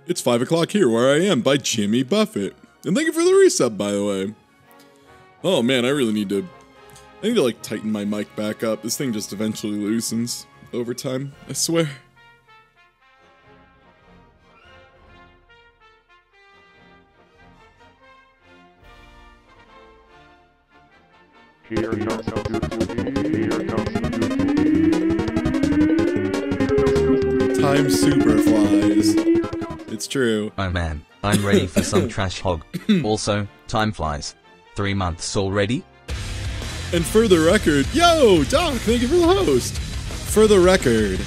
It's 5 o'clock here where I am by Jimmy Buffett. And thank you for the resub, by the way. Oh man, I need to like tighten my mic back up. This thing just eventually loosens over time, I swear. Here comes Time super flies. It's true. Oh man, I'm ready for some trash hog. Also, time flies. 3 months already? And for the record, yo, Doc, thank you for the host. For the record,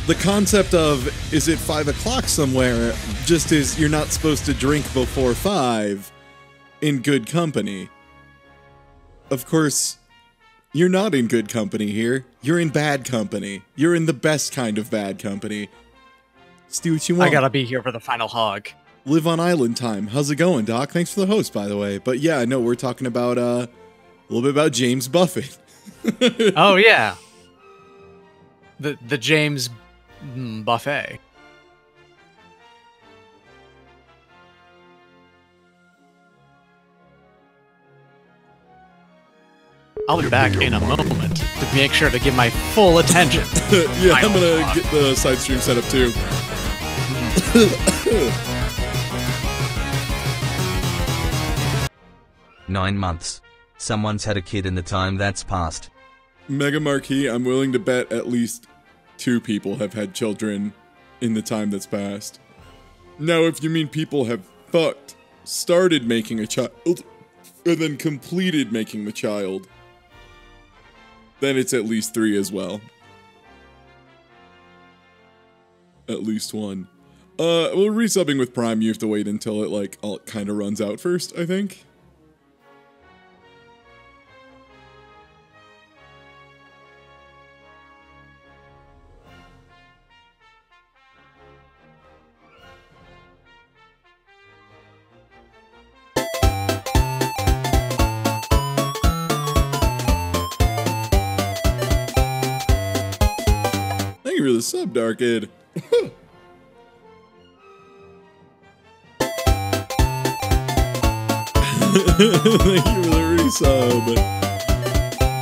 the concept of is it 5 o'clock somewhere just is you're not supposed to drink before 5 in good company. Of course, you're not in good company here. You're in bad company. You're in the best kind of bad company. Just do what you want. I gotta be here for the final hog. Live on island time. How's it going, Doc? Thanks for the host, by the way. But yeah, I know we're talking about a little bit about James Buffett. Oh yeah, the James buffet. I'll be back in a moment to make sure to give my full attention. Yeah, I'm gonna get the side stream set up too. 9 months. Someone's had a kid in the time that's passed. Mega Marquee, I'm willing to bet at least 2 people have had children in the time that's passed. Now, if you mean people have started making a child, and then completed making the child, then it's at least 3 as well. At least 1. Well, resubbing with Prime, you have to wait until it, like, all kind of runs out first, I think. Thank you for the sub, Darkid. Thank you for the resub.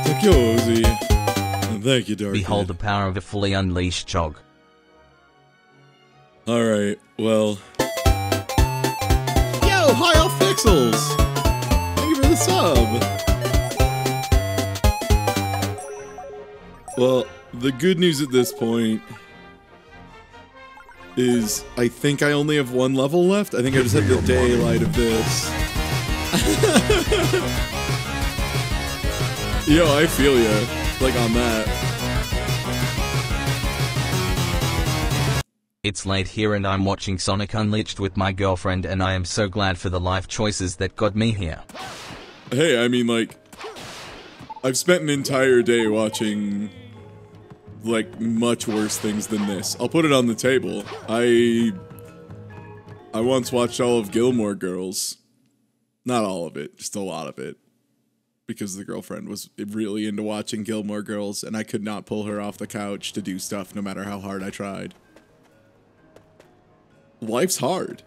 Takozy. And thank you, Darkid. Behold the power of a fully unleashed chog. Alright, well. Yo, hi all Fixels! Thank you for the sub! Well, the good news at this point is I think I only have 1 level left. I think I just have the daylight of this. Yo, I feel ya. Like on that. It's late here and I'm watching Sonic Unleashed with my girlfriend and I am so glad for the life choices that got me here. Hey, I mean, like, I've spent an entire day watching, like, much worse things than this. I'll put it on the table. I once watched all of Gilmore Girls. Not all of it, just a lot of it. Because the girlfriend was really into watching Gilmore Girls, and I could not pull her off the couch to do stuff no matter how hard I tried. Life's hard.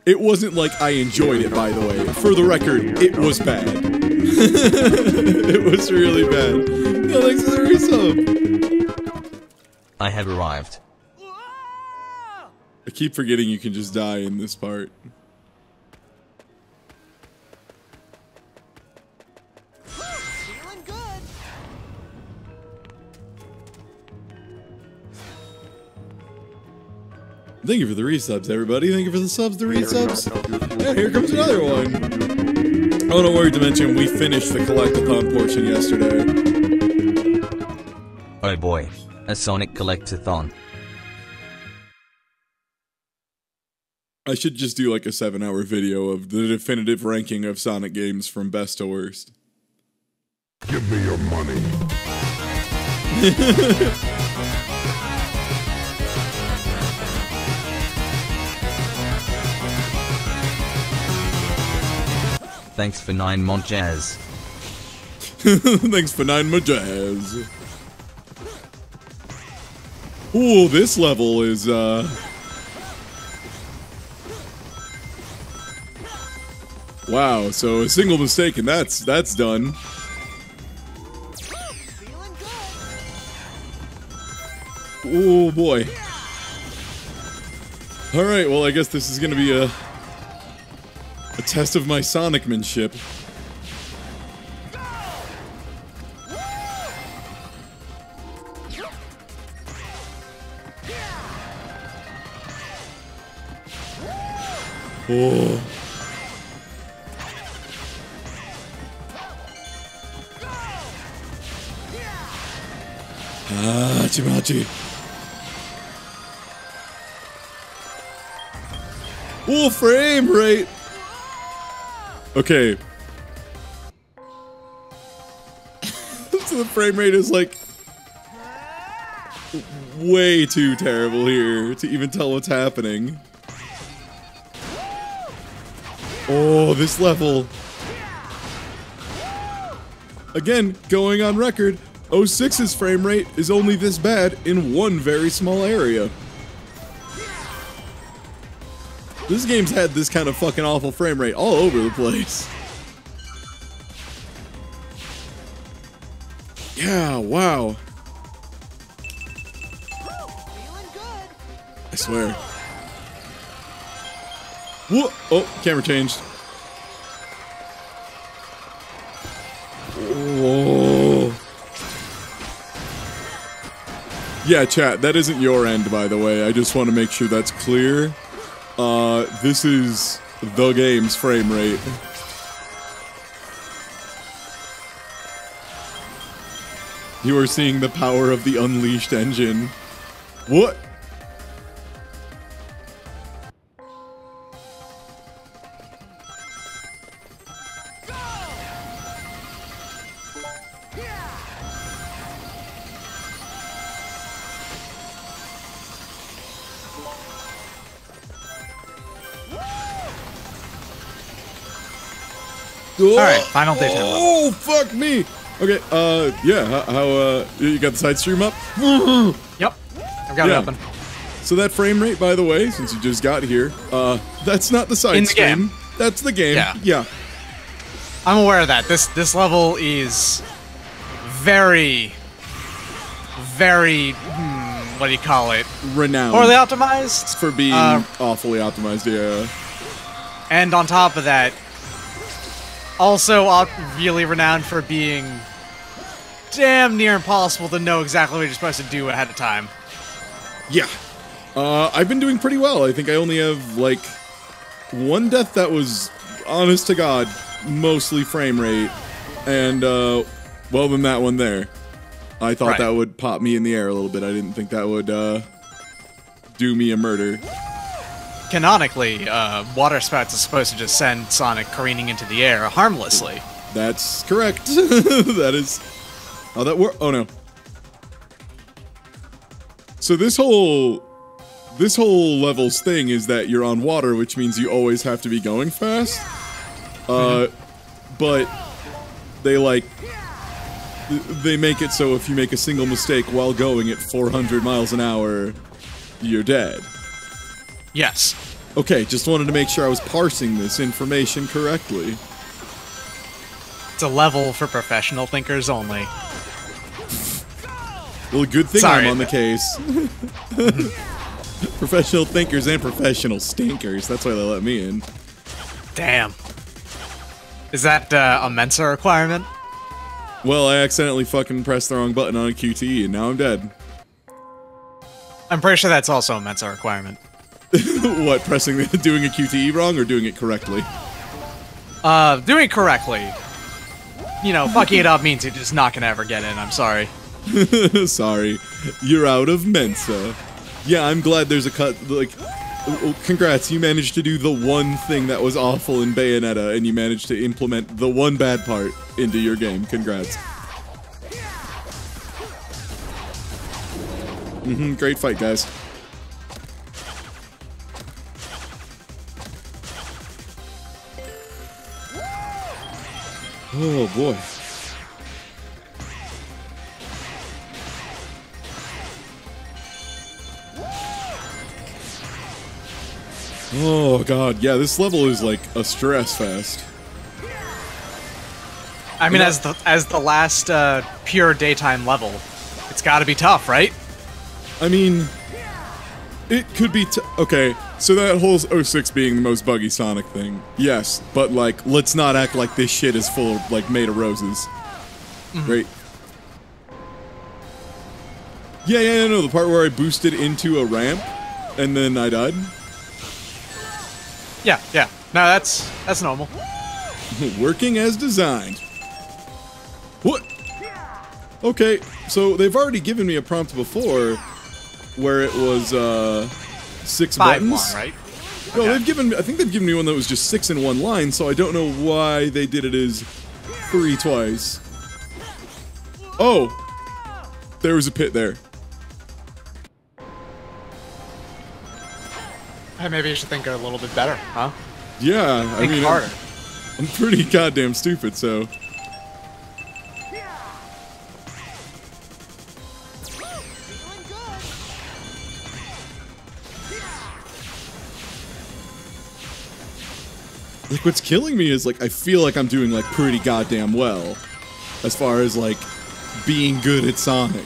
It wasn't like I enjoyed it, by the way. For the record, it was bad. It was really bad. No, thanks for the resub. I have arrived. I keep forgetting you can just die in this part. Thank you for the resubs, everybody. Thank you for the subs, the resubs. Yeah, here comes another one. Oh, don't worry to mention, we finished the collectathon portion yesterday. Oh boy, a Sonic collectathon. I should just do like a 7-hour video of the definitive ranking of Sonic games from best to worst. Give me your money. Thanks for 9 mod jazz. Thanks for 9 mod jazz. Ooh, this level is wow. So a single mistake and that's done. Oh boy. Alright, well I guess this is gonna be a test of my Sonicmanship. Oh. Ah, Chimachi. Oh, frame rate. Okay. So the frame rate is like way too terrible here to even tell what's happening. Oh, this level. Again, going on record, 06's frame rate is only this bad in one very small area. This game's had this kind of fucking awful frame rate all over the place. Yeah, wow. I swear. Whoa! Oh, camera changed. Oh. Yeah, chat, that isn't your end, by the way. I just want to make sure that's clear. This is the game's frame rate. You are seeing the power of the unleashed engine. What? Alright, final day 10 level. Oh, fuck me! Okay, yeah, how, you got the side stream up? Yep, I've got it open. So that frame rate, by the way, since you just got here, that's not the side stream. Game. That's the game. Yeah. I'm aware of that. This level is very, what do you call it? Renowned. Poorly optimized? For being awfully optimized, yeah. And on top of that, also really renowned for being damn near impossible to know exactly what you're supposed to do ahead of time. Yeah. I've been doing pretty well. I think I only have, like, one death that was, honest to God, mostly frame rate. And, well, then that one there. I thought that would pop me in the air a little bit. I didn't think that would, do me a murder. Canonically, water spouts is supposed to just send Sonic careening into the air harmlessly. That's correct. That is how that works. Oh no. So this whole level's thing is that you're on water, which means you always have to be going fast. But they make it so if you make a single mistake while going at 400 miles an hour, you're dead. Yes. Okay, just wanted to make sure I was parsing this information correctly. It's a level for professional thinkers only. Well, good thing I'm on the case. Professional thinkers and professional stinkers. That's why they let me in. Damn. Is that a Mensa requirement? Well, I accidentally fucking pressed the wrong button on a QTE, and now I'm dead. I'm pretty sure that's also a Mensa requirement. What, doing a QTE wrong or doing it correctly? Doing it correctly. You know, fucking it up means you're just not gonna ever get in, I'm sorry. Sorry. You're out of Mensa. Yeah, I'm glad there's a cut, like, congrats, you managed to do the one thing that was awful in Bayonetta, and you managed to implement the one bad part into your game. Congrats. Great fight, guys. Oh, boy. Oh, God. Yeah, this level is like a stress fest. I mean, as the last pure daytime level, it's got to be tough, right? I mean, it could be okay, so that whole 06 being the most buggy Sonic thing, yes, but, like, let's not act like this shit is full of, like, made of roses. Right? Yeah, no, the part where I boosted into a ramp, and then I died. Yeah. No, that's normal. Working as designed. What? Okay, so they've already given me a prompt before where it was 6 buttons. 5-1, right? No, Okay. I think they've given me one that was just 6 in one line, so I don't know why they did it as 3 twice. Oh! There was a pit there. Hey, maybe you should think a little bit better, huh? Yeah, I Think mean, harder. I'm pretty goddamn stupid, so. Like, what's killing me is, like, I feel like I'm doing, like, pretty goddamn well. As far as, like, being good at Sonic.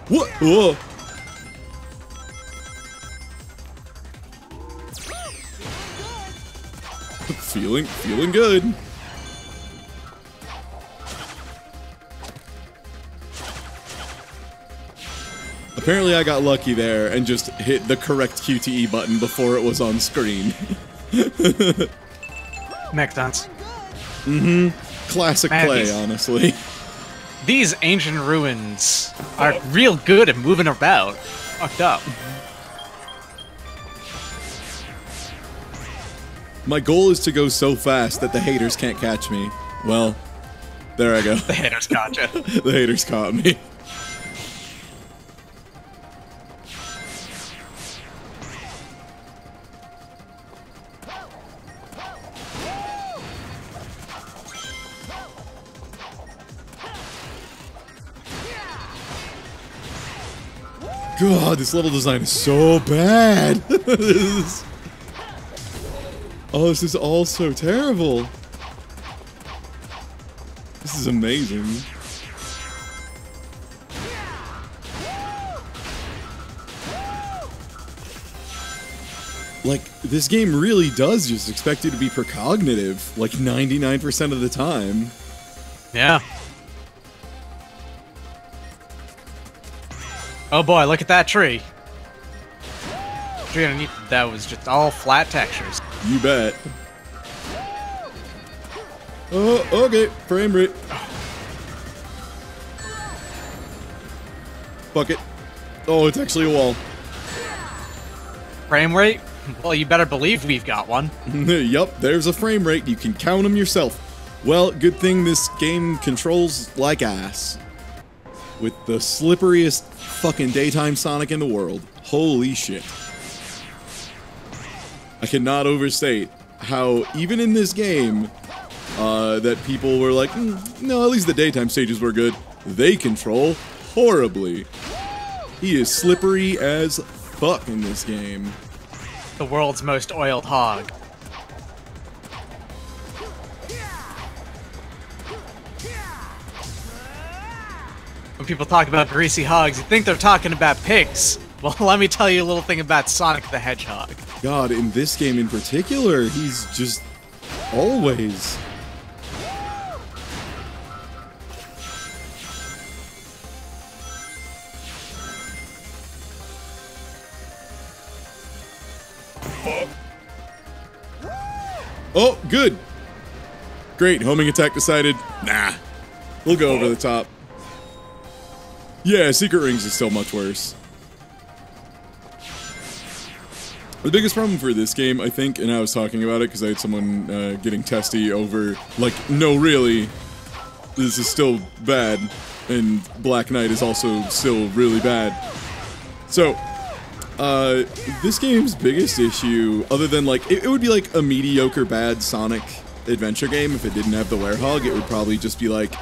What? Whoa! Feeling good. Apparently I got lucky there and just hit the correct QTE button before it was on screen. Makes sense. Classic Man, play, these- honestly. These ancient ruins are real good at moving about. Fucked up. My goal is to go so fast that the haters can't catch me. Well, there I go. The haters gotcha. The haters caught me. God, this level design is so bad. Oh, this is all so terrible. This is amazing. Like, this game really does just expect you to be precognitive, like 99% of the time. Yeah. Oh boy, look at that tree. Tree underneath that was just all flat textures. You bet. Oh, okay. Frame rate. Bucket. Oh, it's actually a wall. Frame rate? Well, you better believe we've got one. Yup, there's a frame rate. You can count them yourself. Well, good thing this game controls like ass. With the slipperiest fucking daytime Sonic in the world. Holy shit. I cannot overstate how, even in this game, that people were like, no, at least the daytime stages were good. They control horribly. He is slippery as fuck in this game. The world's most oiled hog. When people talk about greasy hogs, you think they're talking about pigs. Well, let me tell you a little thing about Sonic the Hedgehog. God, in this game in particular, he's just always... Oh, good. Great, homing attack decided. Nah, we'll go over the top. Yeah, Secret Rings is still much worse. The biggest problem for this game, I think, and I was talking about it because I had someone getting testy over, like, no, really, this is still bad, and Black Knight is also still really bad. So, this game's biggest issue, other than, like, it would be like a mediocre bad Sonic adventure game if it didn't have the werehog. It would probably just be like,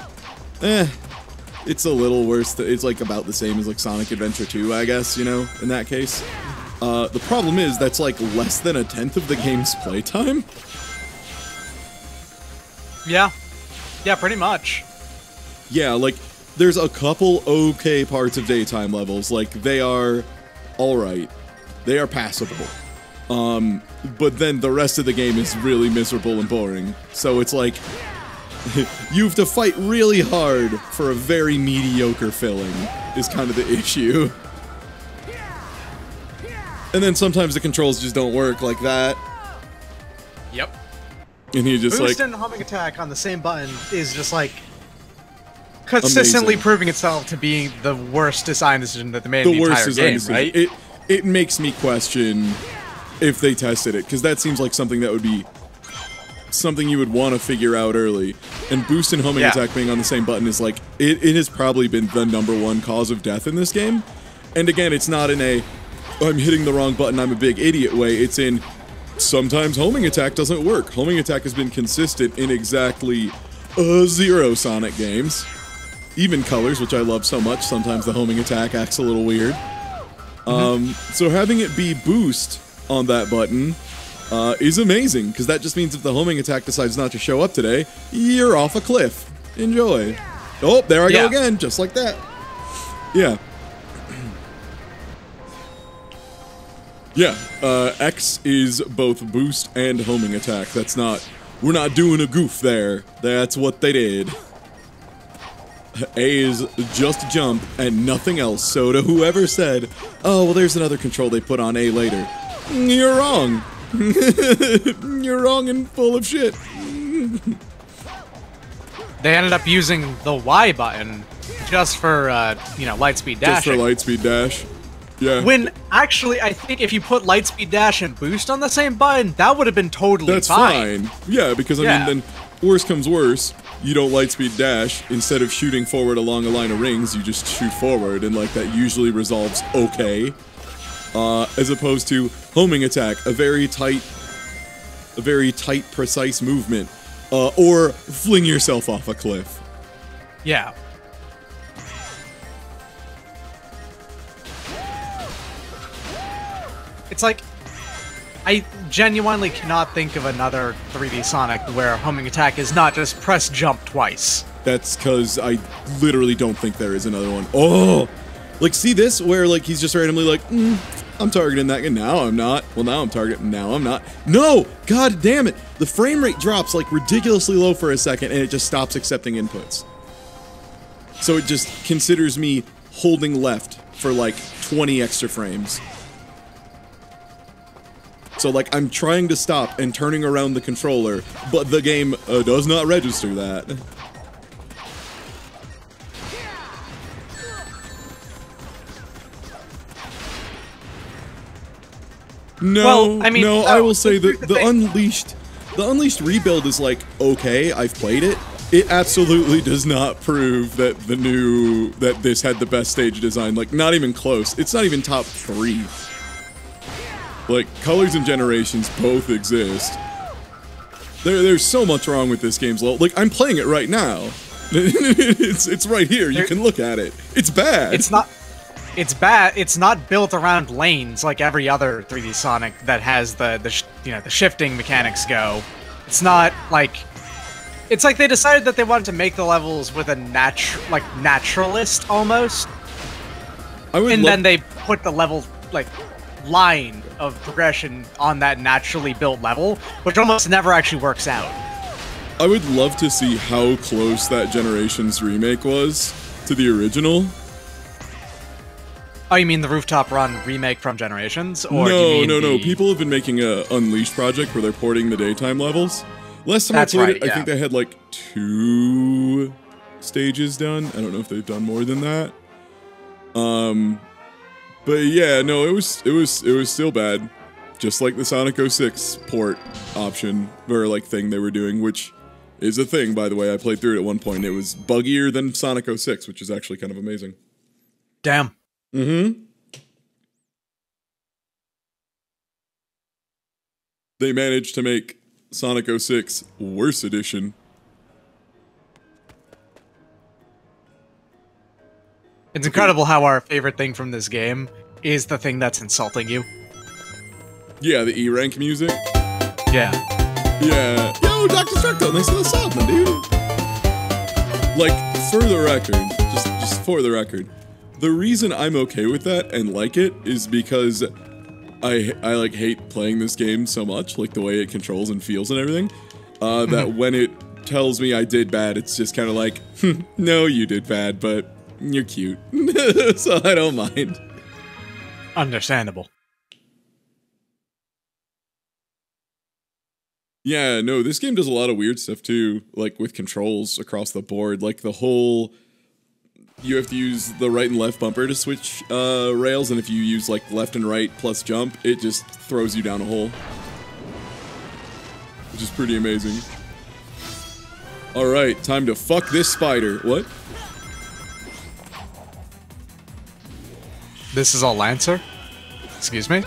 it's a little worse. It's like about the same as like Sonic Adventure 2, I guess, you know, in that case. The problem is that's like less than a tenth of the game's playtime. Yeah. Yeah, pretty much. Yeah, like, there's a couple okay parts of daytime levels. Like, they are alright. They are passable. But then the rest of the game is really miserable and boring. So it's like, you have to fight really hard for a very mediocre filling, is kind of the issue. And then sometimes the controls just don't work like that. Yep. And he just Boost like... and homing attack on the same button is just like... consistently proving itself to be the worst design decision that they made in the entire game, right? It makes me question if they tested it, because that seems like something that would be something you would want to figure out early. And boost and homing attack being on the same button is like, it has probably been the #1 cause of death in this game. And again, it's not in a, I'm hitting the wrong button, I'm a big idiot way. It's in, sometimes homing attack doesn't work. Homing attack has been consistent in exactly 0 Sonic games. Even Colors, which I love so much, sometimes the homing attack acts a little weird. So having it be boost on that button is amazing, because that just means if the homing attack decides not to show up today, you're off a cliff. Enjoy. Oh, there I go again, just like that. Yeah. Yeah, X is both boost and homing attack. That's not... We're not doing a goof there. That's what they did. A is just jump and nothing else, so to whoever said, oh, well, there's another control they put on A later. You're wrong. You're wrong and full of shit. They ended up using the Y button just for, you know, lightspeed dashing. Just for lightspeed dash. Yeah. When, actually, I think if you put lightspeed dash and boost on the same button, that would have been totally fine. Yeah, because, I mean, then, worse comes worse, you don't lightspeed dash, instead of shooting forward along a line of rings, you just shoot forward, and, like, that usually resolves okay. As opposed to homing attack, a very tight, precise movement. Or fling yourself off a cliff. Yeah. It's like, I genuinely cannot think of another 3D Sonic where homing attack is not just press jump twice. That's because I literally don't think there is another one. Oh! Like, see this? Where, like, he's just randomly like, I'm targeting that guy. Now I'm not. Well, now I'm targeting. Now I'm not. No! God damn it! The frame rate drops, like, ridiculously low for a second, and it just stops accepting inputs. So it just considers me holding left for, like, 20 extra frames. So, like, I'm trying to stop and turning around the controller, but the game does not register that. No, well, I mean, no, I will say that the Unleashed rebuild is, like, okay, I've played it. It absolutely does not prove that that this had the best stage design, like, not even close. It's not even top 3. Like, Colors and Generations both exist. There's so much wrong with this game's level. Like, I'm playing it right now. it's right here. You can look at it. It's bad. It's not. It's bad. It's not built around lanes like every other 3D Sonic that has the shifting mechanics go. It's not like. It's like they decided that they wanted to make the levels with a naturalist almost. And then they put the level line of progression on that naturally built level, which almost never actually works out. I would love to see how close that Generations remake was to the original. Oh, you mean the Rooftop Run remake from Generations? Or No. People have been making a Unleashed project where they're porting the daytime levels. Last time I played it, I think they had like 2 stages done. I don't know if they've done more than that. But yeah, no, it was still bad. Just like the Sonic 06 port option, or like thing they were doing, which is a thing, by the way. I played through it at one point. It was buggier than Sonic 06, which is actually kind of amazing. Damn. Mm-hmm. They managed to make Sonic 06 worse edition. It's incredible how our favorite thing from this game is the thing that's insulting you. Yeah, the E-rank music. Yeah. Yeah. Yo, Dr. Structo, thanks for the sub, my dude. Like, for the record, just for the record, the reason I'm okay with that and like it is because I like hate playing this game so much, like the way it controls and feels and everything, that when it tells me I did bad, it's just kind of like, no, you did bad, but you're cute, so I don't mind. Understandable. Yeah, no, this game does a lot of weird stuff too, like with controls across the board, like the whole, you have to use the right and left bumper to switch rails, and if you use like left and right plus jump, it just throws you down a hole. Which is pretty amazing. Alright, time to fuck this spider. What? This is a Lancer? Excuse me?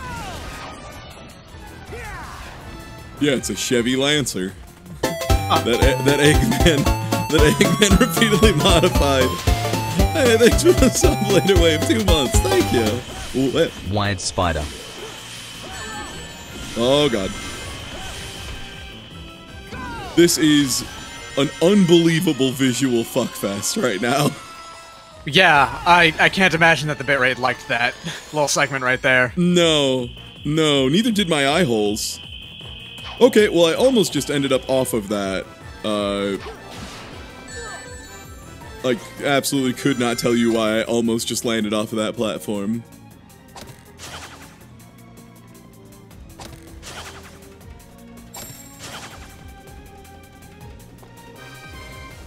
Yeah, it's a Chevy Lancer. That Eggman repeatedly modified. Hey, thanks for the Sunblader Wave 2 months. Thank you. Ooh, what? Wide spider. Oh god. This is an unbelievable visual fuckfest right now. Yeah, I can't imagine that the bitrate liked that little segment right there. No, neither did my eye holes. Okay, well I almost just ended up off of that. Like, absolutely could not tell you why I almost just landed off of that platform.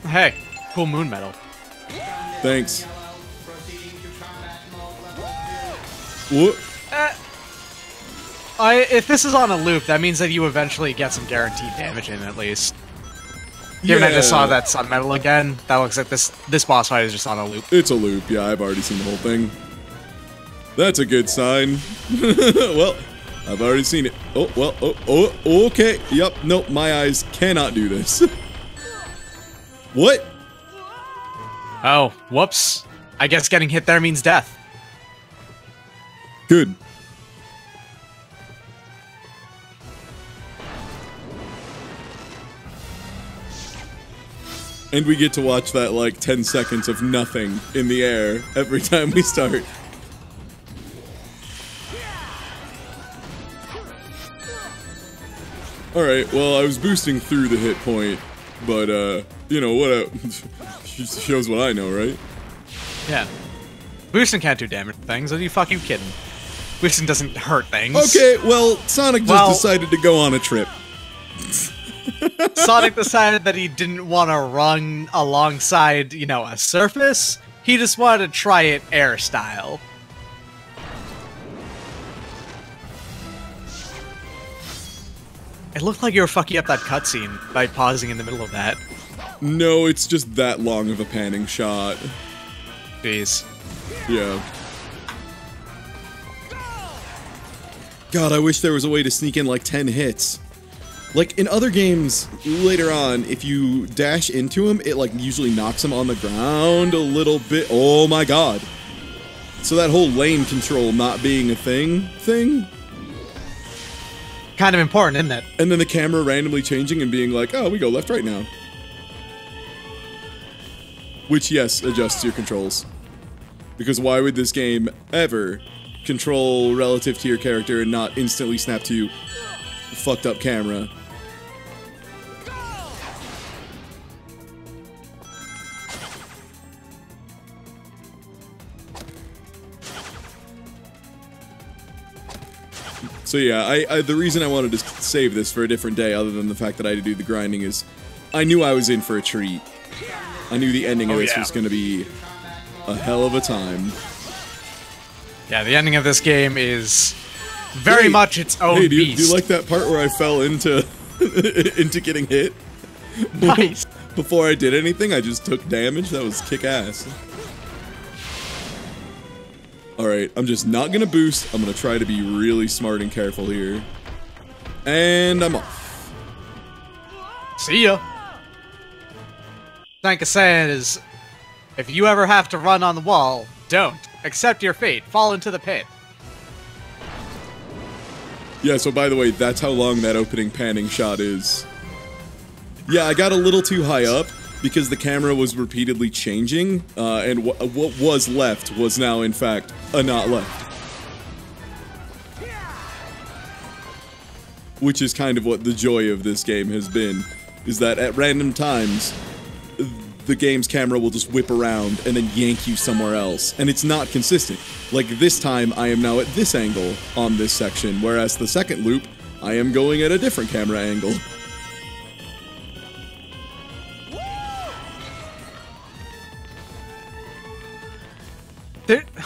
Hey, cool moon medal. Thanks. What? If this is on a loop, that means that you eventually get some guaranteed damage in, at least. Given I just saw that sun medal again, that looks like this boss fight is just on a loop. It's a loop, yeah, I've already seen the whole thing. That's a good sign. Well, I've already seen it. Oh, well, oh, okay. Yep, nope, my eyes cannot do this. What? Oh, whoops. I guess getting hit there means death. Good. And we get to watch that, like, 10 seconds of nothing in the air every time we start. Alright, well, I was boosting through the hit point, but, you know, what shows what I know, right? Yeah. Boosting can't do damage to things, are you fucking kidding? Boosting doesn't hurt things. Okay, well, Sonic just decided to go on a trip. Sonic decided that he didn't want to run alongside, you know, a surface. He just wanted to try it air style. It looked like you were fucking up that cutscene by pausing in the middle of that. No, it's just that long of a panning shot. Jeez. Yeah. God, I wish there was a way to sneak in like 10 hits. Like, in other games, later on, if you dash into him, it, like, usually knocks him on the ground a little bit. Oh my god. So that whole lane control not being a thing? Kind of important, isn't it? And then the camera randomly changing and being like, oh, we go left, right now. Which, yes, adjusts your controls. Because why would this game ever control relative to your character and not instantly snap to fucked up camera? So yeah, the reason I wanted to save this for a different day, other than the fact that I had to do the grinding, is I knew I was in for a treat. I knew the ending of this was going to be a hell of a time. Yeah, the ending of this game is very much its own beast. Do you like that part where I fell into into getting hit? Nice. Before I did anything, I just took damage. That was kick-ass. Alright, I'm just not gonna boost. I'm gonna try to be really smart and careful here. And I'm off. See ya. Like I said, is if you ever have to run on the wall, don't. Accept your fate. Fall into the pit. Yeah, so by the way, that's how long that opening panning shot is. Yeah, I got a little too high up, because the camera was repeatedly changing, and what was left was now, in fact, a not left. Which is kind of what the joy of this game has been, is that at random times, the game's camera will just whip around and then yank you somewhere else, and it's not consistent. Like this time, I am now at this angle on this section, whereas the second loop, I am going at a different camera angle.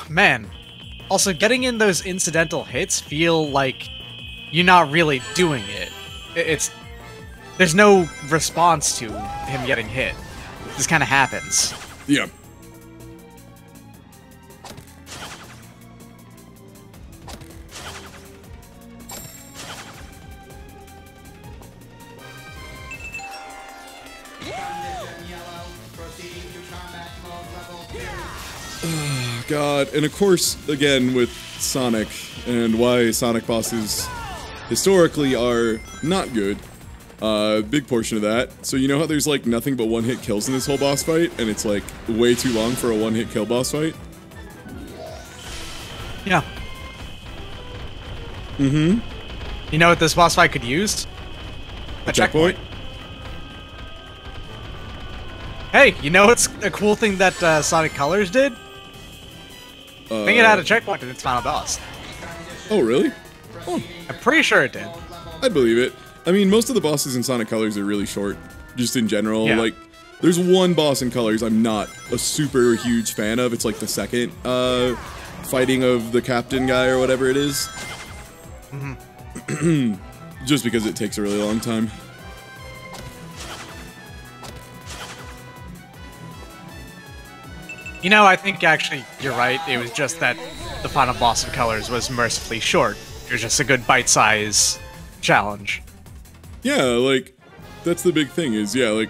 Man, also getting in those incidental hits feel like you're not really doing it. There's no response to him getting hit. It just kind of happens. Yeah. Oh, God. And of course, again, with Sonic, and why Sonic bosses historically are not good. Big portion of that. So you know how there's like nothing but one-hit kills in this whole boss fight, and it's like way too long for a one-hit kill boss fight? Yeah. Mm-hmm. You know what this boss fight could use? A checkpoint. Hey, you know what's a cool thing that Sonic Colors did? I think it had a checkpoint in its final boss. Oh, really? Oh. I'm pretty sure it did. I'd believe it. I mean, most of the bosses in Sonic Colors are really short, just in general. Yeah. Like, there's one boss in Colors I'm not a super huge fan of. It's like the second fighting of the captain guy or whatever it is. Mm-hmm. Just because it takes a really long time. You know, I think actually you're right. It was just that the final boss of Colors was mercifully short. It was just a good bite-size challenge. Yeah, like, that's the big thing is, yeah, like,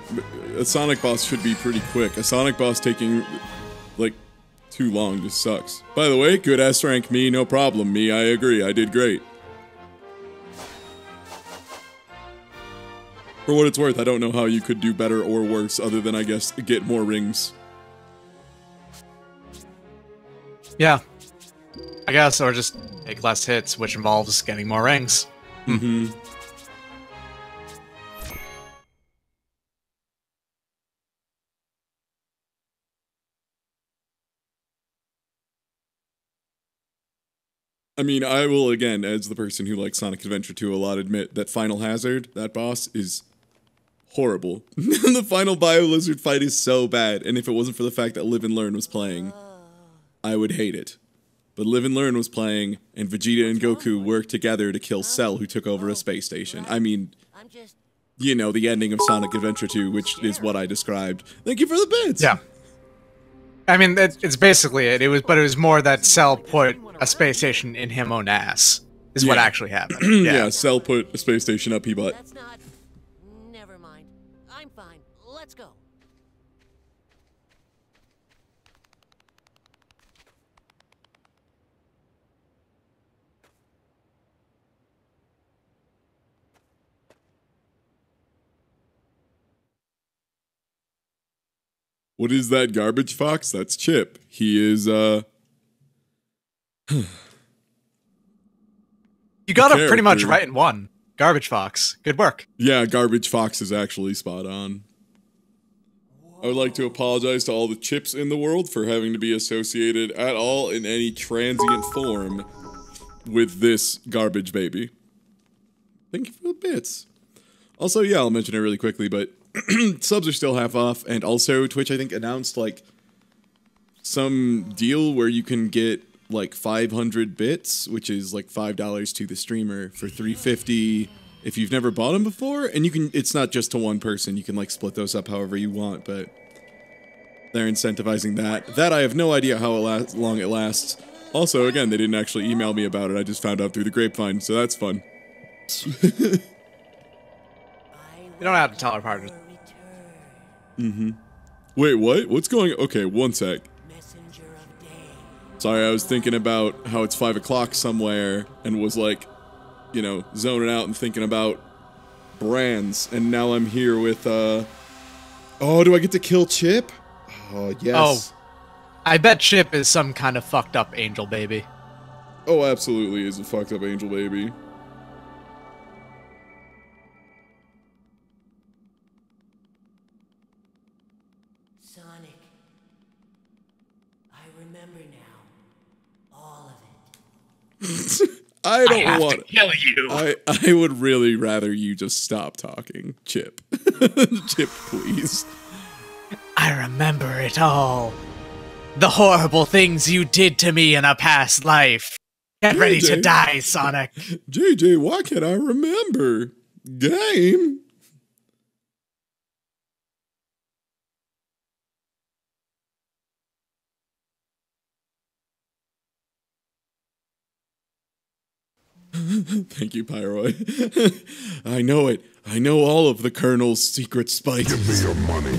a Sonic boss should be pretty quick. A Sonic boss taking, like, too long just sucks. By the way, good S rank me, no problem. Me, I agree. I did great. For what it's worth, I don't know how you could do better or worse other than, I guess, get more rings. Yeah. I guess, or just take less hits, which involves getting more rings. Mm-hmm. I mean, I will, again, as the person who likes Sonic Adventure 2 a lot, admit that Final Hazard, that boss, is horrible. The final Bio-Lizard fight is so bad, and if it wasn't for the fact that Live and Learn was playing, I would hate it. But Live and Learn was playing, and Vegeta and Goku worked together to kill Cell, who took over a space station. I mean, you know, the ending of Sonic Adventure 2, which is what I described. Thank you for the bits! Yeah. I mean, it's basically it. It was more that Cell put a space station in him own ass, is what actually happened. Yeah, Cell put a space station up he butt. That's not... Never mind. I'm fine. Let's go. What is that garbage fox? That's Chip. He is, You got it pretty much right in one. Garbage Fox. Good work. Yeah, Garbage Fox is actually spot on. I would like to apologize to all the Chips in the world for having to be associated at all in any transient form with this garbage baby. Thank you for the bits. Also, yeah, I'll mention it really quickly, but subs are still half off, and also Twitch, I think, announced, like, some deal where you can get, like, 500 bits, which is, like, $5 to the streamer for $3.50 if you've never bought them before, and you can, it's not just to one person, you can, like, split those up however you want, but they're incentivizing that. That I have no idea how long it lasts. Also, again, they didn't actually email me about it, I just found out through the grapevine, so that's fun. You don't have to tell our partners. Mm-hmm. Wait, what? What's going on? Okay, one sec. Sorry, I was thinking about how it's 5 o'clock somewhere and was like, you know, zoning out and thinking about brands. And now I'm here with, Oh, do I get to kill Chip? Oh, yes. I bet Chip is some kind of fucked up angel baby. Oh, absolutely is a fucked up angel baby. Sonic, I remember now. All of it. I don't want to kill you. I would really rather you just stop talking, Chip. Chip, please. I remember it all. The horrible things you did to me in a past life. Get ready to die, Sonic. JJ, why can't I remember? Game? Thank you, Pyroid. I know it. I know all of the Colonel's secret spices. Give me your money.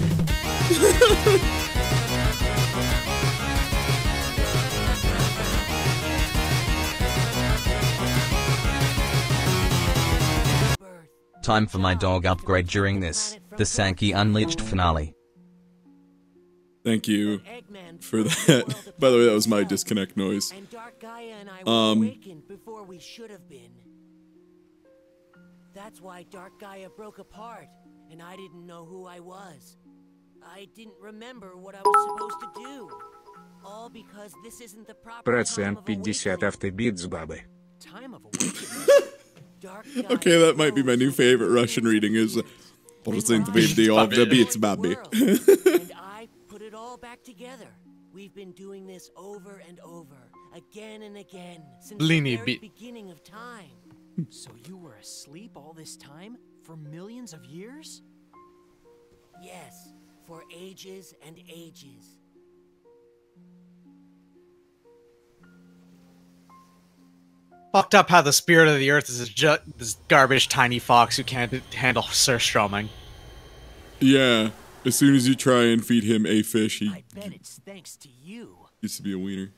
Time for my dog upgrade during this, the Sankey Unleashed finale. Thank you for that. By the way, that was my disconnect noise. And Dark Gaia and I were awakened before we should have been. That's why Dark Gaia broke apart, and I didn't know who I was. I didn't remember what I was supposed to do. All because this isn't the proper time of Процент 50 awakening. автобит с бабы. Time of awakening. Dark Gaia Okay, that might be my new favorite Russian reading is Percent 50 of the beats, baby. And I put it all back together. We've been doing this over and over, again and again, since the Lini very beat. beginning of time. So you were asleep all this time? For millions of years? Yes, for ages and ages. Fucked up how the spirit of the earth is this garbage tiny fox who can't handle surstroming. Yeah, as soon as you try and feed him a fish, he I bet it's thanks to you. used to be a wiener.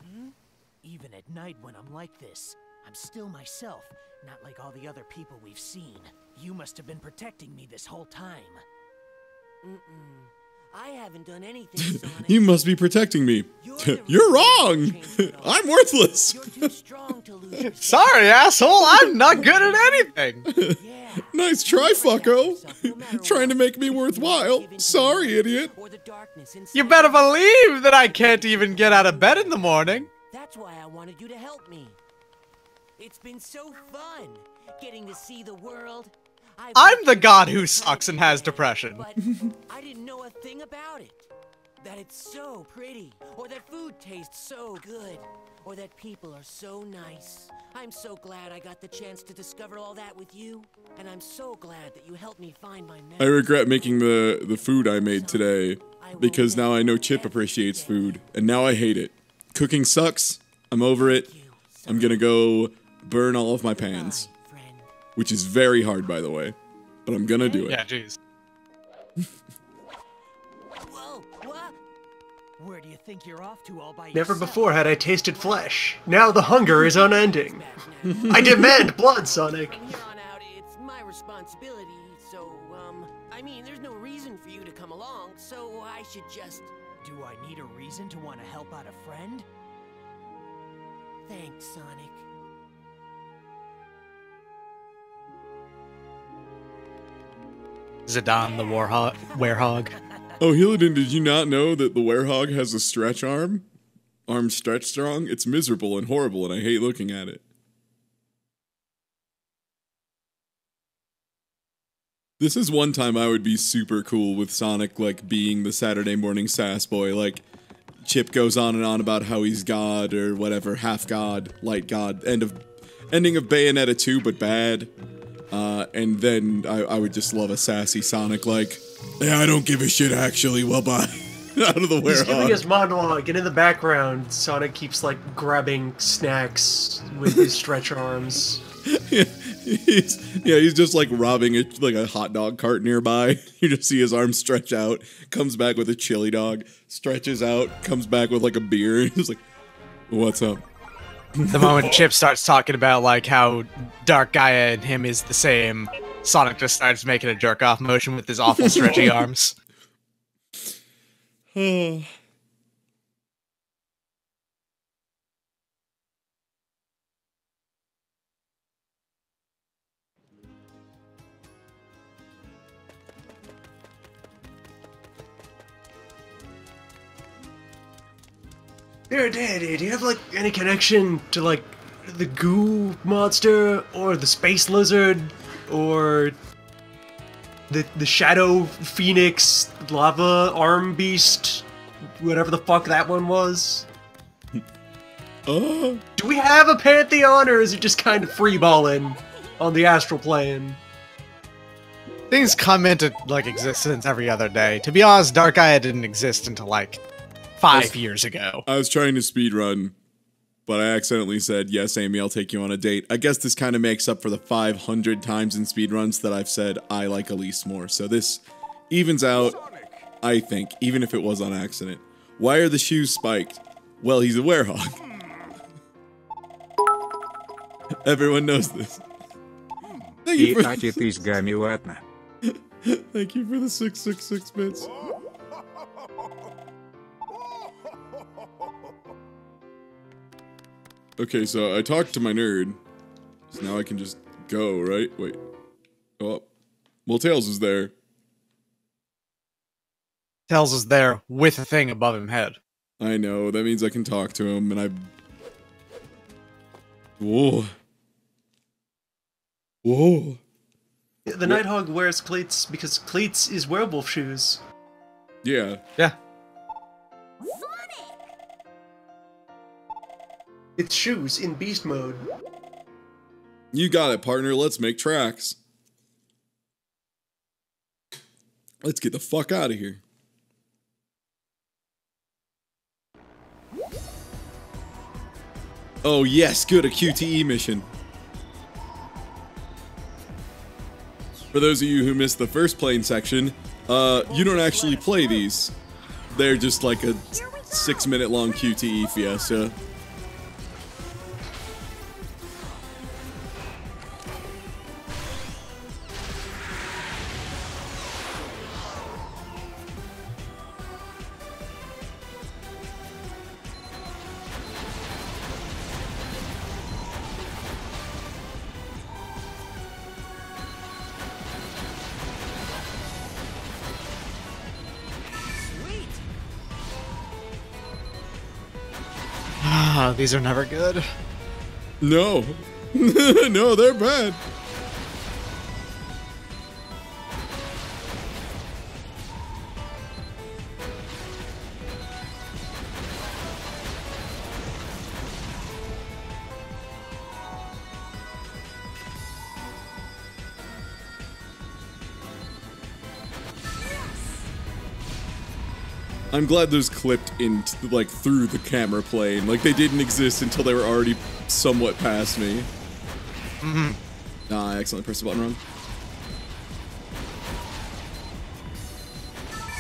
Even at night when I'm like this, I'm still myself, not like all the other people we've seen. You must have been protecting me this whole time. I haven't done anything, Sonic. You must be protecting me. You're the You're reason wrong! you changed it all. I'm worthless! You're too strong to lose yourself. Sorry, asshole, I'm not good at anything! Yeah. Nice try, fucko! No matter Trying to what, make me worthwhile. give in to Sorry, the idiot. or the darkness inside. You better believe that I can't even get out of bed in the morning. That's why I wanted you to help me. It's been so fun getting to see the world. I'm the god who sucks and has depression. But I didn't know a thing about it. That it's so pretty, or that food tastes so good, or that people are so nice. I'm so glad I got the chance to discover all that with you, and I'm so glad that you helped me find my I regret making the food I made today, because now I know Chip appreciates food, and now I hate it. Cooking sucks. I'm over it. I'm gonna go burn all of my pans. friend. Which is very hard, by the way. But I'm gonna do it. Yeah, jeez. Whoa, what? Where do you think you're off to all by Never yourself? before had I tasted flesh. Now the hunger is unending. I demand blood, Sonic. From here on out, it's my responsibility, so, I mean, there's no reason for you to come along, so I should just... Do I need a reason to want to help out a friend? Thanks, Sonic. Zidane the werehog. Oh, Hillidan, did you not know that the werehog has a stretch arm? Arm stretch strong? It's miserable and horrible, and I hate looking at it. This is one time I would be super cool with Sonic, like, being the Saturday morning sass boy. Like, Chip goes on and on about how he's God, or whatever, half God, light God, ending of Bayonetta 2, but bad. And then I would just love a sassy Sonic, like, yeah, I don't give a shit, actually, well, bye. Out of the He's giving werehog. his monologue, and in the background, Sonic keeps, like, grabbing snacks with his stretch arms. He's just like robbing a hot dog cart nearby. You just see his arm stretch out, comes back with a chili dog, stretches out, comes back with like a beer, and he's like, "What's up?" The moment Chip starts talking about like how Dark Gaia and him is the same, Sonic just starts making a jerk-off motion with his awful stretchy arms. Here, Daddy, do you have, like, any connection to, like, the goo monster, or the space lizard, or the shadow phoenix lava arm beast, whatever the fuck that one was? Do we have a pantheon, or is it just kind of freeballing on the astral plane? Things come into, like, existence every other day. To be honest, Dark Gaia didn't exist until, like, 5 years ago. I was trying to speedrun, but I accidentally said, yes, Amy, I'll take you on a date. I guess this kind of makes up for the 500 times in speedruns that I've said I like Elise more. So this evens out, I think, even if it was on accident. Why are the shoes spiked? Well, he's a werehog. Everyone knows this. Thank you for Thank you for the 666 bits. Okay, so I talked to my nerd. So now I can just go, right? Wait. Oh. Well, Tails is there. Tails is there with a thing above him head. I know. That means I can talk to him, and I... Whoa. Whoa. The Nighthawk wears cleats because cleats is werewolf shoes. Yeah. Yeah. It's shoes in beast mode. You got it, partner. Let's make tracks. Let's get the fuck out of here. Oh yes, good, a QTE mission. For those of you who missed the first plane section, you don't actually play these. They're just like a 6-minute long QTE fiesta. These are never good. No. No, they're bad. I'm glad those clipped in, like, through the camera plane. Like, they didn't exist until they were already somewhat past me. Mm-hmm. Ah, I accidentally pressed the button wrong.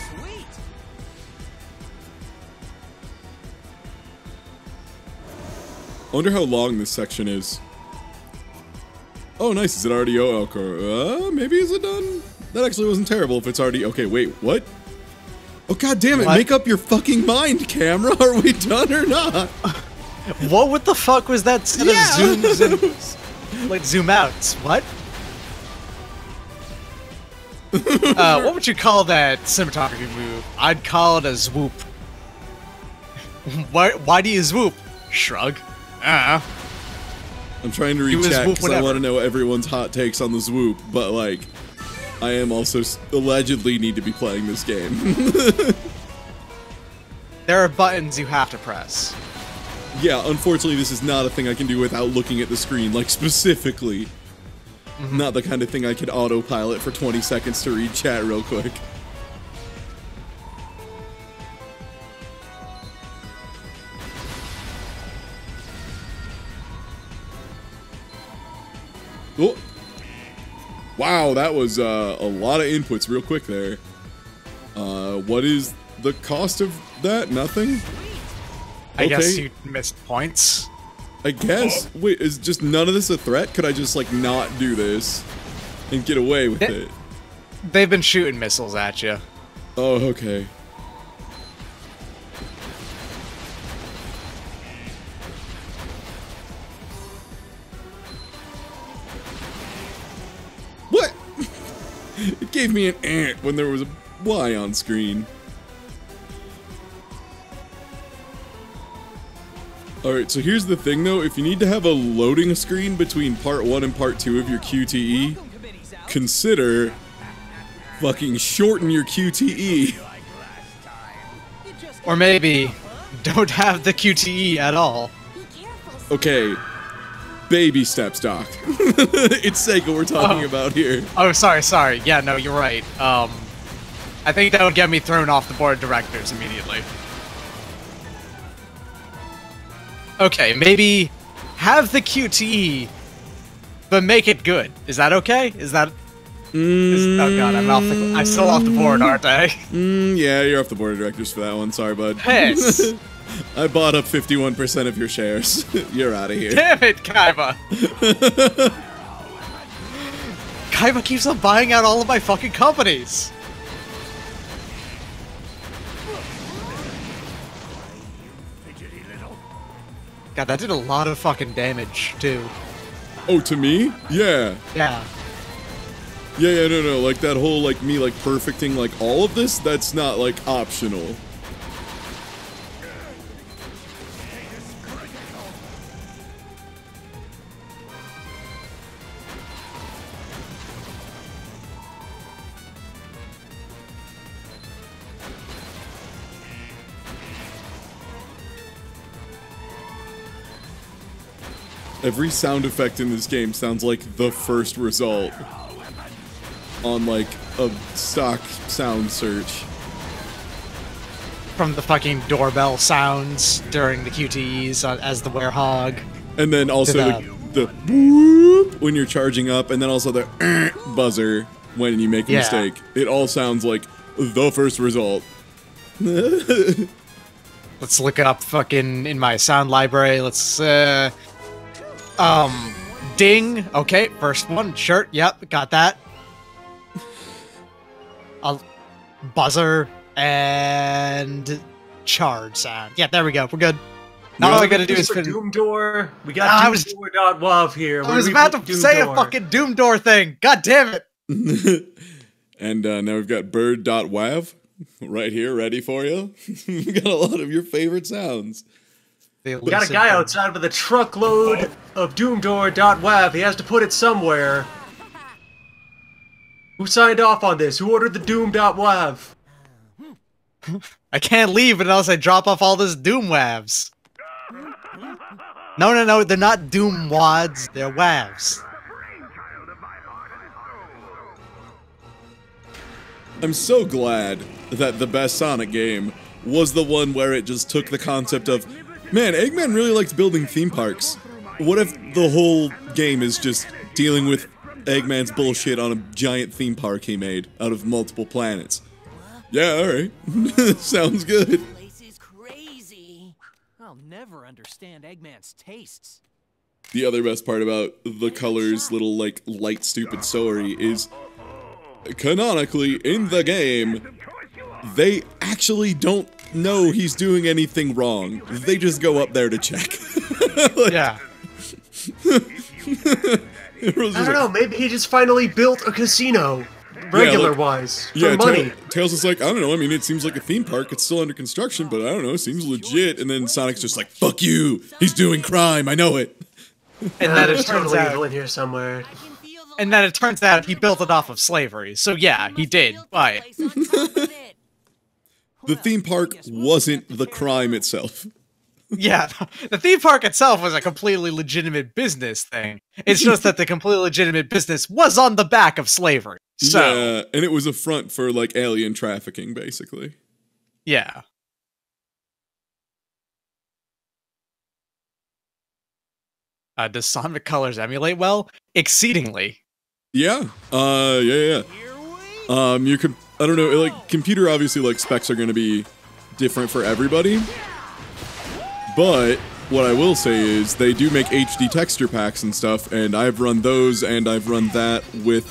Sweet. I wonder how long this section is. Oh, nice. Is it already Elcor? Maybe is it done? That actually wasn't terrible if it's already... Okay, wait, what? Oh, god damn it, make up your fucking mind, camera! Are we done or not? What the fuck was that set of zooms and, like, zoom outs? What? What would you call that cinematography move? I'd call it a swoop. Why do you swoop? Shrug. I'm trying to read chat because I want to know everyone's hot takes on the swoop, but, like... I am also allegedly need to be playing this game. There are buttons you have to press. Yeah, unfortunately this is not a thing I can do without looking at the screen, like specifically. Mm-hmm. Not the kind of thing I could autopilot for 20 seconds to read chat real quick. Oh. Wow, that was a lot of inputs real quick there. What is the cost of that? Nothing? I guess you missed points. I guess. Wait, is just none of this a threat? Could I just, like, not do this and get away with it? They've been shooting missiles at you. Oh, okay. It gave me an ant when there was a Y on screen. Alright, so here's the thing though, if you need to have a loading screen between part 1 and part 2 of your QTE, consider fucking shorten your QTE. Or maybe don't have the QTE at all. Okay, baby steps, Doc. It's Sega we're talking about here. Oh, sorry. Yeah, no, you're right. I think that would get me thrown off the board of directors immediately. Okay, maybe have the QTE, but make it good. Is that okay? Is that... oh god, I'm still off the board, aren't I? Yeah, you're off the board of directors for that one. Sorry, bud. Piss! I bought up 51% of your shares. You're out of here. Damn it, Kaiba! Kaiba keeps on buying out all of my fucking companies! God, that did a lot of fucking damage, too. Oh, to me? Yeah. Yeah. Yeah, no, like that whole, like, me, like, perfecting, like, all of this, that's not, like, optional. Every sound effect in this game sounds like the first result on, like, a stock sound search. From the fucking doorbell sounds during the QTEs as the werehog. And then also the whoop when you're charging up, and then also the buzzer when you make a mistake. It all sounds like the first result. Let's look it up fucking in my sound library. Let's, ding. Okay, first one. Sure, yep, got that. Buzzer and charge sound. Yeah, there we go. We're good. Now all I gotta do is for Doom Door. We got doomdoor.wav here. I was about to say a fucking Doom Door thing. God damn it. And now we've got bird.wav right here, ready for you. We got a lot of your favorite sounds. We got a guy outside with a truckload of doomdoor.wav. He has to put it somewhere. Who signed off on this? Who ordered the doom.wav? I can't leave unless I drop off all this doom wavs. No, they're not doom wads, they're wavs. I'm so glad that the best Sonic game was the one where it just took the concept of, man, Eggman really likes building theme parks. What if the whole game is just dealing with Eggman's bullshit on a giant theme park he made out of multiple planets? Yeah, alright. Sounds good. This place is crazy. I'll never understand Eggman's tastes. The other best part about the Colors' little, like, light stupid story is, canonically, in the game, they actually don't know he's doing anything wrong. They just go up there to check. Like, yeah. I don't know, maybe he just finally built a casino, regular-wise, for money. Tails is like, I don't know, I mean, it seems like a theme park, it's still under construction, but I don't know, it seems legit. And then Sonic's just like, fuck you, he's doing crime, I know it. And then it turns out evil in here somewhere. And then it turns out he built it off of slavery. So yeah, he did. Buy it. The theme park wasn't the crime itself. Yeah, the theme park itself was a completely legitimate business thing. It's just that the completely legitimate business was on the back of slavery. So, yeah, and it was a front for, like, alien trafficking, basically. Yeah. Does Sonic Colors emulate well? Exceedingly. Yeah. Yeah. You could, I don't know, like, computer obviously, like, specs are gonna be different for everybody. But what I will say is they do make HD texture packs and stuff, and I've run those, and I've run that with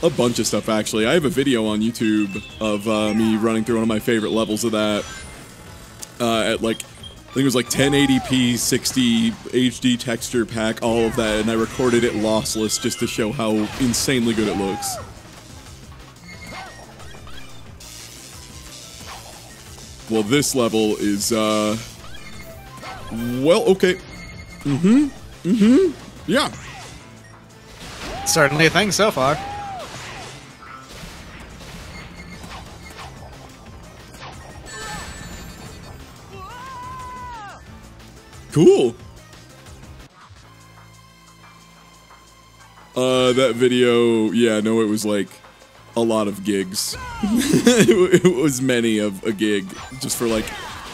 a bunch of stuff, actually. I have a video on YouTube of me running through one of my favorite levels of that at, like, I think it was like 1080p, 60 HD texture pack, all of that, and I recorded it lossless just to show how insanely good it looks. Well, this level is, well, okay. Yeah. Certainly a thing so far. Cool. That video, yeah, no, it was like a lot of gigs. It was many of a gig, just for like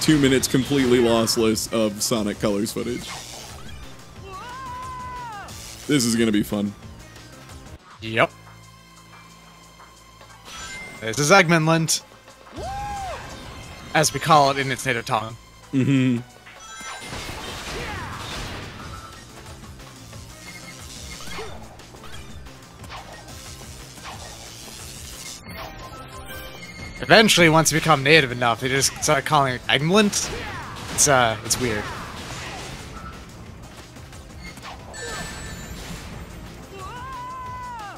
2 minutes completely lossless of Sonic Colors footage. This is gonna be fun. Yep. This is Eggmanland, as we call it in its native tongue. Mm-hmm. Eventually, once you become native enough, they just start calling it Eggmanland. It's weird.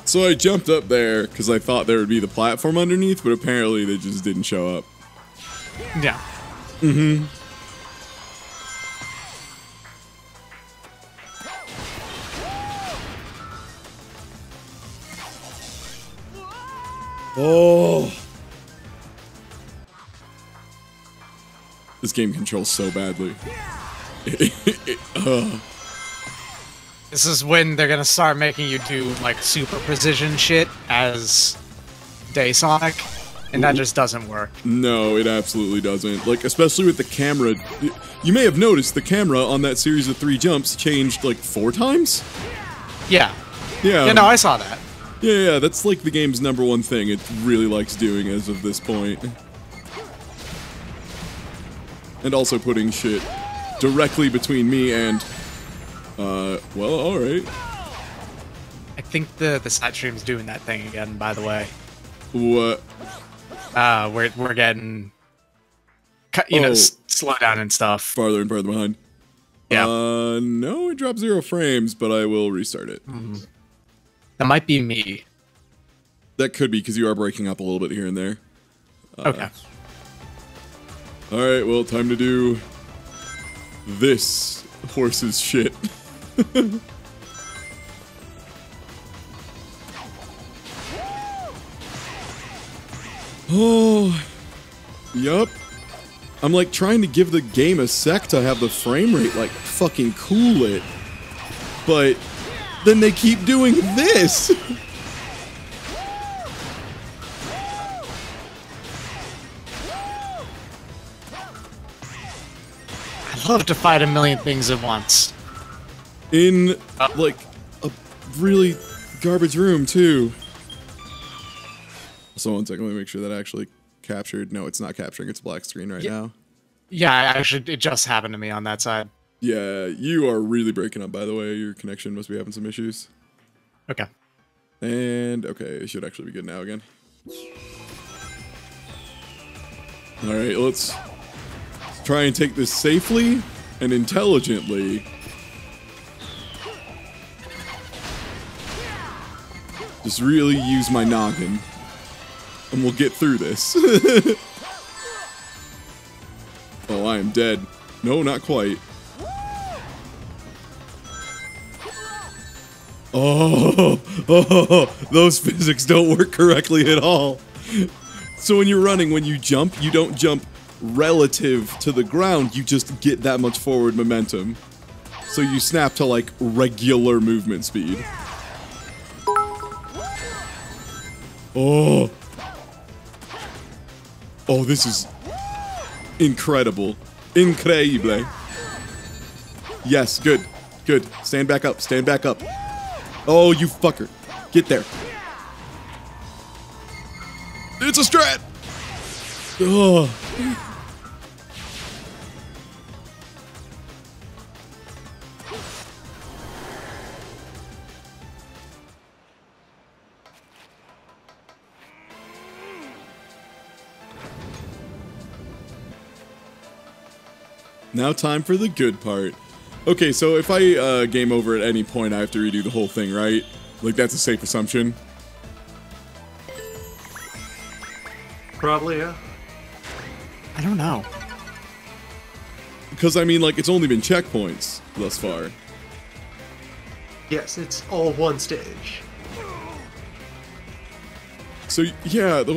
So I jumped up there because I thought there would be the platform underneath, but apparently they just didn't show up. Yeah. Mm-hmm. Oh. This game controls so badly. This is when they're gonna start making you do, like, super precision shit as Day Sonic, and that just doesn't work. No, it absolutely doesn't. Like, especially with the camera. You may have noticed the camera on that series of 3 jumps changed, like, 4 times? Yeah. Yeah. Yeah, no, I saw that. Yeah, that's, like, the game's #1 thing it really likes doing as of this point. And also putting shit directly between me and... well, alright. I think the side stream's doing that thing again, by the way. What? We're getting... You know, slow down and stuff. Farther and farther behind. Yeah. No, it dropped 0 frames, but I will restart it. Mm-hmm. That might be me. That could be, because you are breaking up a little bit here and there. Okay. Alright, well, time to do... this horse's shit. Oh... Yup. I'm like trying to give the game a sec to have the frame rate like fucking cool it. But then they keep doing this. I'd love to fight a million things at once. In like a really garbage room too. So 1 second, let me make sure that actually captured. No, it's not capturing. It's a black screen right now. Yeah, actually, it just happened to me on that side. Yeah, you are really breaking up, by the way. Your connection must be having some issues. Okay. And, okay, it should actually be good now again. Alright, let's try and take this safely and intelligently. Just really use my noggin. And we'll get through this. Oh, I am dead. No, not quite. Oh, those physics don't work correctly at all. So when you're running, when you jump, you don't jump relative to the ground, you just get that much forward momentum. So you snap to like regular movement speed. Oh. Oh, this is incredible. Increíble. Yes, good. Good. Stand back up. Stand back up. Oh, you fucker. Get there. It's a strat! Oh. Now time for the good part. Okay, so if I game over at any point, I have to redo the whole thing, right? Like, that's a safe assumption. Probably, yeah. I don't know. Because, I mean, like, it's only been checkpoints thus far. Yes, it's all one stage. So, yeah, the...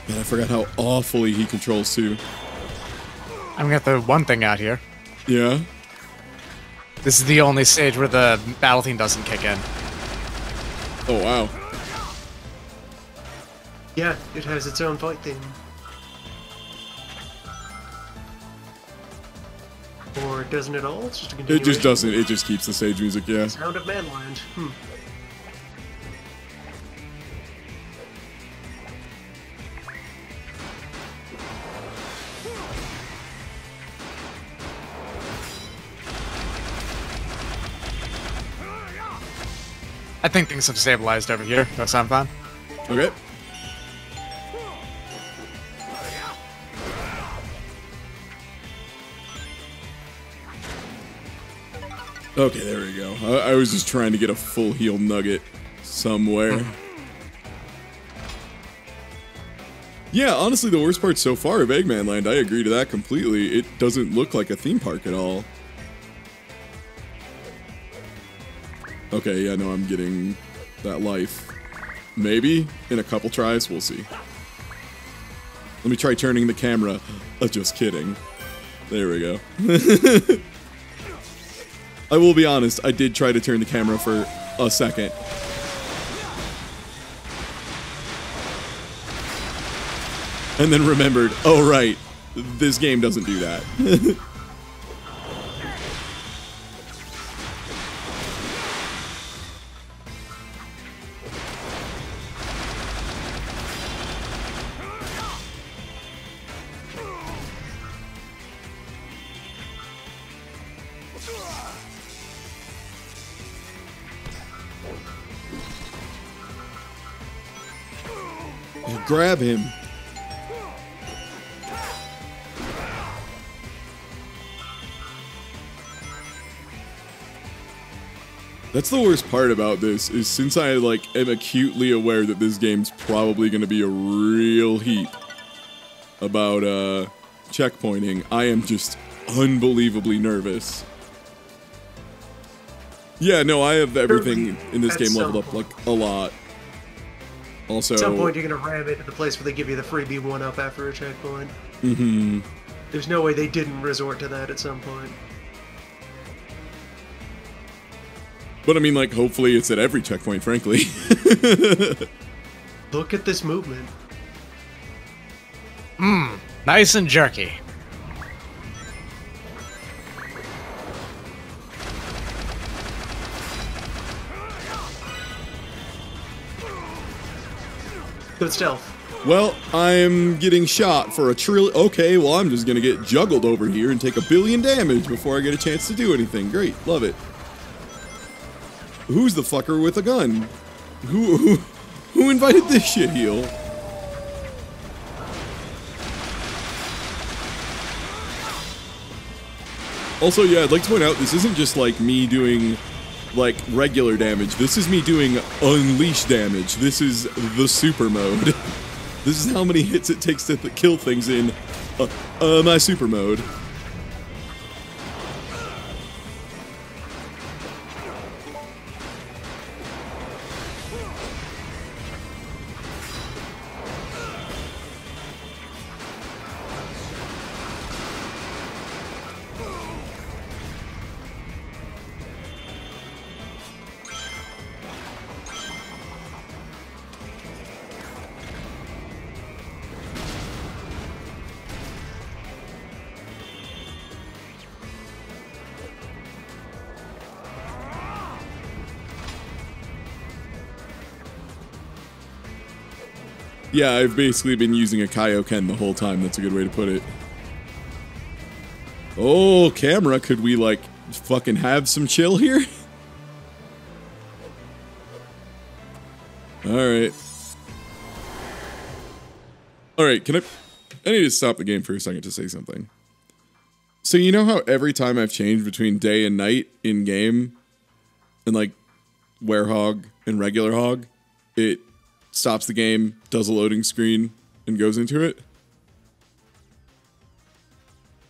Man, I forgot how awfully he controls, too. I'm gonna get the one thing out here. Yeah? This is the only stage where the battle theme doesn't kick in. Oh, wow. Yeah, it has its own fight theme. Or doesn't it all? It's just a It continuation. just doesn't. It just keeps the stage music, yeah. Sound of Manland. I think things have stabilized over here. That sound fine? Okay. Okay, there we go. I was just trying to get a full heal nugget somewhere. Yeah, honestly, the worst part so far of Eggmanland, I agree to that completely. It doesn't look like a theme park at all. Okay, yeah, no, I'm getting that life. Maybe in a couple tries, we'll see. Let me try turning the camera. Just kidding. There we go. I will be honest, I did try to turn the camera for a second. And then remembered, oh right, this game doesn't do that. Grab him. That's the worst part about this, is since I, like, am acutely aware that this game's probably gonna be a real heap about, checkpointing, I am just unbelievably nervous. Yeah, no, I have everything in this game leveled up, like, a lot. Also, At some point, you're gonna ram into the place where they give you the freebie 1-up after a checkpoint. Mm-hmm. There's no way they didn't resort to that at some point. But I mean, like, hopefully it's at every checkpoint, frankly. Look at this movement. Nice and jerky. Good stealth. Well, I'm getting shot for a trillion. Okay, well, I'm just gonna get juggled over here and take 1 billion damage before I get a chance to do anything. Great, love it. Who's the fucker with a gun? Who invited this shit heel? Also, yeah, I'd like to point out, this isn't just like me doing like regular damage. This is me doing unleash damage. This is the super mode. This is how many hits it takes to kill things in my super mode. Yeah, I've basically been using a Kaioken the whole time. That's a good way to put it. Oh, camera, could we, like, fucking have some chill here? Alright. Alright, I need to stop the game for a second to say something. So you know how every time I've changed between day and night in game, and like werehog and regular hog, it stops the game, does a loading screen, and goes into it?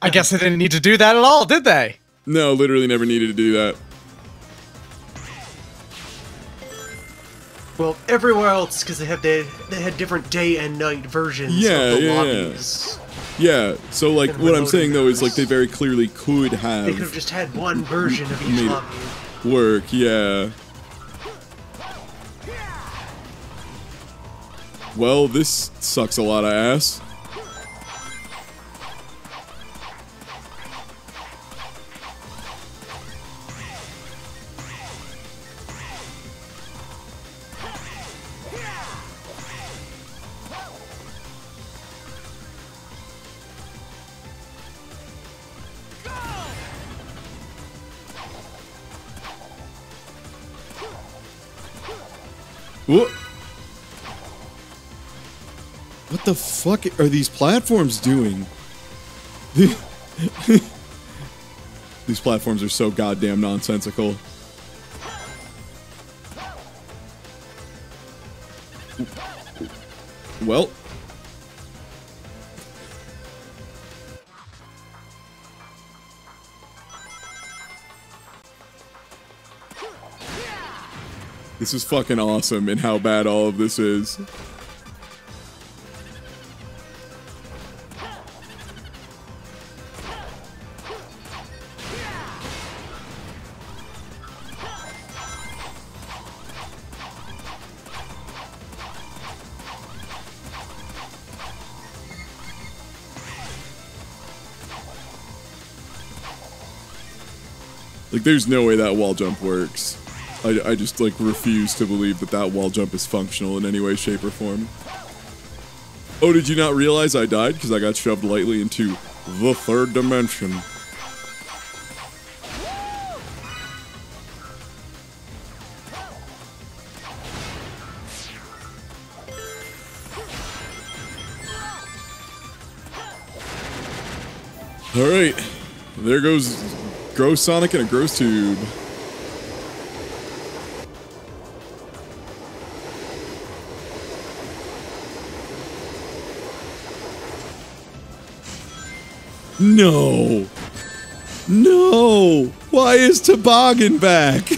I guess they didn't need to do that at all, did they? No, literally never needed to do that. Well, everywhere else, because they had different day and night versions of the lobbies. Yeah, so like And what I'm saying though is reloading like they very clearly could have They could have just had one version of each made it lobby. work, yeah. Well, this sucks a lot of ass. What? What the fuck are these platforms doing? These platforms are so goddamn nonsensical. Well. This is fucking awesome in how bad all of this is. Like, there's no way that wall jump works. I just, like, refuse to believe that that wall jump is functional in any way, shape, or form. Oh, did you not realize I died? Because I got shoved lightly into the third dimension. Alright. There goes Gross Sonic and a Gross Tube. No! No! Why is Toboggan back?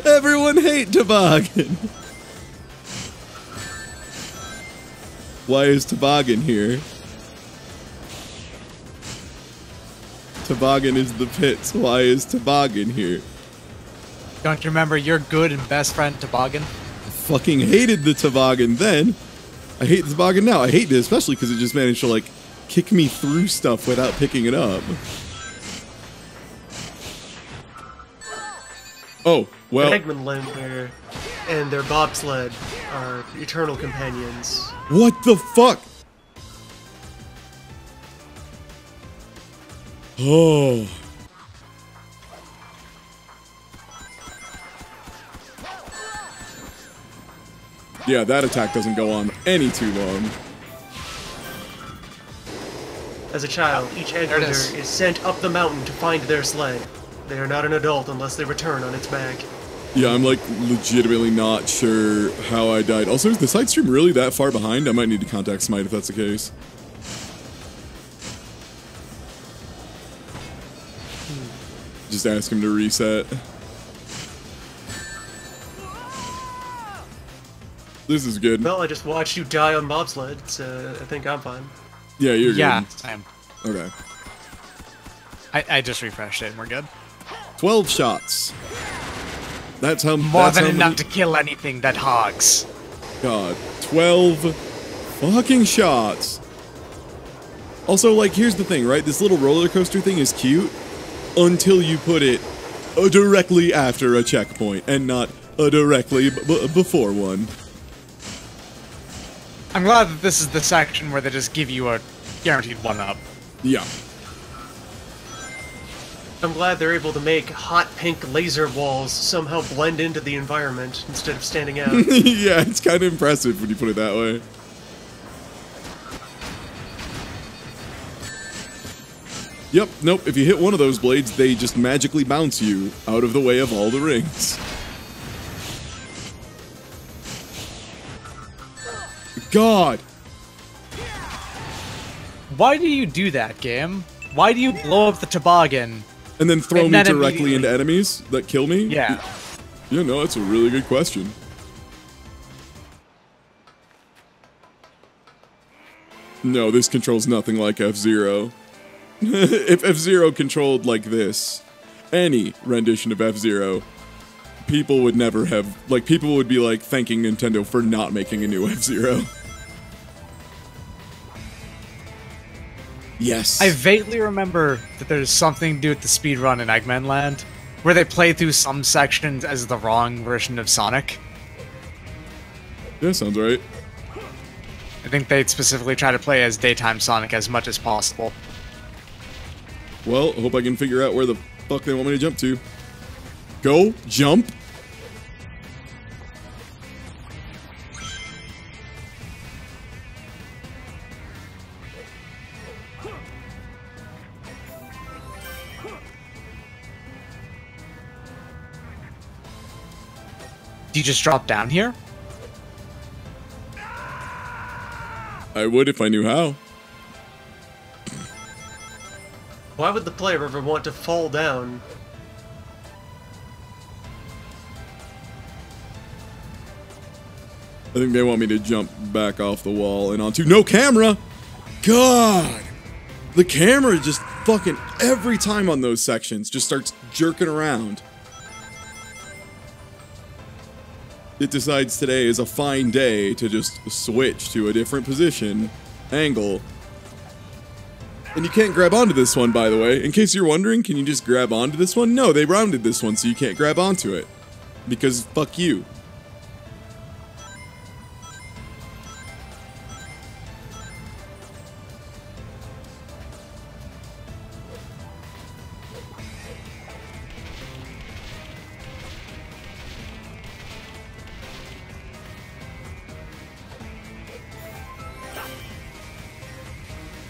Everyone hate Toboggan! Why is Toboggan here? Toboggan is the pits. Why is Toboggan here? Don't you remember your good and best friend Toboggan? I fucking hated the Toboggan then. I hate the Toboggan now. I hate it especially because it just managed to, like, kick me through stuff without picking it up. Oh, well. Eggmanland and their bobsled are eternal companions. What the fuck? Oh. Yeah, that attack doesn't go on any too long. As a child, each Egglander is sent up the mountain to find their sled. They are not an adult unless they return on its back. Yeah, I'm like legitimately not sure how I died. Also, is the side stream really that far behind? I might need to contact Smite if that's the case. Just ask him to reset. This is good. Well, I just watched you die on bobsled, so I think I'm fine. Yeah, you're Yeah, good. same. Okay. I just refreshed it and we're good. 12 shots. That's how More that's than how enough many, to kill anything that hogs. God. 12 fucking shots. Also, like, here's the thing, right? This little roller coaster thing is cute until you put it directly after a checkpoint and not directly before one. I'm glad that this is the section where they just give you a guaranteed one-up. Yeah. I'm glad they're able to make hot pink laser walls somehow blend into the environment instead of standing out. Yeah, it's kind of impressive when you put it that way. Yep, nope, if you hit one of those blades, they just magically bounce you out of the way of all the rings. God! Why do you do that, game? Why do you blow up the toboggan? And then throw And me then directly into enemies that kill me? Yeah. Yeah, no, that's a really good question. No, this controls nothing like F-Zero. If F-Zero controlled like this, any rendition of F-Zero, people would never have, like, people would be, like, thanking Nintendo for not making a new F-Zero. Yes. I vaguely remember that there's something to do with the speedrun in Eggmanland, where they play through some sections as the wrong version of Sonic. Yeah, sounds right. I think they'd specifically try to play as daytime Sonic as much as possible. Well, I hope I can figure out where the fuck they want me to jump to. Go, jump. Do you just drop down here? I would if I knew how. Why would the player ever want to fall down? I think they want me to jump back off the wall and onto no camera. God, the camera just fucking every time on those sections just starts jerking around. It decides today is a fine day to just switch to a different position, angle. And you can't grab onto this one, by the way. In case you're wondering, can you just grab onto this one? No, they rounded this one so you can't grab onto it. Because fuck you.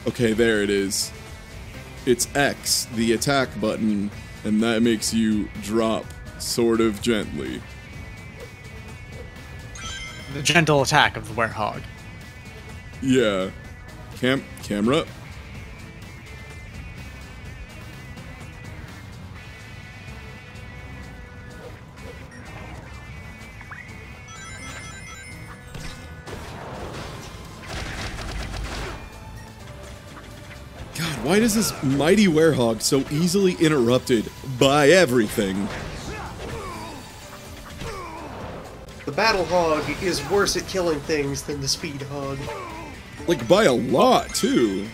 Okay, there it is. It's X, the attack button, and that makes you drop sort of gently. The gentle attack of the werehog. Yeah. Camera. God, why does this mighty werehog so easily interrupted by everything? The battle hog is worse at killing things than the speed hog. Like, by a lot, too.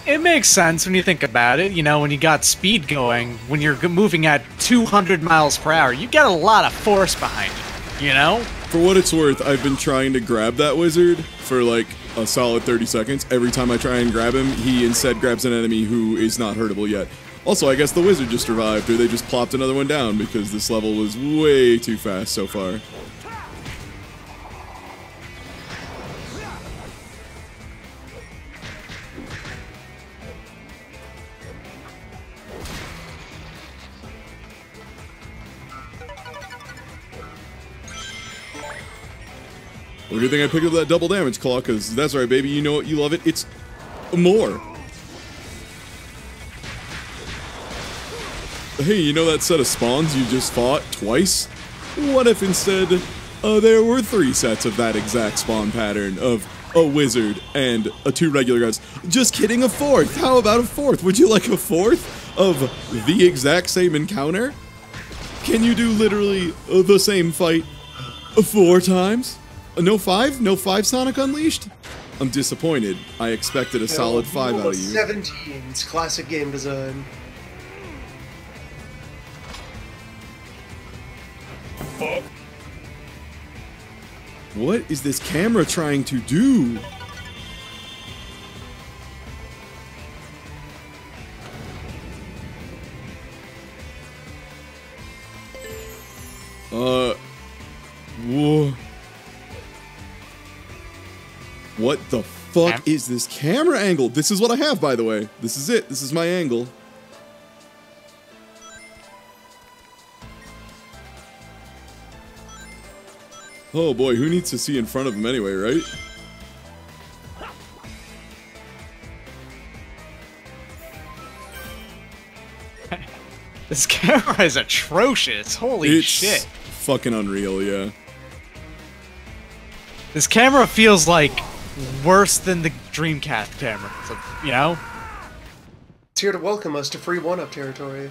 It makes sense when you think about it. You know, when you got speed going, when you're moving at 200 miles per hour, you get a lot of force behind it, you know? For what it's worth, I've been trying to grab that wizard for like a solid 30 seconds. Every time I try and grab him, he instead grabs an enemy who is not hurtable yet. Also, I guess the wizard just revived, or they just plopped another one down because this level was way too fast so far. Well, good thing I picked up that double damage claw, because that's right, baby, you know what, you love it, it's more. Hey, you know that set of spawns you just fought twice? What if instead, there were 3 sets of that exact spawn pattern of a wizard and 2 regular guys? Just kidding, a 4th! How about a 4th? Would you like a 4th of the exact same encounter? Can you do literally the same fight 4 times? No 5? No 5 Sonic Unleashed? I'm disappointed. I expected a solid 5 out of you. 17. It's classic game design. What is this camera trying to do? Whoa. What the fuck is this camera angle? This is what I have, by the way. This is it. This is my angle. Oh boy, who needs to see in front of him anyway, right? This camera is atrocious. Holy shit. Fucking unreal, yeah. This camera feels like worse than the Dreamcast camera. So, you know? It's here to welcome us to free one-up territory.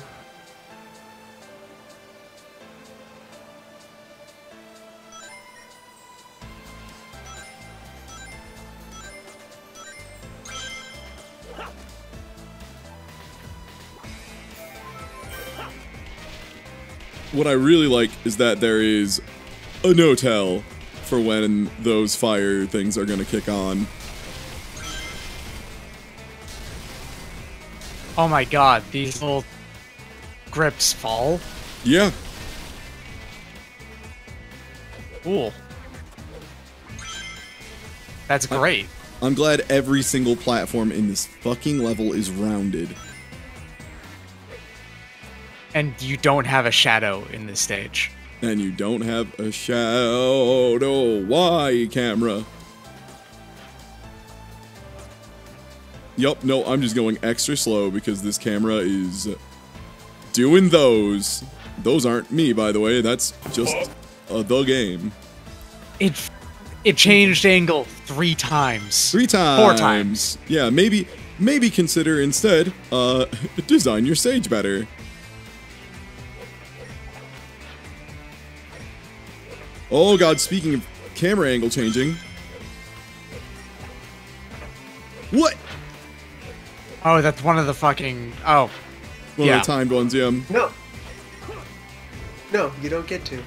What I really like is that there is a no-tell for when those fire things are gonna kick on. Oh my god, these little grips fall? Yeah. Cool. That's great. I'm glad every single platform in this fucking level is rounded. And you don't have a shadow in this stage. And you don't have a shadow. Why, camera? Yup, no, I'm just going extra slow because this camera is doing those. Those aren't me, by the way. That's just the game. It changed angle 3 times. 3 times. 4 times. Yeah, maybe consider instead, design your stage better. Oh god, speaking of camera angle changing. What? Oh, that's one of the fucking... Oh. One of the timed ones, yeah. No. No, you don't get to.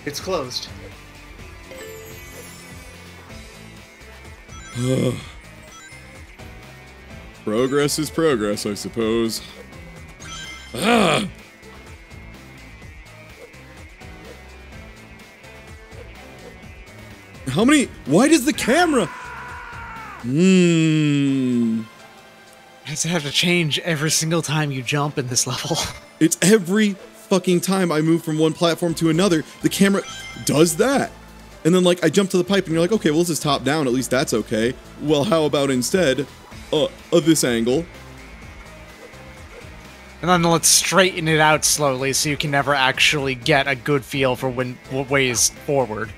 It's closed. Progress is progress, I suppose. Ah! How many? Why does the camera? Does it have to change every single time you jump in this level? It's every fucking time I move from one platform to another, the camera does that. And then, like, I jump to the pipe and you're like, okay, well, this is top down, at least that's okay. Well, how about instead, of this angle? And then let's straighten it out slowly so you can never actually get a good feel for what ways forward.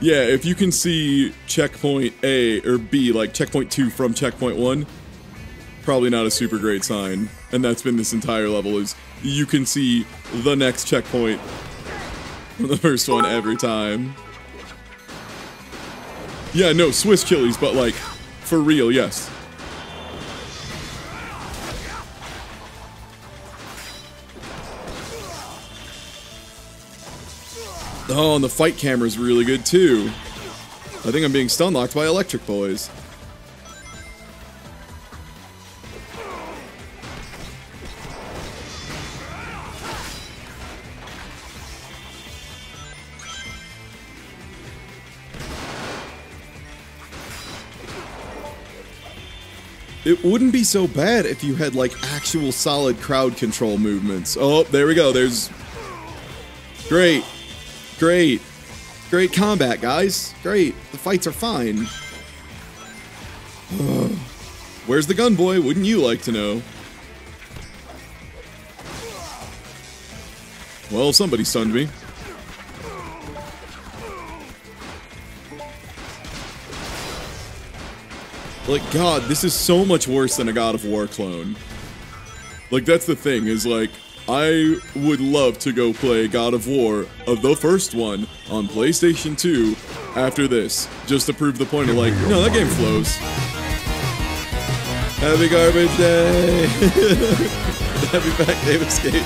Yeah, if you can see checkpoint A or B, like checkpoint 2 from checkpoint 1, probably not a super great sign. And that's been this entire level, is you can see the next checkpoint from the first one every time. Yeah, no, Swiss chilies, but like, for real, yes. Oh, and the fight camera's really good too. I think I'm being stun locked by electric boys. It wouldn't be so bad if you had like actual solid crowd control movements. Oh, there we go. There's great. Great. Great combat, guys. Great. The fights are fine. Where's the gun boy? Wouldn't you like to know? Well, somebody stunned me. Like, God, this is so much worse than a God of War clone. Like, that's the thing, is like, I would love to go play God of War, the first one, on PlayStation 2 after this, just to prove the point of like, no, that game flows. Happy garbage day! Happy back day of escape.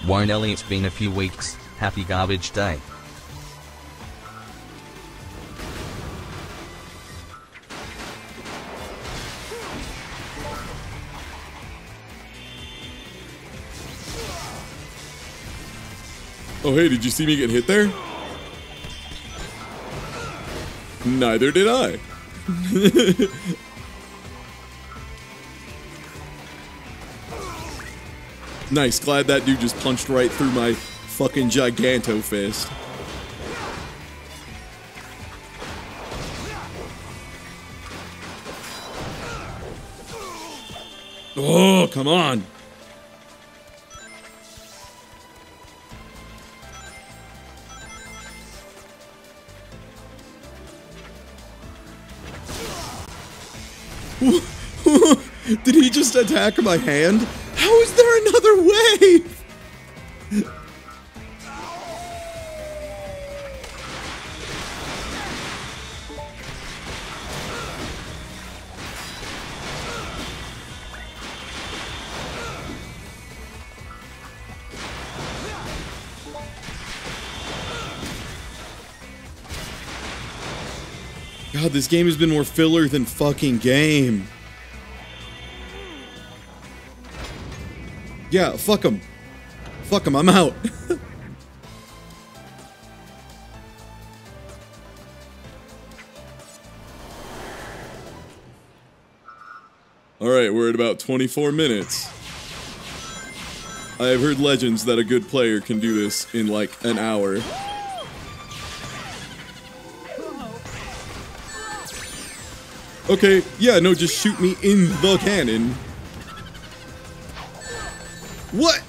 Won't Ellie, it's been a few weeks. Happy garbage day. Oh, hey, did you see me get hit there? Neither did I. Nice, glad that dude just punched right through my fucking giganto fist. Oh, come on. Did he just attack my hand? How is there another way? God, this game has been more filler than fucking game. Yeah, fuck him. Fuck him, I'm out. Alright, we're at about 24 minutes. I have heard legends that a good player can do this in like an hour. Okay, yeah, no, just shoot me in the cannon. What?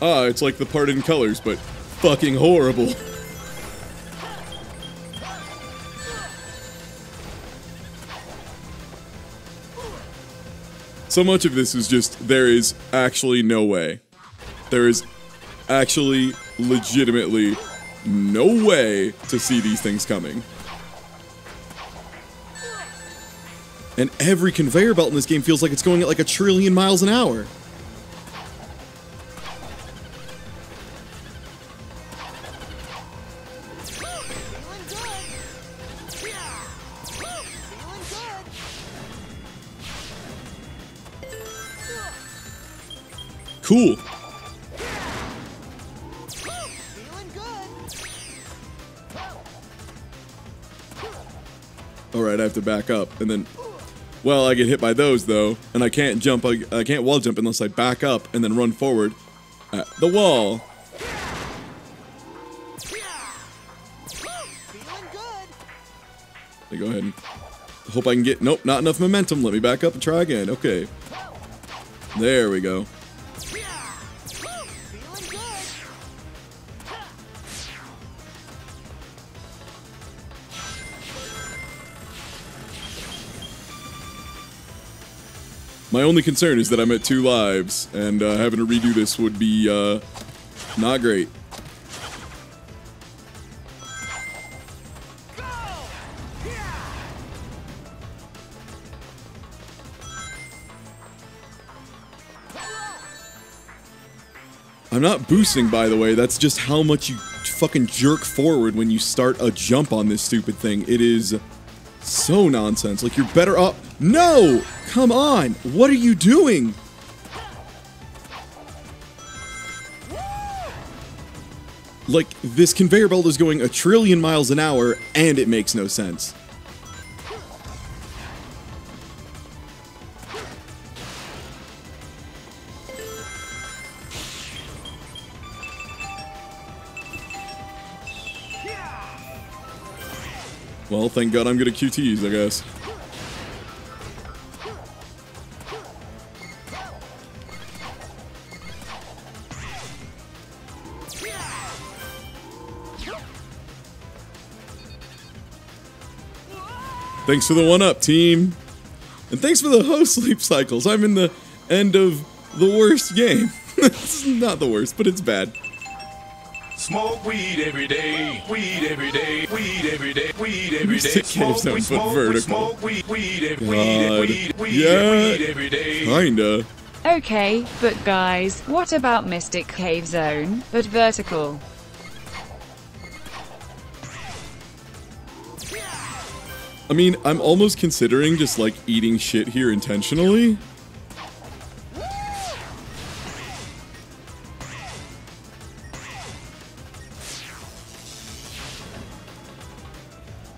Ah, it's like the part in Colors, but fucking horrible. So much of this is just, there is actually no way. There is actually, legitimately, no way to see these things coming. And every conveyor belt in this game feels like it's going at like 1 trillion miles an hour. Cool. Alright, I have to back up, and then... Well, I get hit by those, though, and I can't jump, I can't wall jump unless I back up and then run forward at the wall. Let me go ahead and... hope I can get... Nope, not enough momentum. Let me back up and try again. Okay. There we go. My only concern is that I'm at 2 lives, and having to redo this would be, not great. I'm not boosting, by the way, that's just how much you fucking jerk forward when you start a jump on this stupid thing. It is so nonsense. Like, you're better off... No! Come on! What are you doing? Like, this conveyor belt is going 1 trillion miles an hour, and it makes no sense. Well, thank God I'm good at QTs, I guess. Thanks for the 1-up, team. And thanks for the host sleep cycles. I'm in the end of the worst game. It's not the worst, but it's bad. Smoke weed every day, weed every day, weed every day, weed every day. Smoke weed, smoke weed, weed every day. Kinda. Okay, but guys, what about Mystic Cave Zone, but vertical? I mean, I'm almost considering just, like, eating shit here intentionally.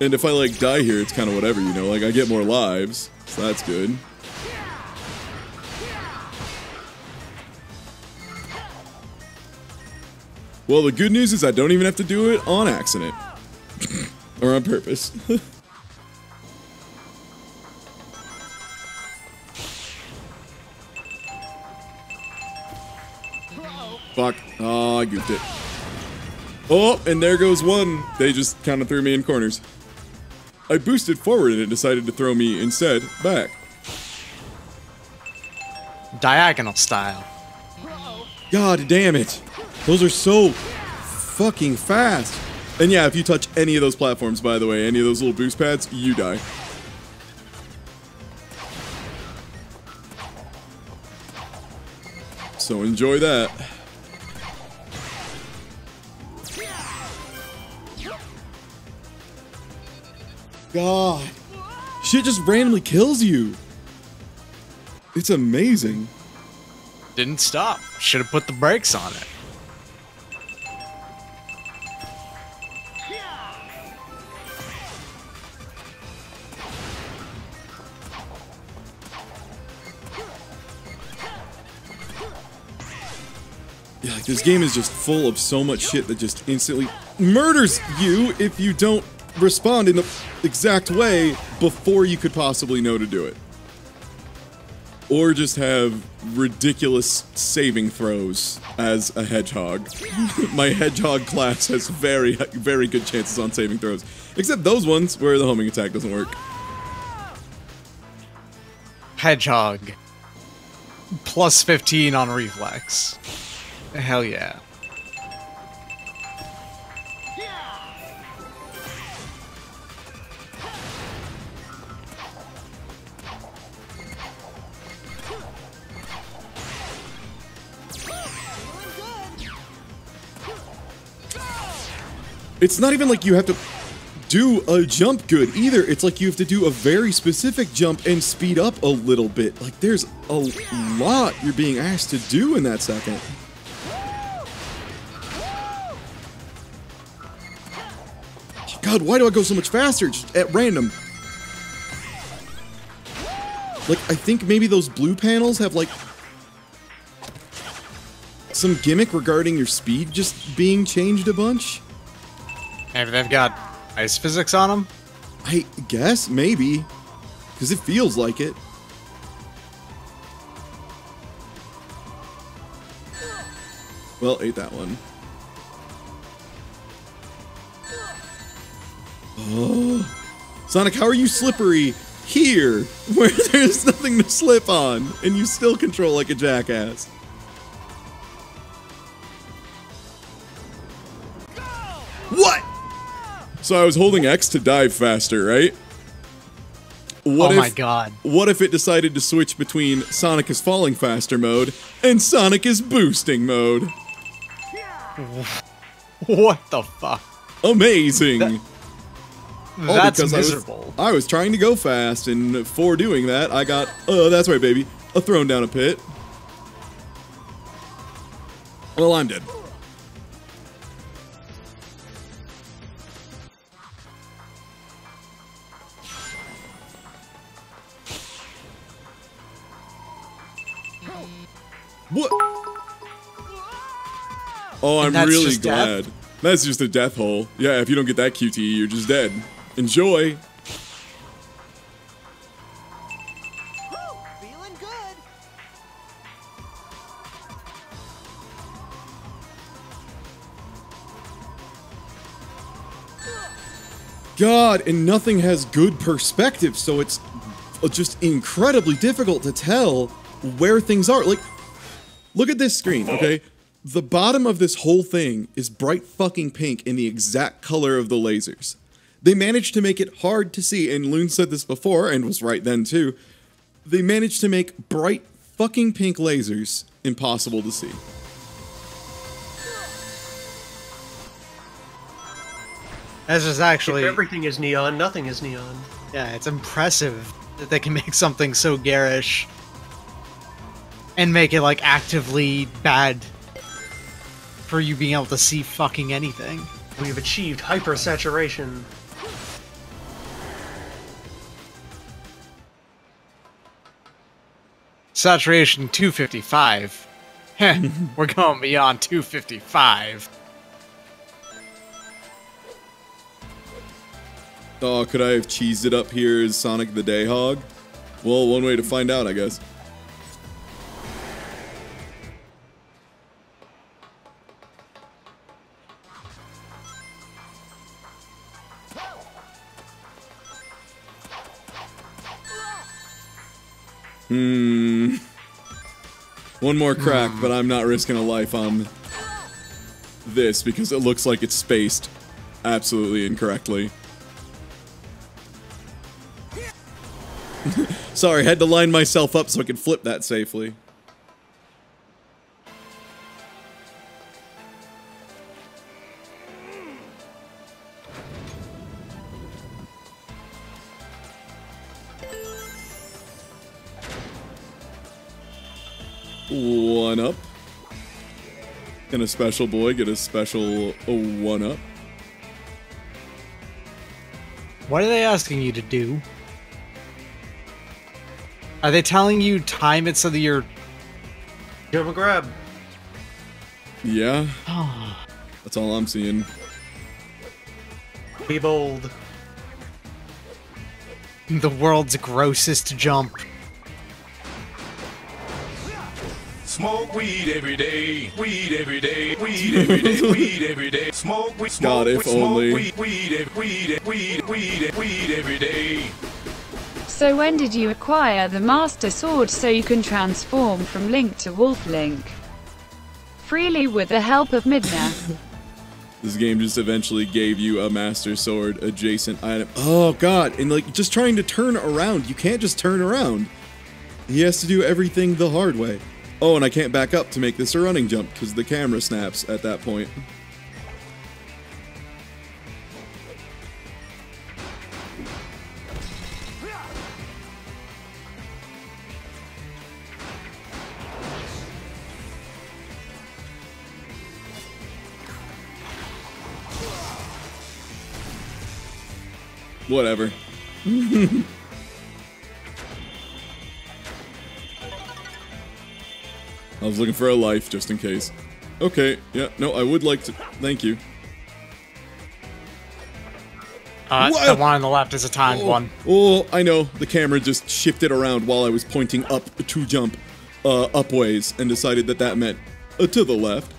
And if I, like, die here, it's kind of whatever, you know? Like, I get more lives, so that's good. Well, the good news is I don't even have to do it on accident. Or on purpose. Fuck. Oh, I goofed it. Oh, and there goes one. They just kind of threw me in corners. I boosted forward and it decided to throw me instead back. Diagonal style. God damn it. Those are so fucking fast. And yeah, if you touch any of those platforms, by the way, any of those little boost pads, you die. So enjoy that. God. Shit just randomly kills you. It's amazing. Didn't stop. Should have put the brakes on it. Yeah, like this game is just full of so much shit that just instantly murders you if you don't respond in the exact way before you could possibly know to do it. Or just have ridiculous saving throws as a hedgehog. My hedgehog class has very, very good chances on saving throws. Except those ones where the homing attack doesn't work. Hedgehog. Plus 15 on reflex. Hell yeah. It's not even like you have to do a jump good either. It's like you have to do a very specific jump and speed up a little bit. Like there's a lot you're being asked to do in that second. God, why do I go so much faster just at random? Like, I think maybe those blue panels have, like, some gimmick regarding your speed just being changed a bunch. Maybe they've got ice physics on them? I guess, maybe. Because it feels like it. Well, ate that one. Oh. Sonic, how are you slippery here, where there's nothing to slip on, and you still control like a jackass? What? So I was holding X to dive faster, right? What oh my god. What if it decided to switch between Sonic is falling faster mode and Sonic is boosting mode? What the fuck? Amazing! That's miserable. I was trying to go fast, and for doing that, I got, that's right, baby, a thrown down a pit. Well, I'm dead. What? Oh, I'm really glad. Death? That's just a death hole. Yeah, if you don't get that QTE, you're just dead. Enjoy. Feeling good. God, and nothing has good perspective, so it's just incredibly difficult to tell where things are. Like, look at this screen, okay? The bottom of this whole thing is bright fucking pink in the exact color of the lasers. They managed to make it hard to see, and Loon said this before, and was right then too. They managed to make bright fucking pink lasers impossible to see. This is actually... If everything is neon, nothing is neon. Yeah, it's impressive that they can make something so garish and make it like actively bad for you being able to see fucking anything. We've achieved hypersaturation. Saturation 255. Heh, we're going beyond 255. Oh, could I have cheesed it up here as Sonic the Dayhog? Well, one way to find out, I guess. One more crack, but I'm not risking a life on this because it looks like it's spaced absolutely incorrectly. Sorry, had to line myself up so I could flip that safely. One up. Can a special boy get a special one up? What are they asking you to do? Are they telling you time it so that you're... Give him a grab. Yeah. That's all I'm seeing. Be bold. The world's grossest jump. Smoke weed every day, weed every day, weed every day, weed every day. Smoke weed, God, if only. weed every day. So when did you acquire the Master Sword so you can transform from Link to Wolf Link? Freely with the help of Midna. This game just eventually gave you a Master Sword adjacent item. Oh god, and like just trying to turn around. You can't just turn around. He has to do everything the hard way. Oh, and I can't back up to make this a running jump because the camera snaps at that point. Whatever. I was looking for a life, just in case. Okay, yeah, no, I would like to... Thank you. The one on the left is a timed one. Oh, I know. The camera just shifted around while I was pointing up to jump upways and decided that that meant to the left.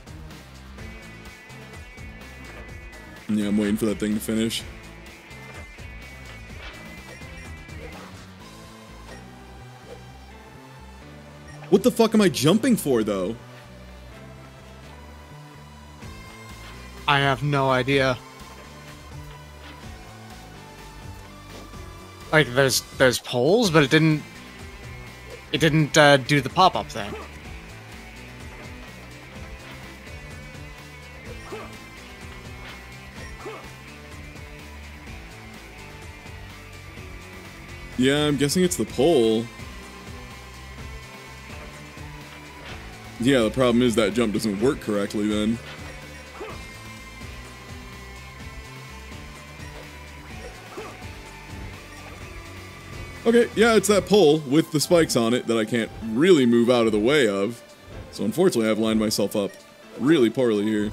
Yeah, I'm waiting for that thing to finish. What the fuck am I jumping for, though? I have no idea. Like, there's poles, but it didn't do the pop-up thing. Yeah, I'm guessing it's the pole. Yeah, the problem is that jump doesn't work correctly then. Okay, yeah, it's that pole with the spikes on it that I can't really move out of the way of. So unfortunately, I've lined myself up really poorly here.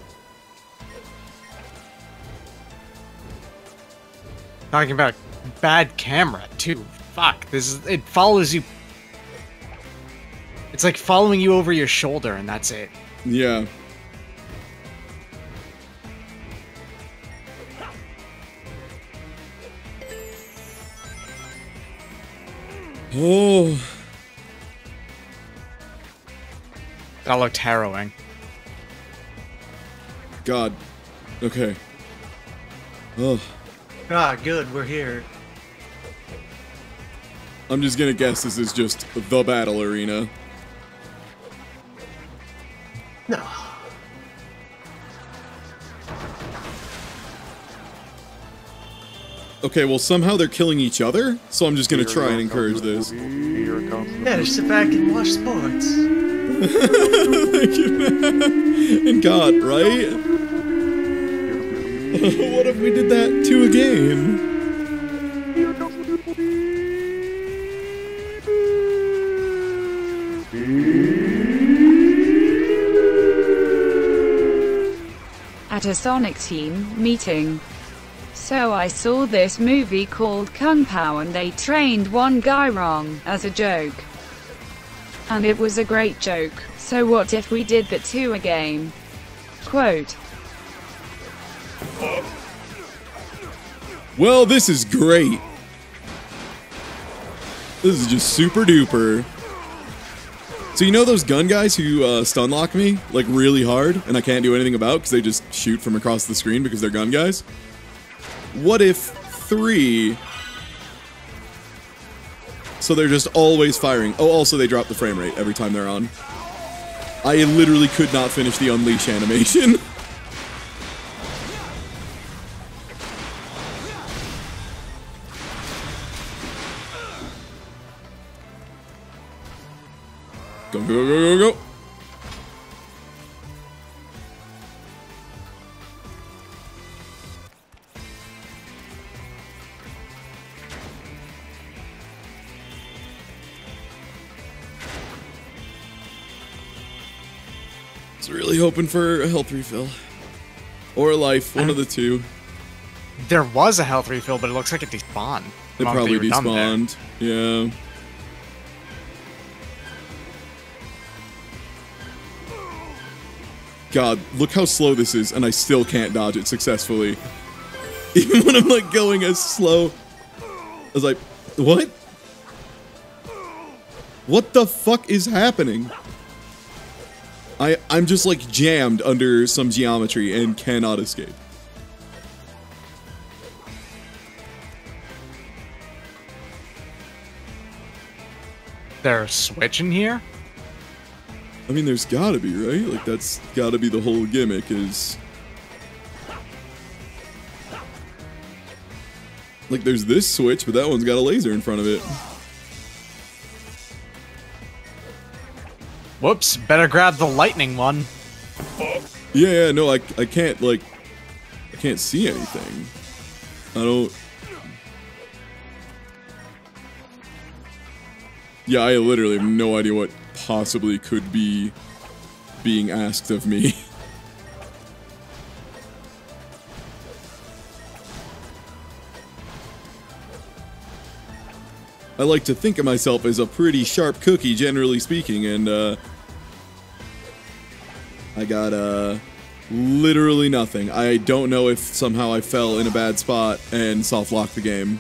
Talking about bad camera, too. Fuck, it follows you. It's like following you over your shoulder, and that's it. Yeah. Oh. That looked harrowing. God. Okay. Oh. Ah, good, we're here. I'm just gonna guess this is just the battle arena. No. Okay, well, somehow they're killing each other, so I'm just gonna try and encourage this. Yeah, just sit back and watch sports. Thank you, man. And God, right? What if we did that to a game? At a Sonic team meeting. So I saw this movie called Kung Pao and they trained one guy wrong, as a joke. And it was a great joke, so what if we did that to a game? Quote. Well, this is great. This is just super duper. So you know those gun guys who stun lock me, like really hard, and I can't do anything about because they just shoot from across the screen because they're gun guys? What if 3... So they're just always firing. Oh, also they drop the frame rate every time they're on. I literally could not finish the Unleash animation. Go, go, go, go, go. I was really hoping for a health refill. Or a life, one of the two. There was a health refill, but it looks like it despawned. It probably despawned. Yeah. God, look how slow this is, and I still can't dodge it successfully. Even when I'm like going as slow. I was like, what? What the fuck is happening? I'm just like jammed under some geometry and cannot escape. There's a switch in here? I mean, there's gotta be, right? Like, that's gotta be the whole gimmick, is... Like, there's this switch, but that one's got a laser in front of it. Whoops, better grab the lightning one. Yeah, no, I can't, like... I can't see anything. I don't... Yeah, I literally have no idea what possibly could be being asked of me. I like to think of myself as a pretty sharp cookie, generally speaking, and I got literally nothing. I don't know if somehow I fell in a bad spot and soft locked the game.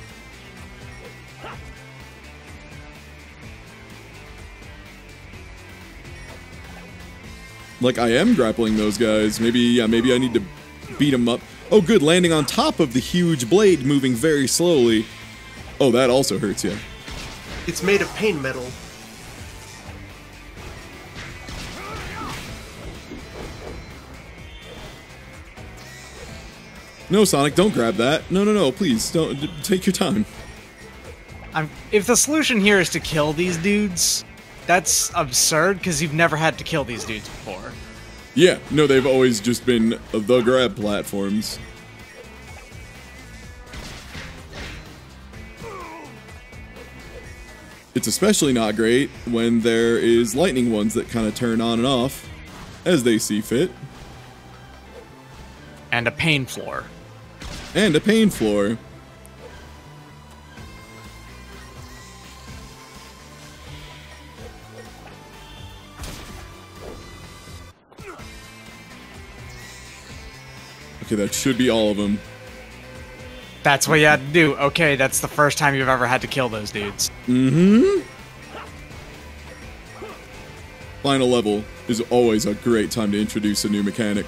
Like, I am grappling those guys. Maybe, yeah, maybe I need to beat them up. Oh, good, landing on top of the huge blade, moving very slowly. Oh, that also hurts you. It's made of pain metal. No, Sonic, don't grab that. No, no, no, please, don't. Take your time. If the solution here is to kill these dudes... That's absurd, because you've never had to kill these dudes before. Yeah, no, they've always just been the grab platforms. It's especially not great when there is lightning ones that kind of turn on and off as they see fit. And a pain floor. And a pain floor. Okay, that should be all of them. That's what you had to do. Okay, that's the first time you've ever had to kill those dudes. Mm-hmm. Final level is always a great time to introduce a new mechanic.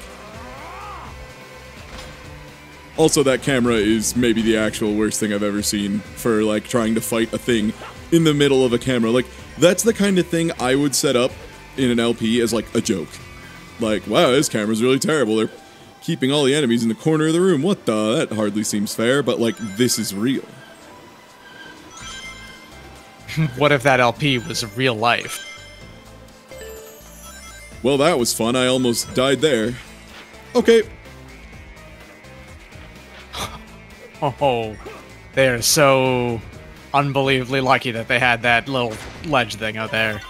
Also, that camera is maybe the actual worst thing I've ever seen for, like, trying to fight a thing in the middle of a camera. Like, that's the kind of thing I would set up in an LP as, like, a joke. Like, wow, this camera's really terrible. They're Keeping all the enemies in the corner of the room. What the? That hardly seems fair, but like, this is real. What if that LP was real life? Well, that was fun. I almost died there. Okay. Oh, they're so unbelievably lucky that they had that little ledge thing out there.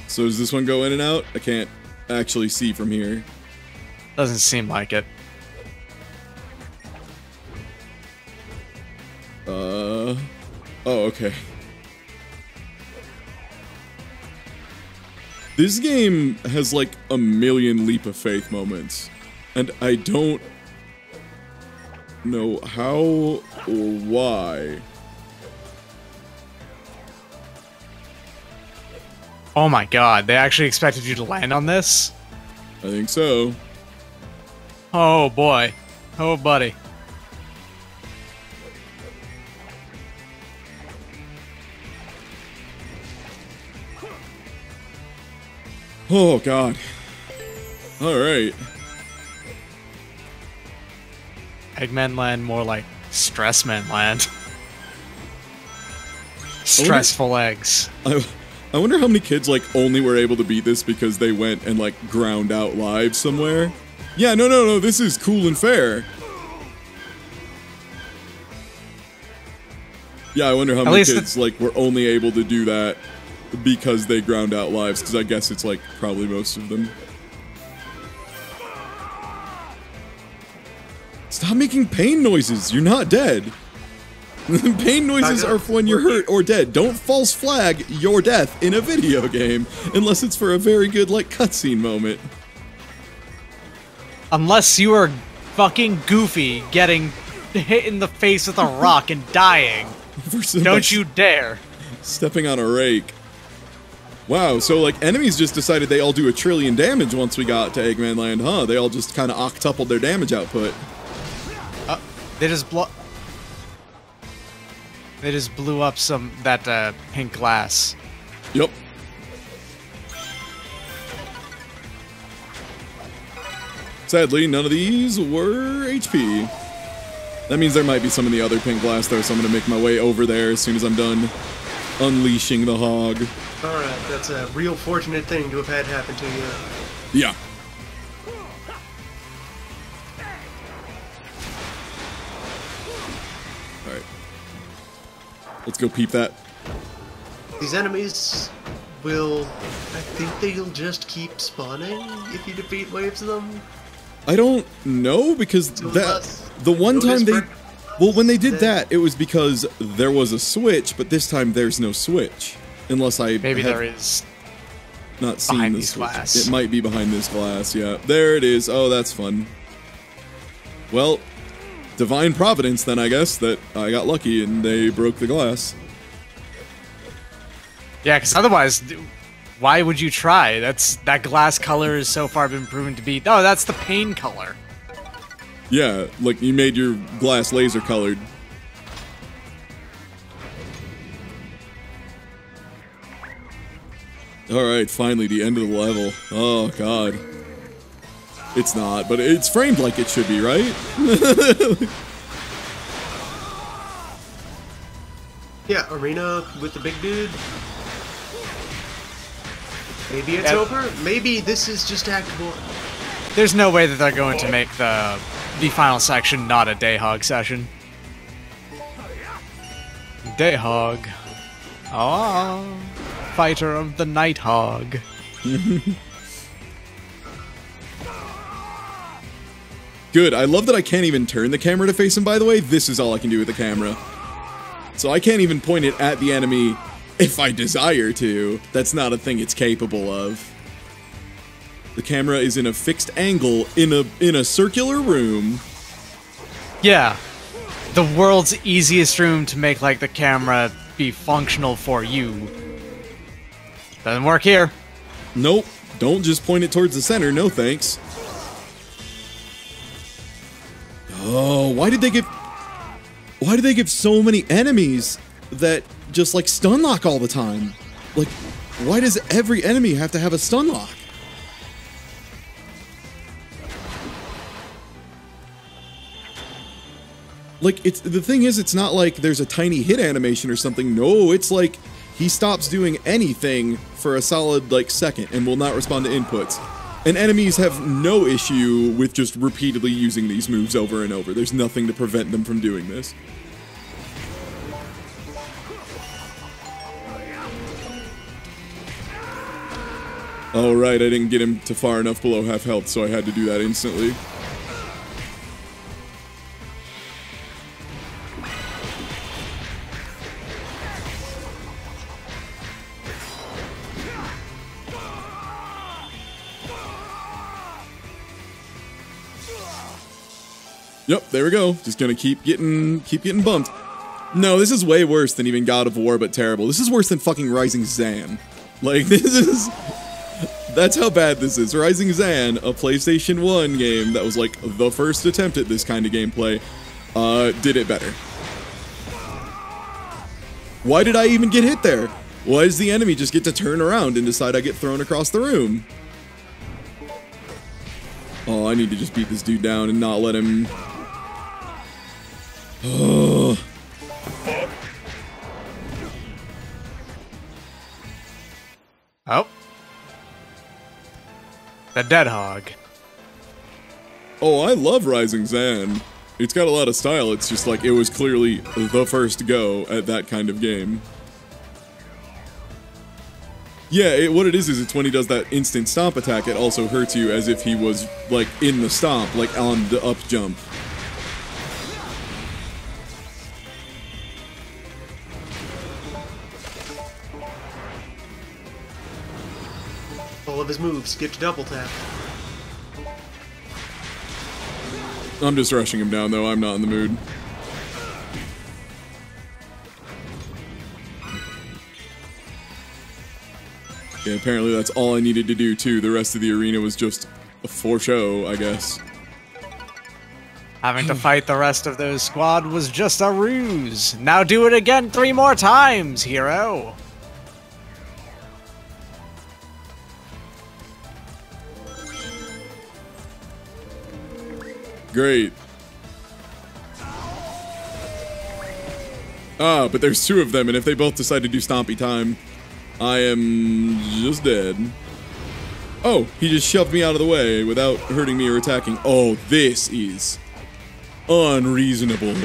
So does this one go in and out? I can't actually see from here. Doesn't seem like it. Oh, okay. This game has like a million leap of faith moments, and I don't know how or why. Oh my god, they actually expected you to land on this? I think so. Oh boy. Oh buddy. Oh god. Alright. Eggmanland, more like Stressmanland. Stressful eggs. I wonder how many kids, like, only were able to beat this because they went and, like, ground out lives somewhere. Yeah, no, this is cool and fair. Yeah, I wonder how many kids, like, were only able to do that because they ground out lives, because I guess it's, like, probably most of them. Stop making pain noises! You're not dead! Pain noises are for when you're hurt or dead. Don't false flag your death in a video game, unless it's for a very good, like, cutscene moment. Unless you are fucking Goofy getting hit in the face with a rock and dying. Don't you dare. Stepping on a rake. Wow, so, like, enemies just decided they all do 1 trillion damage once we got to Eggmanland, huh? They all just kind of octupled their damage output. They just blew up that pink glass. Yep. Sadly, none of these were HP. That means there might be some in the other pink glass though, so I'm gonna make my way over there as soon as I'm done unleashing the hog. Alright, that's a real fortunate thing to have had happen to you. Yeah. Alright. Let's go peep that. These enemies will... I think they'll just keep spawning if you defeat waves of them. I don't know, because the one time they... Well, when they did that, it was because there was a switch, but this time there's no switch. Unless I Maybe there is... Not seen the switch. It might be behind this glass, yeah. There it is. Oh, that's fun. Well, divine providence then, I guess, that I got lucky and they broke the glass. Yeah, because otherwise, why would you try? That glass color has so far been proven to be... Oh, that's the pain color. Yeah, like you made your glass laser colored. Alright, finally, the end of the level. Oh, God. It's not, but it's framed like it should be, right? Yeah, arena with the big dude. Maybe it's over. Maybe this is just Act 1. There's no way that they're going to make the final section not a Dayhog session. Dayhog. Oh, fighter of the Nighthog. Good. I love that I can't even turn the camera to face him, by the way. This is all I can do with the camera. So I can't even point it at the enemy if I desire to. That's not a thing it's capable of. The camera is in a fixed angle in a circular room. Yeah. The world's easiest room to make like the camera be functional for you. Doesn't work here. Nope. Don't just point it towards the center. No thanks. Oh, why did they give so many enemies that just like stun lock all the time? Like, why does every enemy have to have a stun lock? Like, it's the thing is, it's not like there's a tiny hit animation or something. No, it's like he stops doing anything for a solid, like, second and will not respond to inputs. And enemies have no issue with just repeatedly using these moves over and over. There's nothing to prevent them from doing this. Oh, right, I didn't get him to far enough below half health, so I had to do that instantly. Yep, there we go. Just gonna keep getting bumped. No, this is way worse than even God of War, but terrible. This is worse than fucking Rising Zan. Like, this is... That's how bad this is. Rising Zan, a PlayStation 1 game that was like the first attempt at this kind of gameplay, did it better. Why did I even get hit there? Why does the enemy just get to turn around and decide I get thrown across the room? Oh, I need to just beat this dude down and not let him... Oh. Oh. The dead hog. Oh, I love Rising Zan. It's got a lot of style, it's just like it was clearly the first go at that kind of game. Yeah, what it is it's when he does that instant stomp attack, it also hurts you as if he was, like, in the stomp, like on the up jump. All of his moves skipped double tap. I'm just rushing him down, though. I'm not in the mood. Yeah, apparently that's all I needed to do, too. The rest of the arena was just for show, I guess. Having to fight the rest of those squad was just a ruse. Now do it again 3 more times, hero. Great. Ah, but there's 2 of them, and if they both decide to do stompy time, I am just dead. Oh, he just shoved me out of the way without hurting me or attacking. Oh, this is unreasonable.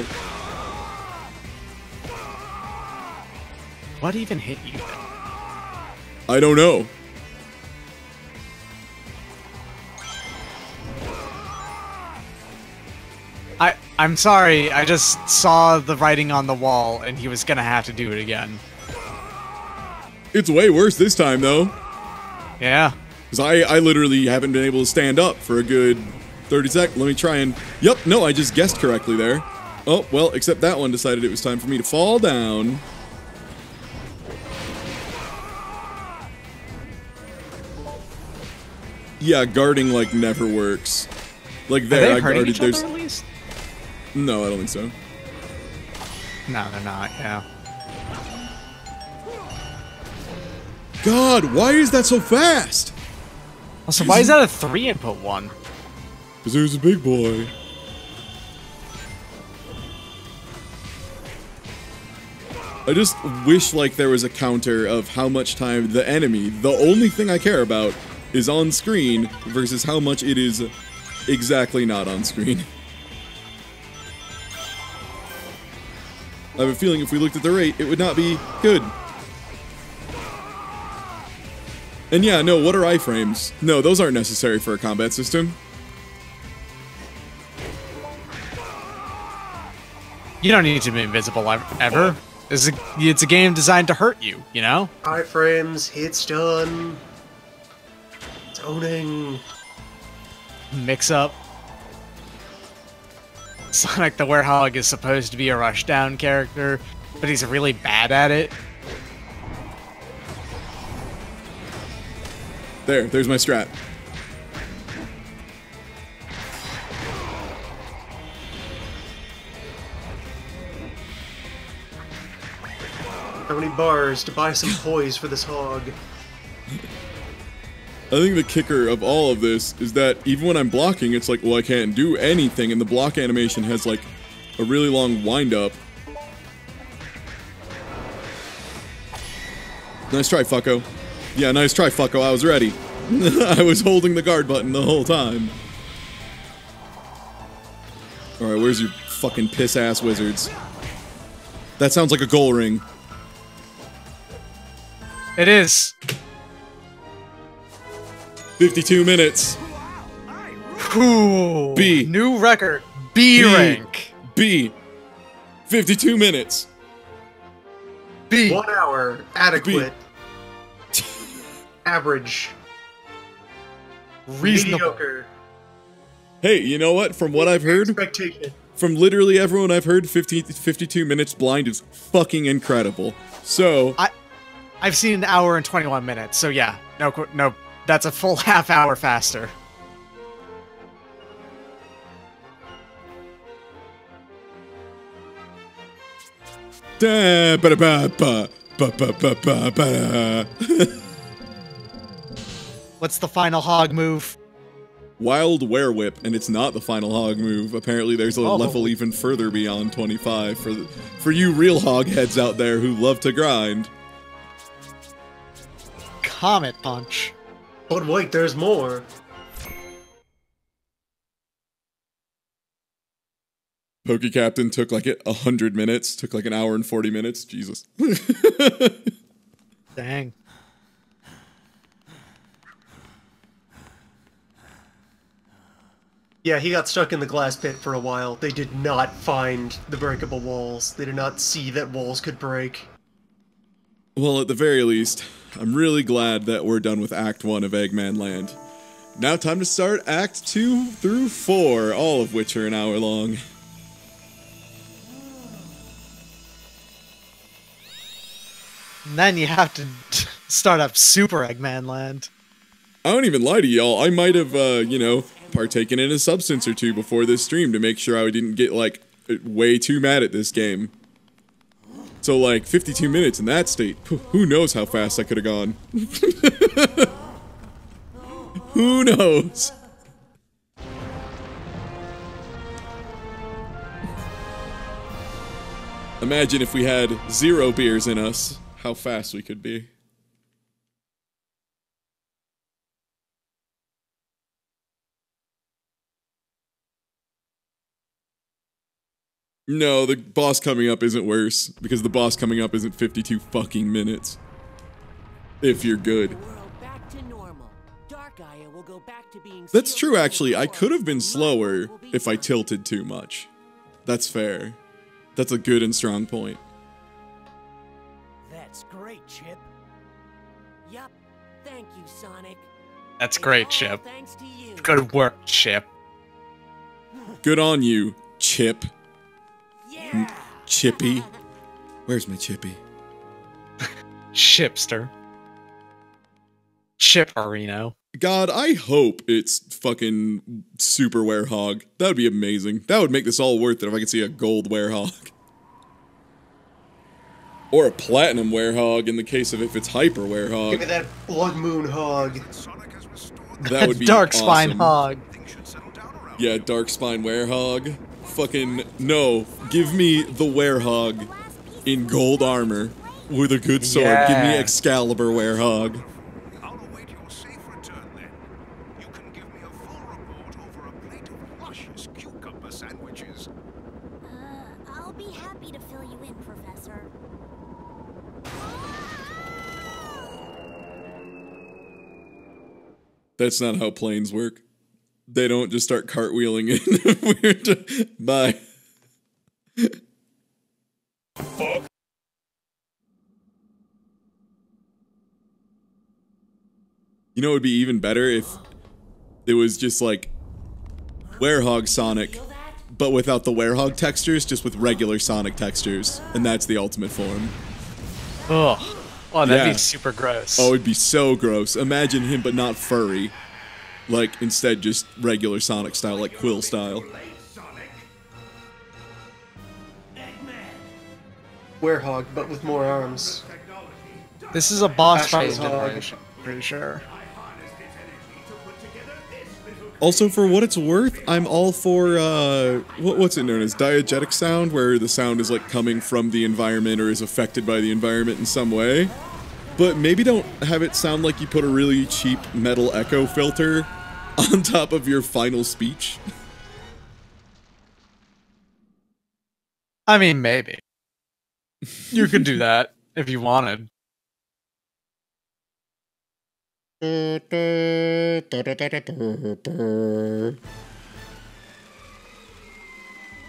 What even hit you? I don't know. I'm sorry, I just saw the writing on the wall, and he was gonna have to do it again. It's way worse this time, though. Yeah. Because I literally haven't been able to stand up for a good 30 seconds. Let me try and... Yep, no, I just guessed correctly there. Oh, well, except that one decided it was time for me to fall down. Yeah, guarding, like, never works. Like, there, I guarded... Each other, at least? No, I don't think so. No, they're not, yeah. God, why is that so fast? Also, why is that a 3-input one? Because there's a big boy. I just wish, like, there was a counter of how much time the enemy, the only thing I care about, is on screen versus how much it is exactly not on screen. I have a feeling if we looked at the rate, it would not be good. And yeah, no, what are iframes? No, those aren't necessary for a combat system. You don't need to be invisible ever. It's a game designed to hurt you, you know? Iframes, hit stun, zoning. Mix up. Sonic the Werehog is supposed to be a rushdown character, but he's really bad at it. There's my strat. How many bars to buy some toys for this hog? I think the kicker of all of this is that even when I'm blocking, it's like, well, I can't do anything, and the block animation has, like, a really long wind-up. Nice try, fucko. Yeah, nice try, fucko. I was ready. I was holding the guard button the whole time. Alright, where's your fucking piss-ass wizards? That sounds like a goal ring. It is. 52 minutes. Ooh, B. New record. B rank. B. 52 minutes. B. 1 hour. Adequate. Average. Reasonable. Mediocre. Hey, you know what? From what I've heard, Expectation. from literally everyone I've heard, 52 minutes blind is fucking incredible. So, I've seen an hour and 21 minutes, so yeah. No, that's a full half hour faster. da, ba, ba, ba, ba, ba, ba, ba, ba. What's the final hog move? Wild Werewhip, and it's not the final hog move. Apparently there's a level even further beyond 25 for you real hog heads out there who love to grind. Comet Punch. But wait, there's more. Poke Captain took like 100 minutes, took like an hour and 40 minutes. Jesus. Dang. Yeah, he got stuck in the glass pit for a while. They did not find the breakable walls. They did not see that walls could break. Well, at the very least, I'm really glad that we're done with Act 1 of Eggmanland. Now time to start Act 2 through 4, all of which are an hour long. And then you have to start up Super Eggmanland. I don't even lie to y'all, I might have, partaken in a substance or two before this stream to make sure I didn't get, way too mad at this game. So, 52 minutes in that state, who knows how fast I could have gone. Who knows? Imagine if we had 0 beers in us, how fast we could be. No, the boss coming up isn't worse, because the boss coming up isn't 52 fucking minutes. If you're good. That's true, actually. I could have been slower if I tilted too much. That's fair. That's a good and strong point. That's great, Chip. Yup. Thank you, Sonic. That's great, Chip. Thanks to you. Good work, Chip. Good on you, Chip. Yeah. Chippy. Where's my Chippy? Chipster. Chipperino. God, I hope it's fucking Super Werehog. That would be amazing. That would make this all worth it if I could see a gold Werehog. Or a platinum Werehog in the case of if it's Hyper Werehog. Give me that Blood Moon Hog. That would be Dark awesome. Spine Hog. Yeah, Dark Spine Werehog. Fucking, no. Give me the Werehog in gold armor with a good sword. Yeah. Give me Excalibur Werehog. I'll await your safe return then. You can give me a full report over a plate of luscious cucumber sandwiches. I'll be happy to fill you in, Professor. That's not how planes work. They don't just start cartwheeling in. Weird. Bye. Fuck. You know, it would be even better if it was just like Werehog Sonic, but without the Werehog textures, just with regular Sonic textures, and that's the ultimate form. Ugh. Oh, that'd Yeah. be super gross. Oh, it'd be so gross. Imagine him, but not furry. Like, instead, just regular Sonic style, like Quill style. Werehog, but with more arms. This is a boss fight Ash's Hog. generation, pretty sure. Also, for what it's worth, I'm all for, what's it known as? Diegetic sound, where the sound is, like, coming from the environment or is affected by the environment in some way. But maybe don't have it sound like you put a really cheap metal echo filter on top of your final speech. I mean, maybe. You could do that if you wanted.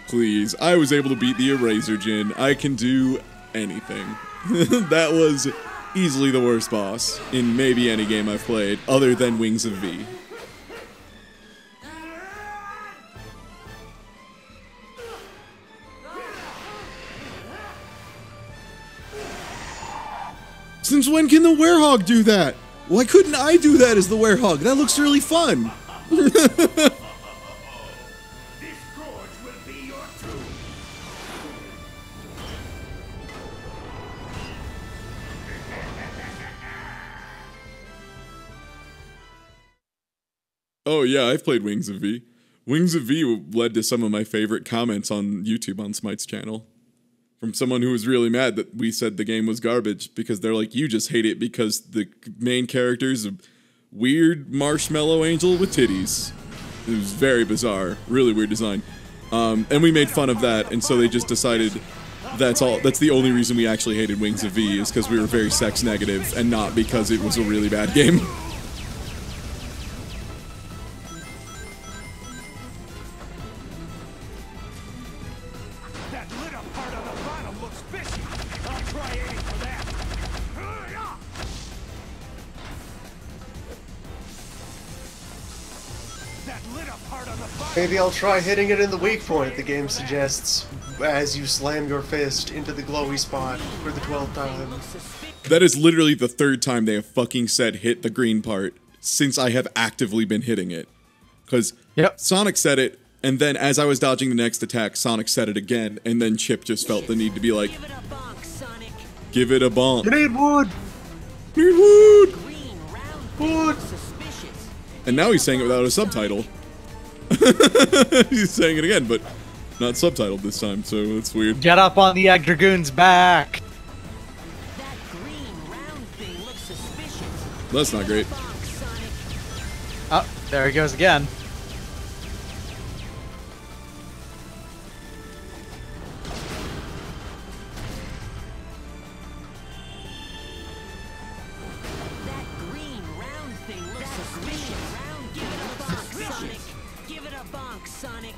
Please, I was able to beat the Eraser Djinn. I can do anything. That was easily the worst boss in maybe any game I've played, other than Wings of V. Since when can the werehog do that? Why couldn't I do that as the werehog? That looks really fun. Oh yeah, I've played Wings of V. Wings of V led to some of my favorite comments on YouTube on Smite's channel. From someone who was really mad that we said the game was garbage, because they're like, you just hate it because the main character's a weird marshmallow angel with titties. It was very bizarre, really weird design. And we made fun of that, and so they just decided that's the only reason we actually hated Wings of V, is because we were very sex negative, and not because it was a really bad game. Maybe I'll try hitting it in the weak point, the game suggests, as you slam your fist into the glowy spot for the 12th time. That is literally the 3rd time they have fucking said hit the green part since I have actively been hitting it. Because Sonic said it, and then as I was dodging the next attack, Sonic said it again, and then Chip just felt the need to be like, give it a bonk. You need wood! Need wood! Wood! And now he's saying it without a subtitle. He's saying it again, but not subtitled this time, so it's weird. Get up on the Egg Dragoon's back! That's not great. Oh, there he goes again.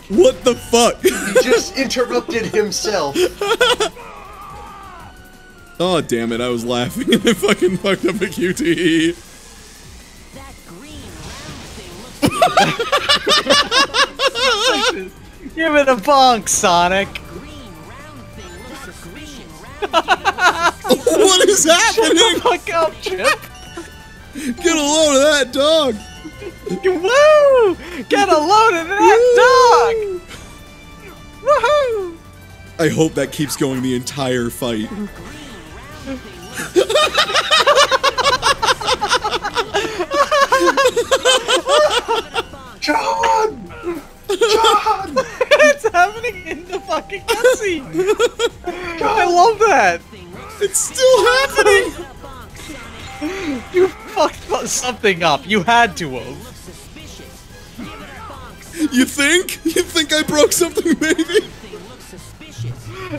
What the fuck? He just interrupted himself. Oh, damn it, I was laughing and I fucking fucked up a QTE. Give it a bonk, Sonic! What is happening? Shut the fuck up, Chip! Get a load of that dog! Woo! Get a load of that dog! Woohoo! I hope that keeps going the entire fight. John! John! It's happening in the fucking cutscene! I love that! It's still happening! You fucked something up. You had to have. You think? You think I broke something, maybe?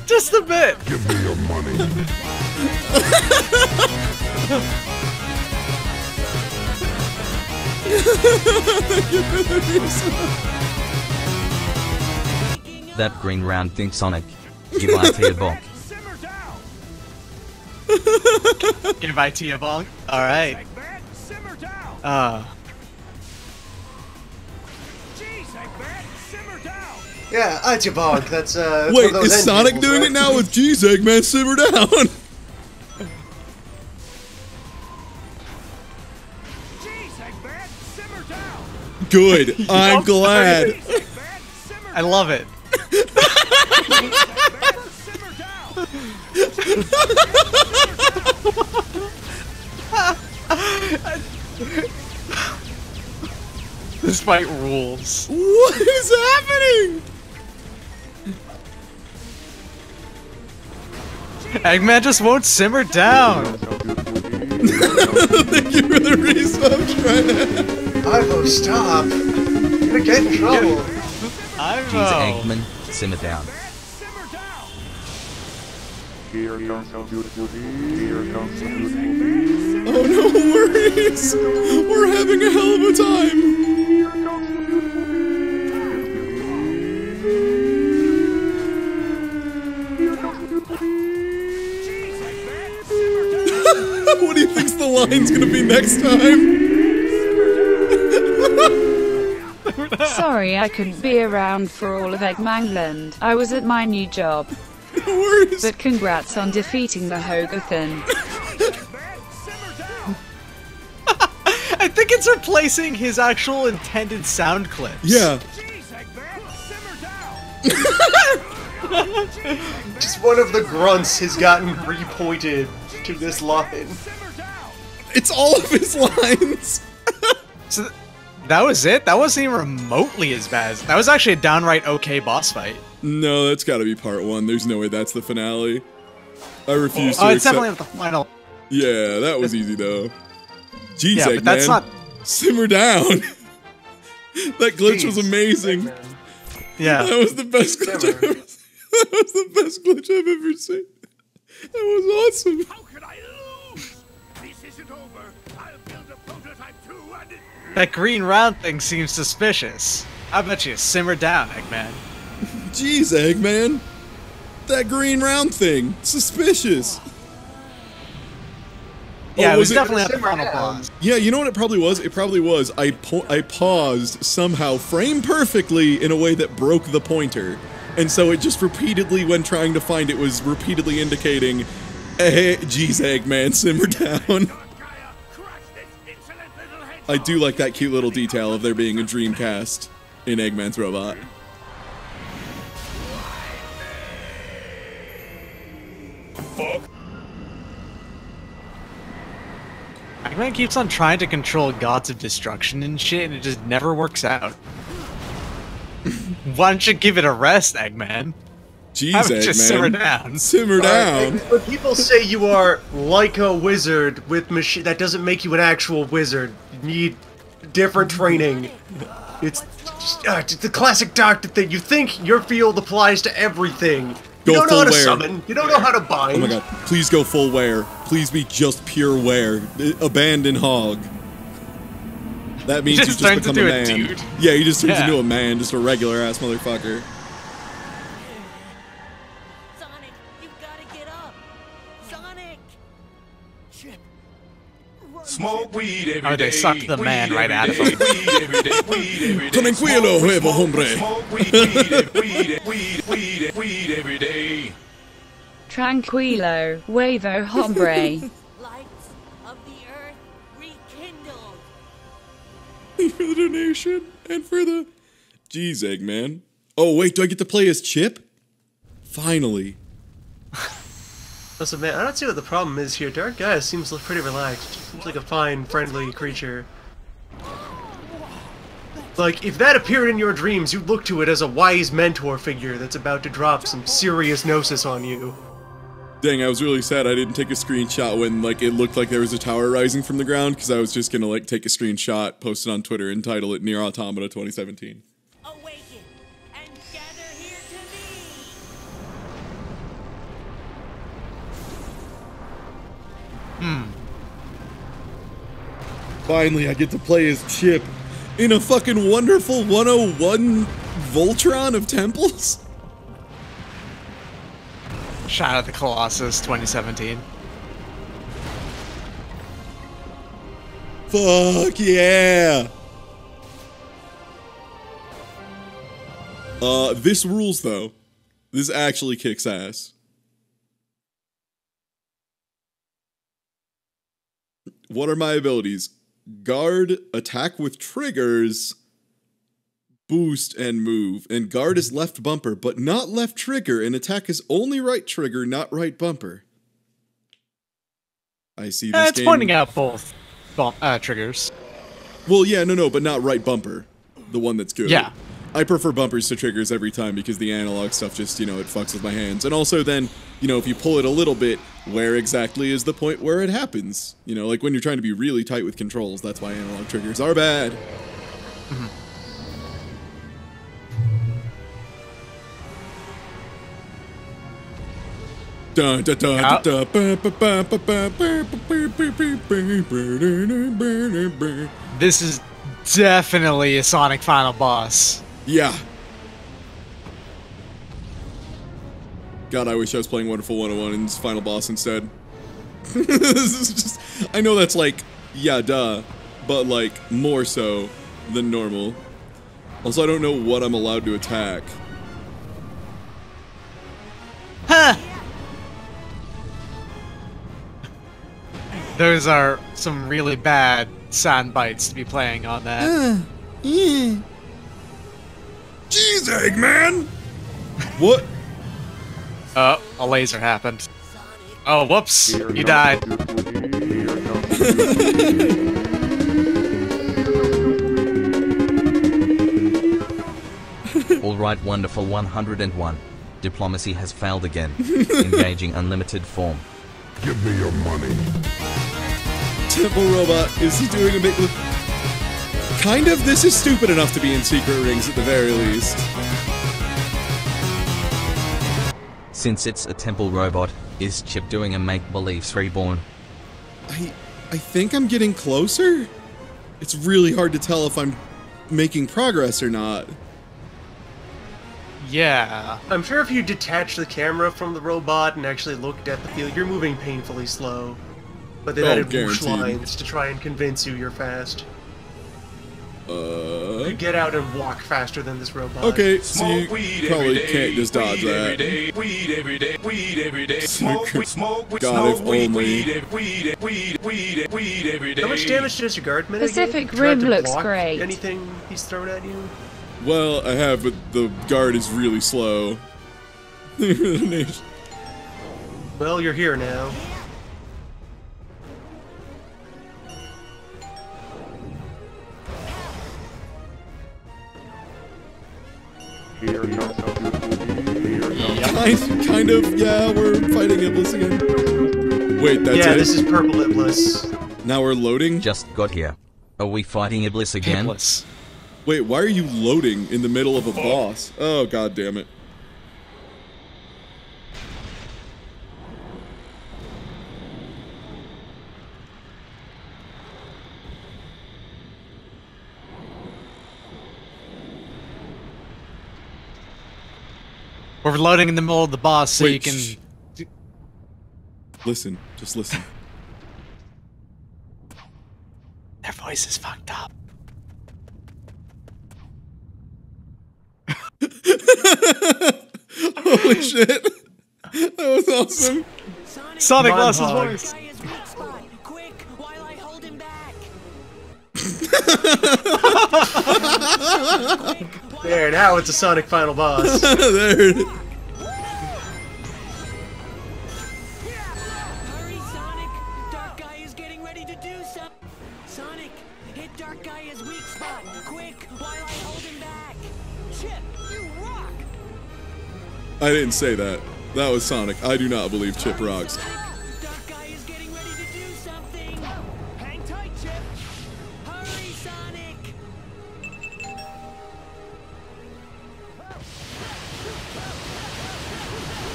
Just a bit. Give me your money. That green round thing, Sonic. Give IT a bonk. Give IT a bonk? Alright. Yeah, Ichibog, that's Wait, is Sonic doing it now with Jeez, Eggman, simmer down? Good, I'm glad. I love it. This fight rules. What is happening? Eggman just won't simmer down. Thank you for the resub, Shredder. Ivo, stop. You're gonna get in trouble. Jeez, Eggman, simmer down. Oh no worries! We're having a hell of a time! What do you think's the line's gonna be next time? Sorry I couldn't be around for all of Eggmanland. I was at my new job. No worries. But congrats on defeating the Hogathan. I think it's replacing his actual intended sound clips. Yeah. Just one of the grunts has gotten repointed to this line. It's all of his lines. So that was it? That wasn't even remotely as bad. That was actually a downright okay boss fight. No, that's gotta be part 1. There's no way that's the finale. I refuse to Oh, it's accept- definitely the final. Yeah, that was easy though. Jeez, Yeah, Eggman. but that's not... Simmer down. That glitch was amazing. Yeah. That was the best glitch I've ever seen. That was the best glitch I've ever seen. That was awesome. How could I lose? This isn't over. I'll build a prototype too, and it... That green round thing seems suspicious. I bet you simmer down, Eggman. Jeez, Eggman. That green round thing. Suspicious. Yeah, it was it- definitely not the final boss. Yeah, you know what it probably was? It probably was. I paused somehow, frame perfectly, in a way that broke the pointer. And so it just repeatedly, when trying to find it, was repeatedly indicating, hey, geez, Eggman, simmer down. I do like that cute little detail of there being a Dreamcast in Eggman's robot. Eggman keeps on trying to control gods of destruction and shit, and it just never works out. Why don't you give it a rest, Eggman? Jeez, How about Eggman. just simmer down? Simmer down. When people say you are like a wizard with machine, that doesn't make you an actual wizard. You need different training. It's just, the classic doctor thing. You think your field applies to everything. You Go don't know how to full wear. summon. You don't know how to bind. Oh my god, please go full wear. Please be just pure wear. Abandon hog. That means you just just turns become a into a man. dude. Yeah, he just turns Yeah. into a man, just a regular ass motherfucker. Sonic, you gotta get up. Sonic. Chip. Smoke weed every day. Oh, they sucked the man right out of him. Tranquilo, huevo, hombre. Weed every day. Tranquilo, huevo hombre. Lights of the earth rekindled. For the donation and for the... Jeez, Eggman. Oh, wait, do I get to play as Chip? Finally. Listen, man, I don't see what the problem is here. Dark Gaia seems pretty relaxed. Seems like a fine, friendly creature. Like, if that appeared in your dreams, you'd look to it as a wise mentor figure that's about to drop some serious gnosis on you. Dang, I was really sad I didn't take a screenshot when, like, it looked like there was a tower rising from the ground, because I was just gonna, like, take a screenshot, post it on Twitter, and title it Nier Automata 2017. Awaken and gather here to me. Finally, I get to play as Chip in a fucking wonderful 101 Voltron of temples? Shadow of the Colossus 2017. Fuck yeah! This rules though. This actually kicks ass. What are my abilities? Guard, attack with triggers, boost, and move. And guard is left bumper, but not left trigger, and attack is only right trigger, not right bumper. I see this It's game. pointing out both triggers. Well, yeah, no, but not right bumper. the one that's good. Yeah. I prefer bumpers to triggers every time because the analog stuff just, it fucks with my hands. And also then, if you pull it a little bit, where exactly is the point where it happens? Like when you're trying to be really tight with controls, that's why analog triggers are bad. Mm-hmm. Dun, dun, dun, Yeah. dun, dun, ba, ba, ba, ba, ba. This is definitely a Sonic final boss. Yeah. God, I wish I was playing Wonderful 101 in this final boss instead. This is just... I know that's like, yeah, duh, but like, more so than normal. Also, I don't know what I'm allowed to attack. Huh! Those are some really bad sound bites to be playing on that. Jeez, Eggman! What? Oh, a laser happened. Oh, whoops! You died. Alright, wonderful 101. Diplomacy has failed again. Engaging unlimited form. Give me your money. Temple Robot, is he doing a bit with... Kind of, this is stupid enough to be in secret rings at the very least. Since it's a temple robot, is Chip doing a make-believe reborn? I think I'm getting closer? It's really hard to tell if I'm making progress or not. Yeah. I'm sure if you detach the camera from the robot and actually looked at the field, you're moving painfully slow. But they've added whoosh guaranteed. lines to try and convince you you're fast. You get out and walk faster than this robot. Okay, so you probably can't just dodge that. Weed every day, weed every day. Smoke, smoke, God, if only. Weed every day. How much damage does your guard mitigate? Pacific Try Rim to looks block great. Anything he's thrown at you? Well, I have, but the guard is really slow. Well, you're here now. Kind of, yeah, we're fighting Iblis again. Wait, that's Yeah, it? this is purple Iblis. Now we're loading? Just got here. Are we fighting Iblis again? Iblis. Wait, why are you loading in the middle of a boss? Oh, god damn it. We're loading in the middle of the boss so Wait, you can... shh. Listen, just listen. Their voice is fucked up. Holy shit. That was awesome. Sonic lost his Hog. voice. Gaia's weak spot. Quick, while I hold him back. There, now it's a Sonic final boss. There it is. Hurry, Sonic. Dark Gaia's getting ready to do something. Sonic, hit Dark Gaia's weak spot. Quick, while I hold him back. Chip, you rock. I didn't say that. That was Sonic. I do not believe Chip rocks. Dark Gaia's getting ready to do something. Hang tight, Chip. Hurry, Sonic.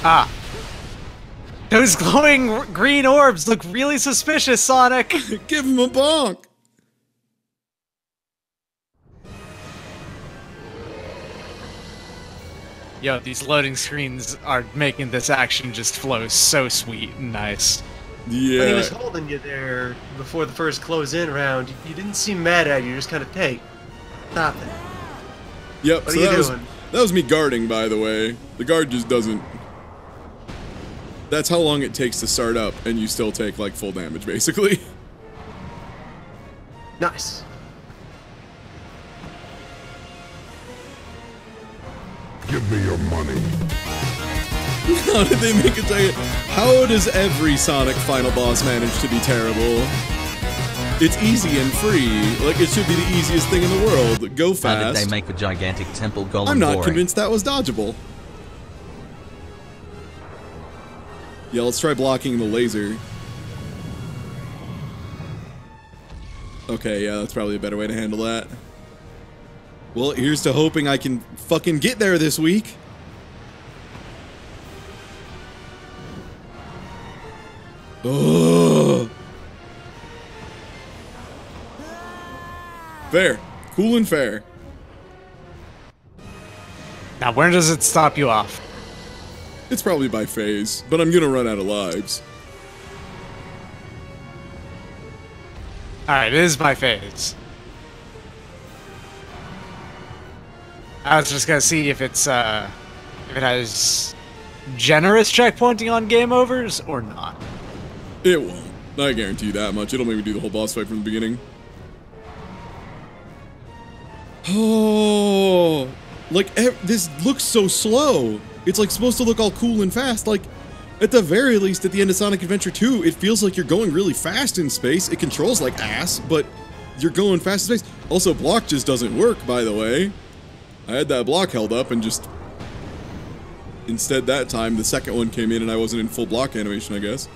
Ah. Those glowing green orbs look really suspicious, Sonic. Give him a bonk. Yo, these loading screens are making this action just flow so sweet and nice. When he was Yeah. holding you there before the first close-in round, you didn't seem mad at you. You're just kind of, hey, stop it. Yep, What so are you that was, doing? that was me guarding, by the way. The guard just doesn't... That's how long it takes to start up, and you still take, like, full damage, basically. Nice. Give me your money. How did they make it take it? How does every Sonic final boss manage to be terrible? It's easy and free. Like, it should be the easiest thing in the world. Go fast. How did they make a gigantic temple golem I'm not boring? convinced that was dodgeable. Yeah, let's try blocking the laser. Okay, yeah, that's probably a better way to handle that. Well, here's to hoping I can fucking get there this week. Ugh. Fair. Cool and fair. Now, where does it stop you off? It's probably by phase, but I'm gonna run out of lives. Alright, it is my phase. I was just gonna see if it's, if it has generous checkpointing on game overs or not. It won't. I guarantee you that much. It'll make me do the whole boss fight from the beginning. Oh, like, this looks so slow. It's like supposed to look all cool and fast. Like, at the very least, at the end of Sonic Adventure 2, it feels like you're going really fast in space. It controls like ass, but you're going fast in space. Also, block just doesn't work, by the way. I had that block held up and just... Instead, that time, the second one came in and I wasn't in full block animation, I guess.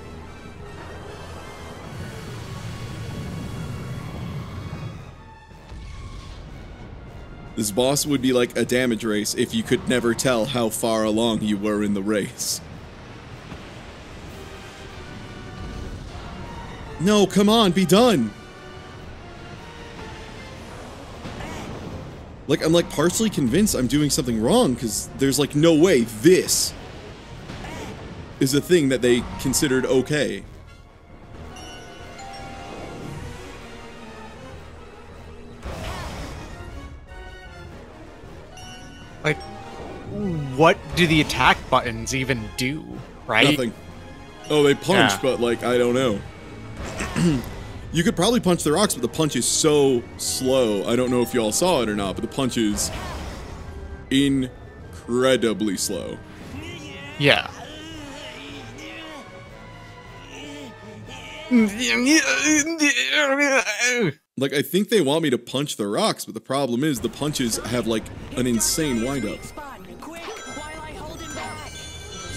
This boss would be like a damage race if you could never tell how far along you were in the race. No, come on, be done! Like, I'm like partially convinced I'm doing something wrong, because there's like no way this is a thing that they considered okay. Like, what do the attack buttons even do, right? Nothing. Oh, they punch, Yeah. but like, I don't know. You could probably punch the rocks, but the punch is so slow. I don't know if y'all saw it or not, but the punch is incredibly slow. Yeah. Like, I think they want me to punch the rocks, but the problem is the punches have like an insane windup. Quick, while I hold him back.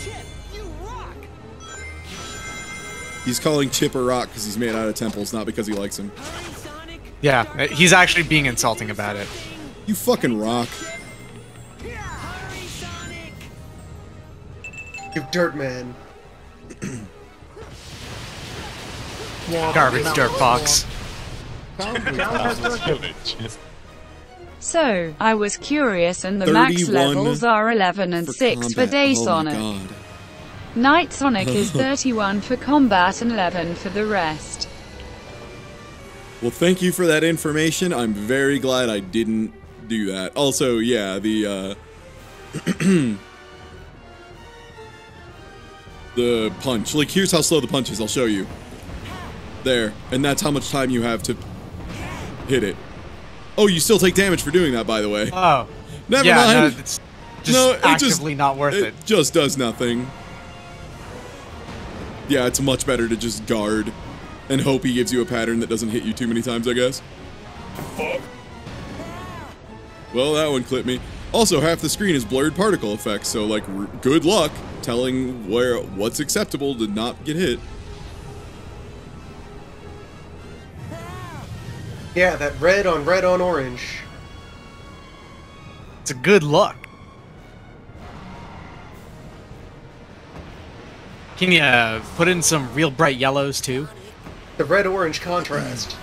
Chip, you rock. He's calling Chip a rock because he's made out of temples, not because he likes him. Hurry, Sonic. Yeah, he's actually being insulting about it. You fucking rock. Hurry, Sonic. You dirt man. Garbage dirt box. So, I was curious and the max 31 levels are 11 and 6 for combat. Day Oh my Sonic. God. Night Sonic is 31 for combat and 11 for the rest. Well, thank you for that information. I'm very glad I didn't do that. Also, yeah, the the punch. Like, here's how slow the punch is. I'll show you. There. And that's how much time you have to hit it. Oh, you still take damage for doing that, by the way. Oh. Never yeah, mind. No, it's just actively not worth it. It just does nothing. Yeah, it's much better to just guard and hope he gives you a pattern that doesn't hit you too many times, I guess. Well, that one clipped me. Also, half the screen is blurred particle effects, so like, good luck telling what's acceptable to not get hit. Yeah, that red on orange. It's a good look. Can you put in some real bright yellows too? The red-orange contrast.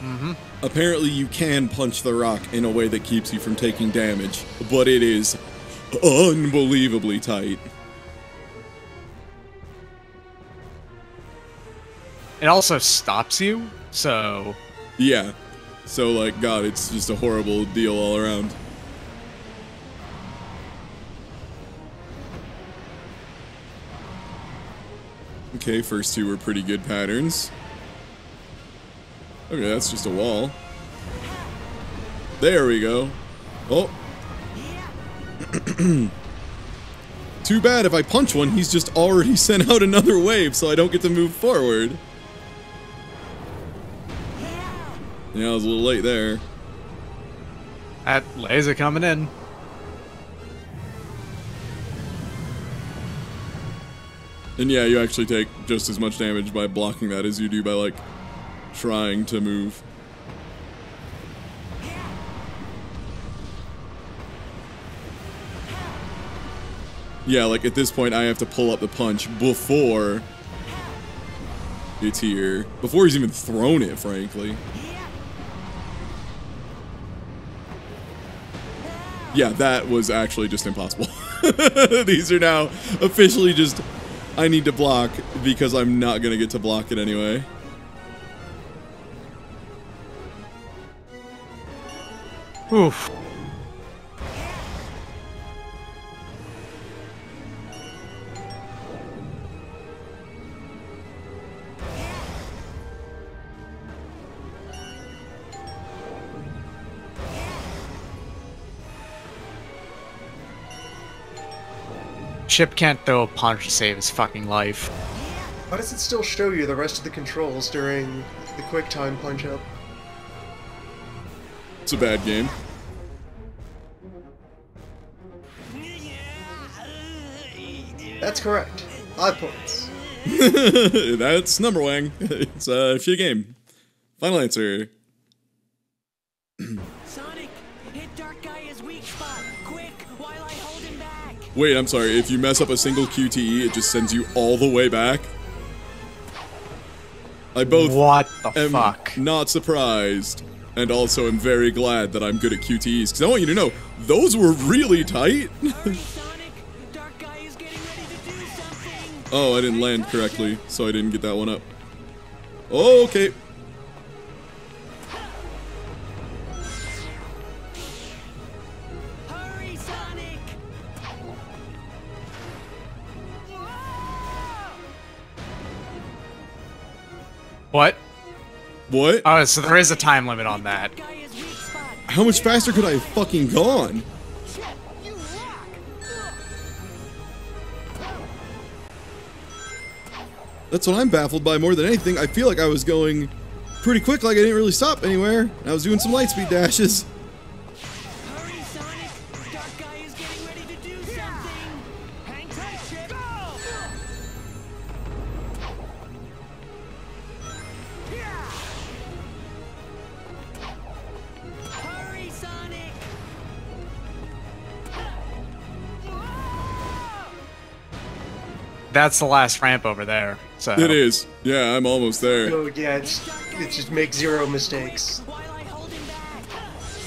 Mm-hmm. Apparently you can punch the rock in a way that keeps you from taking damage, but it is unbelievably tight. It also stops you, so... Yeah. So, like, God, it's just a horrible deal all around. Okay, first two were pretty good patterns. Okay, that's just a wall. There we go. Oh. Too bad if I punch one, he's just already sent out another wave, so I don't get to move forward. Yeah, I was a little late there. That laser coming in. And yeah, you actually take just as much damage by blocking that as you do by, like, trying to move. Yeah, like, at this point, I have to pull up the punch before it's here. Before he's even thrown it, frankly. Yeah, that was actually just impossible. These are now officially just... I need to block because I'm not gonna get to block it anyway. Oof. Chip can't throw a punch to save his fucking life. Why does it still show you the rest of the controls during the quick time punch up? It's a bad game. That's correct. 5 points. That's number one. It's a shit game. Final answer. Sonic, hit Dark Gaia's weak spot, quick, while I hold him back. Wait, I'm sorry. If you mess up a single QTE, it just sends you all the way back. I both What the am fuck? not surprised, and also am very glad that I'm good at QTEs, because I want you to know, those were really tight. Hurry, Sonic, Dark Gaia's getting ready to do something. Oh, I didn't land correctly, so I didn't get that one up. Okay. Hurry, Sonic. What? What? Oh, so there is a time limit on that. Gaia's weak spot. How much faster could I have fucking gone? Chip, you rock. That's what I'm baffled by more than anything. I feel like I was going pretty quick, like I didn't really stop anywhere. I was doing some light speed dashes. Hurry, Sonic, Dark Gaia's getting ready to do something. Hang tight, Chip. Go. Hurry, Sonic. That's the last ramp over there. So It is. Yeah, I'm almost there. Oh yeah, it just makes 0 mistakes. While I hold him back.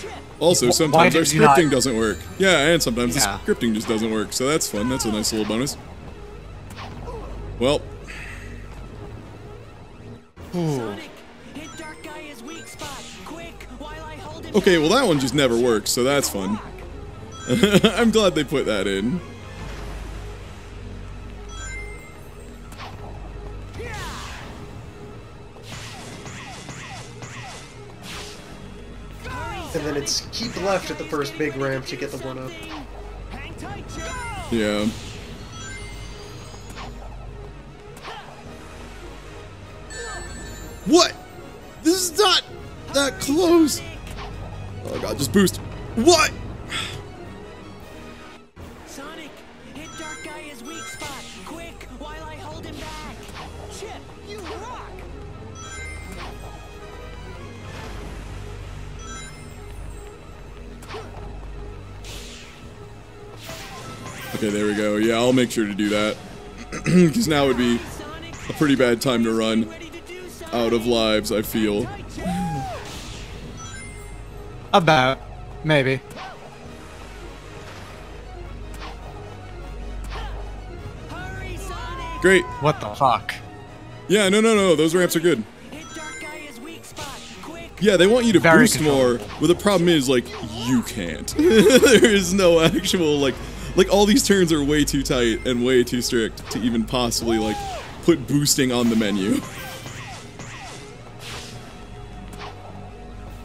Chip. Also, Why sometimes our did you not- scripting doesn't work. Yeah, and sometimes Yeah. the scripting just doesn't work, so that's fun. That's a nice little bonus. Well, Sonic, hit Dark Gaia's weak spot, quick, while I hold him okay, back. well that one just never works, so that's fun. I'm glad they put that in. And then it's keep left at the first big ramp to get the 1-up. Hang tight, Chip. Yeah. What? This is not that close. Oh god, just boost. What? Sonic, hit Dark Gaia's weak spot, quick, while I hold him back. Chip, you rock. Okay, there we go. Yeah, I'll make sure to do that. Because now would be Sonic, a pretty bad time to run ready to do something. out of lives, I feel. Tight, Chip. about maybe. Hurry, Sonic. Great. What the fuck? Yeah, no, those ramps are good. Hit Dark Gaia's weak spot, quick. Yeah, they want you to Very boost more, but the problem is, like, you can't. There is no actual, like, all these turns are way too tight and way too strict to even possibly, like, put boosting on the menu.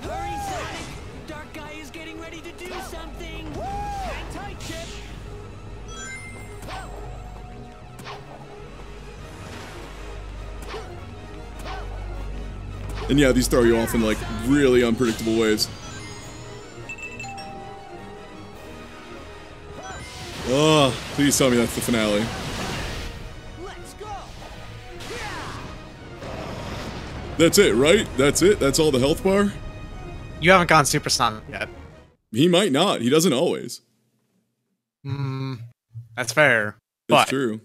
Hurry, Sonic. Dark Gaia's getting ready to do something. Hang tight, Chip. And yeah, these throw you off in like really unpredictable ways. Oh, please tell me that's the finale. Let's go. That's it, right? That's it? That's all the health bar? You haven't gone supersonic yet. He might not. He doesn't always. That's fair. That's true.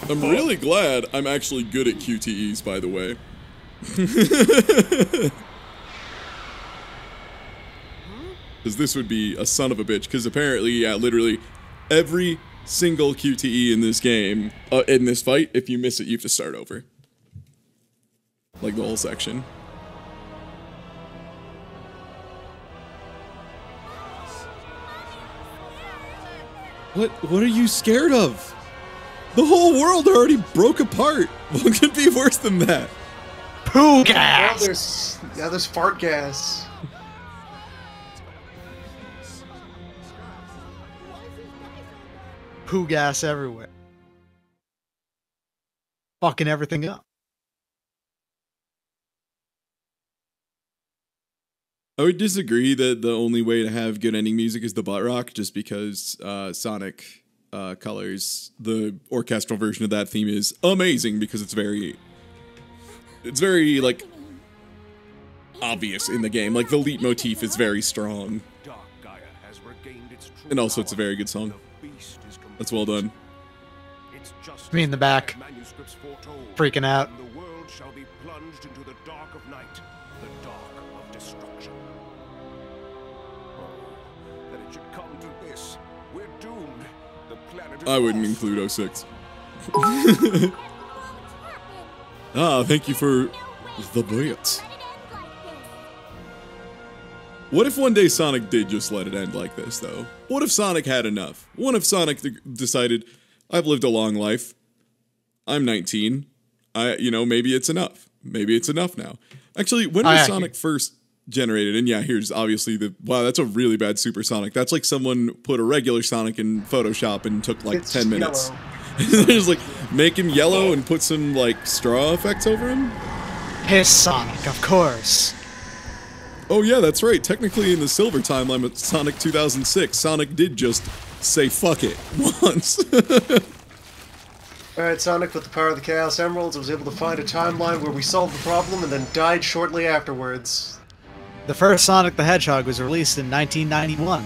I'm really glad I'm actually good at QTEs, by the way. Because this would be a son of a bitch, because apparently, yeah, literally every single QTE in this game, in this fight, if you miss it, you have to start over. Like the whole section. What are you scared of? The whole world already broke apart. What could be worse than that? Poo gas! There's fart gas. Poo gas everywhere. Fucking everything up. I would disagree that the only way to have good ending music is the butt rock, just because Sonic Colors, the orchestral version of that theme, is amazing because it's very like obvious in the game. Like the leitmotif is very strong, and also it's a very good song. That's well done. Me in the back, freaking out. The world shall be plunged into the dark of night, the dark of destruction. Oh, that it should come to this. We're doomed. The planet is I wouldn't lost. include 06. Ah, thank you for the bits. What if one day Sonic did just let it end like this, though? What if Sonic had enough? What if Sonic decided, I've lived a long life. I'm 19. Maybe it's enough. Maybe it's enough now. Actually, when was Sonic first generated? And yeah, here's obviously wow, that's a really bad Supersonic. That's like someone put a regular Sonic in Photoshop and took like 10 minutes. Just like make him yellow and put some like straw effects over him. Piss Sonic, of course. Oh yeah, that's right. Technically in the silver timeline with Sonic 2006, Sonic did just say fuck it once. Alright, Sonic, with the power of the Chaos Emeralds, was able to find a timeline where we solved the problem and then died shortly afterwards. The first Sonic the Hedgehog was released in 1991.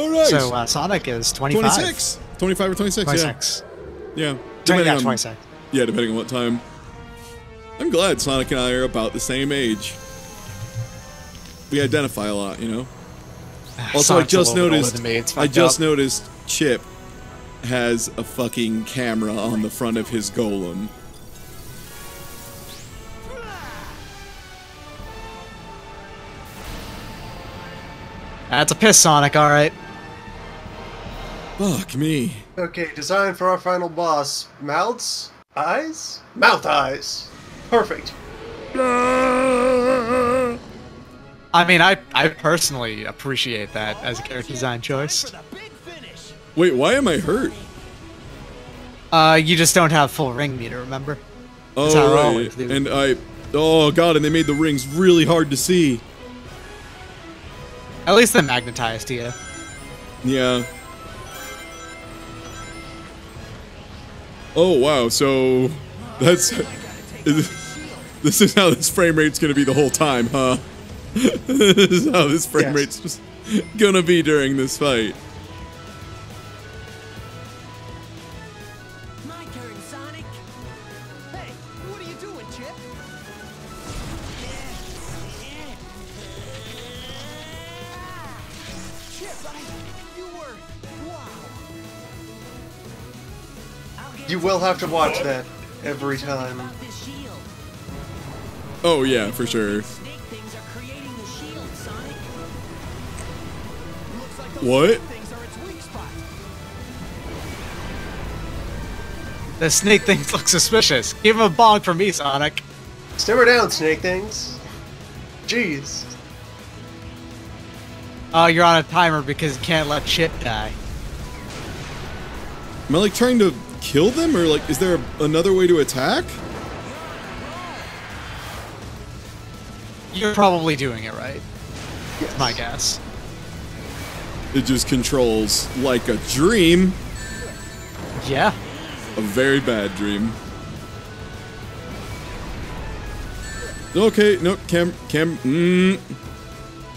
Alright. So Sonic is 25. 26. 25 or 26, 26. Yeah. Yeah, 26. Yeah, depending on what time. I'm glad Sonic and I are about the same age. We identify a lot, you know? Also, I just noticed Chip has a fucking camera on the front of his golem. That's a piss Sonic, alright. Fuck me. Okay, design for our final boss. Mouths? Eyes? Mouth eyes. Perfect. I mean, I personally appreciate that as a character design choice. Wait, why am I hurt? You just don't have full ring meter, remember? Oh, right. And oh god, and they made the rings really hard to see. At least they magnetized to you. Yeah. Oh wow, so that's this is how this frame rate's gonna be the whole time, huh? This is how this frame rate's just gonna be during this fight. My turn, Sonic. Hey, what are you doing, Chip? Chip, you were wow. You will have to watch that every time. Oh yeah, for sure. What? The snake things look suspicious. Give him a bonk from me, Sonic. Simmer down, snake things. Jeez. Oh, you're on a timer because you can't let shit die. Am I like trying to kill them, or like is there another way to attack? You're probably doing it right. Yes. My guess. It just controls like a dream. Yeah. A very bad dream. Okay, no,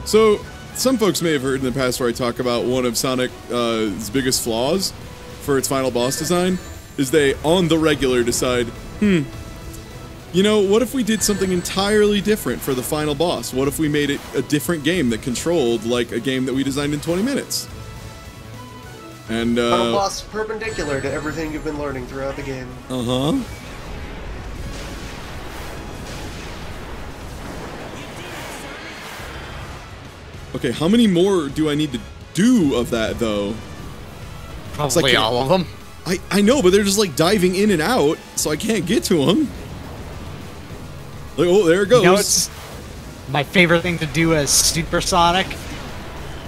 So, some folks may have heard in the past where I talk about one of Sonic's biggest flaws for its final boss design is they, on the regular, decide, you know, what if we did something entirely different for the final boss? What if we made it a different game that controlled like a game that we designed in 20 minutes? And, Final boss perpendicular to everything you've been learning throughout the game. Uh-huh. Okay, how many more do I need to do of that, though? Probably all of them. I know, but they're just, like, diving in and out, so I can't get to them. Like, oh, there it goes. You know, it's my favorite thing to do as Super Sonic?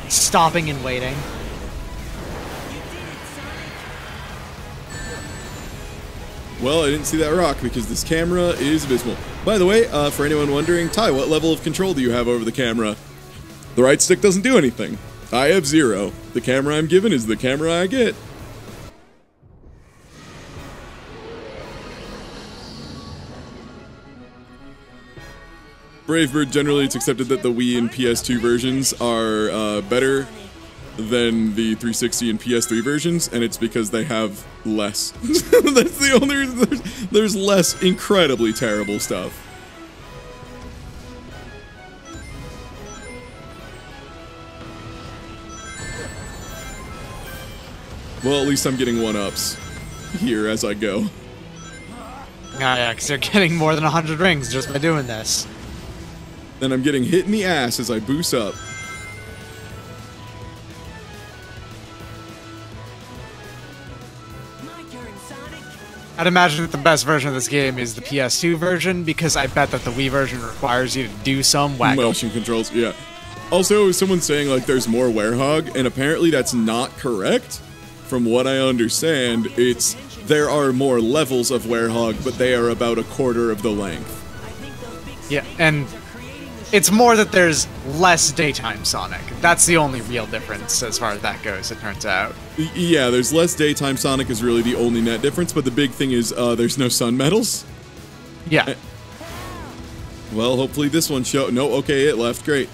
Stopping and waiting. Well, I didn't see that rock because this camera is abysmal. By the way, for anyone wondering, Ty, what level of control do you have over the camera? The right stick doesn't do anything. I have 0. The camera I'm given is the camera I get. Bravebird, generally it's accepted that the Wii and PS2 versions are better than the 360 and PS3 versions, and it's because they have less. That's the only reason. There's less incredibly terrible stuff. Well, at least I'm getting 1-ups here as I go. Yeah, because you're getting more than 100 rings just by doing this. And I'm getting hit in the ass as I boost up. I'd imagine that the best version of this game is the PS2 version, because I bet that the Wii version requires you to do some wacko. Motion controls, yeah. Also, someone's saying, like, there's more werehog, and apparently that's not correct. From what I understand, there are more levels of werehog, but they are about 1/4 of the length. Yeah, and it's more that there's less daytime Sonic. That's the only real difference as far as that goes, it turns out. Yeah, there's less daytime Sonic is really the only net difference, but the big thing is there's no sun medals. Yeah. Well, hopefully this one no, okay, it left, great.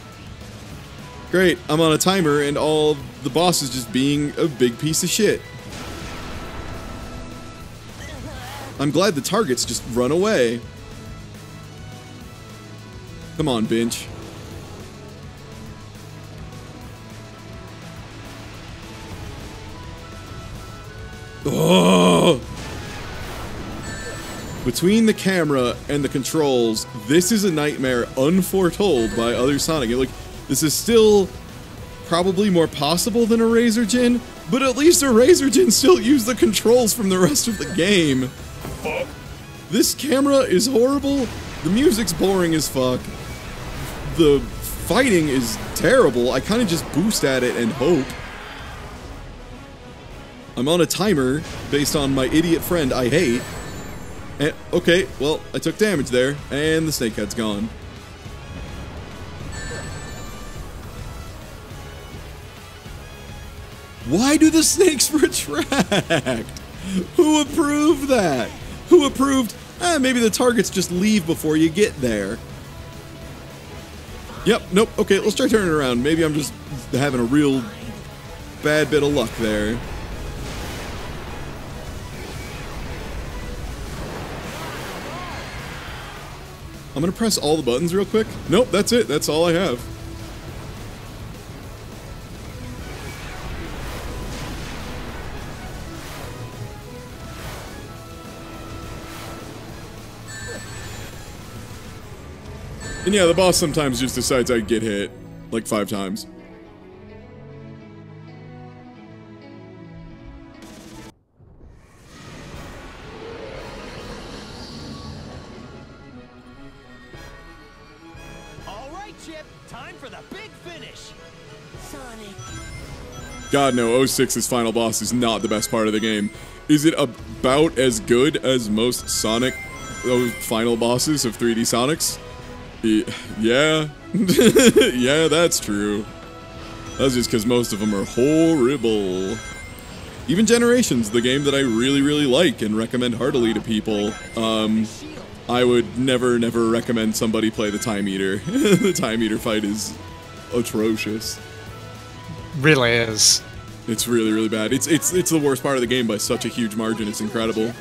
Great, I'm on a timer and all the boss is just being a big piece of shit. I'm glad the targets just run away. Come on, Binch. Oh! Between the camera and the controls, this is a nightmare unforetold by other Sonic. Like, this is still probably more possible than a Razor Jin, but at least a Razor Jin still used the controls from the rest of the game. This camera is horrible. The music's boring as fuck. The fighting is terrible. I kind of just boost at it and hope. I'm on a timer based on my idiot friend I hate. And, okay, well, I took damage there, and the snake head's gone. Why do the snakes retract? Who approved that? Who approved, maybe the targets just leave before you get there? Yep, nope, okay, let's try turning around. Maybe I'm just having a real bad bit of luck there. I'm gonna press all the buttons real quick. Nope, that's it, that's all I have. And yeah, the boss sometimes just decides I get hit, like 5 times. Time for the big finish. Sonic. God no, 06's final boss is not the best part of the game. Is it about as good as most Sonic final bosses of 3D Sonics? Yeah. Yeah, that's true. That's just because most of them are horrible. Even Generations, the game that I really, really like and recommend heartily to people, I would never recommend somebody play the Time Eater. The Time Eater fight is atrocious. Really is. It's really, really bad. It's the worst part of the game by such a huge margin. It's incredible.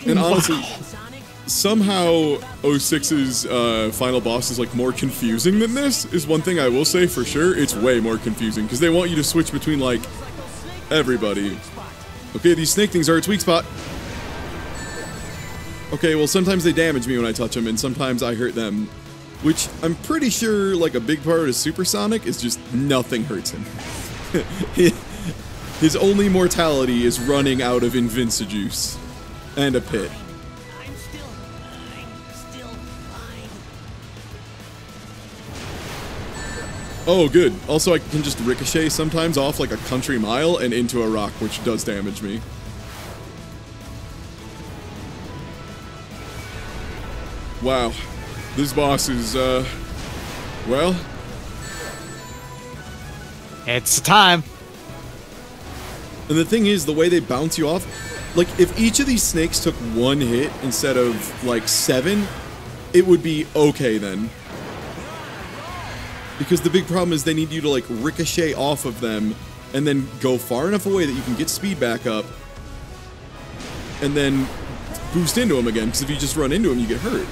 And honestly, somehow 06's final boss is like more confusing than this, is one thing I will say for sure. It's way more confusing because they want you to switch between like everybody. Okay, these snake things are its weak spot. Okay, well sometimes they damage me when I touch them and sometimes I hurt them, which I'm pretty sure like a big part of Supersonic is just nothing hurts him. His only mortality is running out of Invincijuice. And a pit. I'm still fine. Oh, good. Also, I can just ricochet sometimes off like a country mile and into a rock, which does damage me. Wow. This boss is, well... It's time. And the thing is, the way they bounce you off... Like, if each of these snakes took one hit instead of, like, 7, it would be okay then. Because the big problem is they need you to, like, ricochet off of them and then go far enough away that you can get speed back up and then boost into them again, because if you just run into them, you get hurt.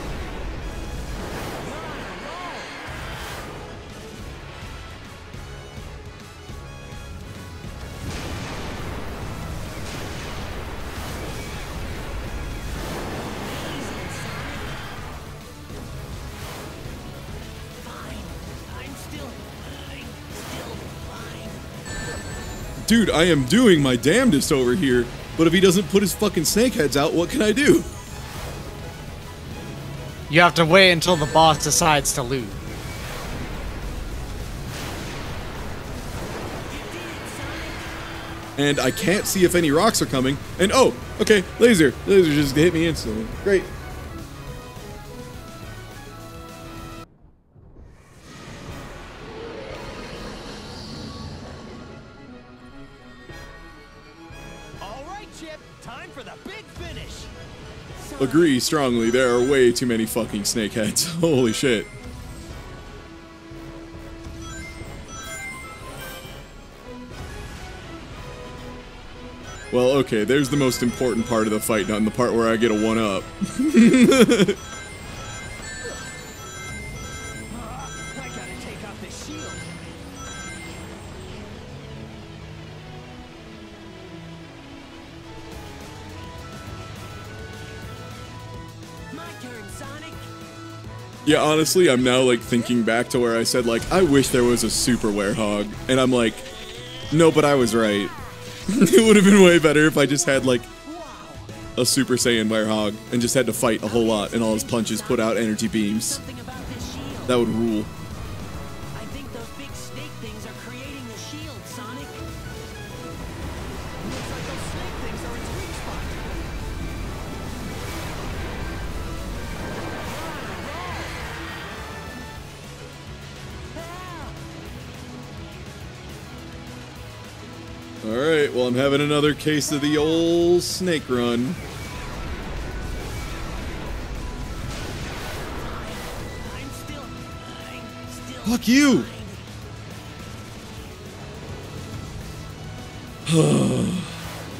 Dude, I am doing my damnedest over here, but if he doesn't put his fucking snake heads out, what can I do? You have to wait until the boss decides to loot. And I can't see if any rocks are coming. And oh, okay, laser. Laser just hit me instantly. Great. Agree strongly, there are way too many fucking snakeheads. Holy shit. Well, okay, there's the most important part of the fight, not the part where I get a 1-up. I gotta take off this shield. My turn, Sonic. Yeah, honestly, I'm now, like, thinking back to where I said, like, I wish there was a super werehog. And I'm like, no, but I was right. It would have been way better if I just had, like, a Super Saiyan werehog and just had to fight a whole lot and all his punches put out energy beams. That would rule. I think those big snake things are creating the shield, Sonic. Looks like those snake things are its weak spot. Alright, well, I'm having another case of the old snake run. Fuck you!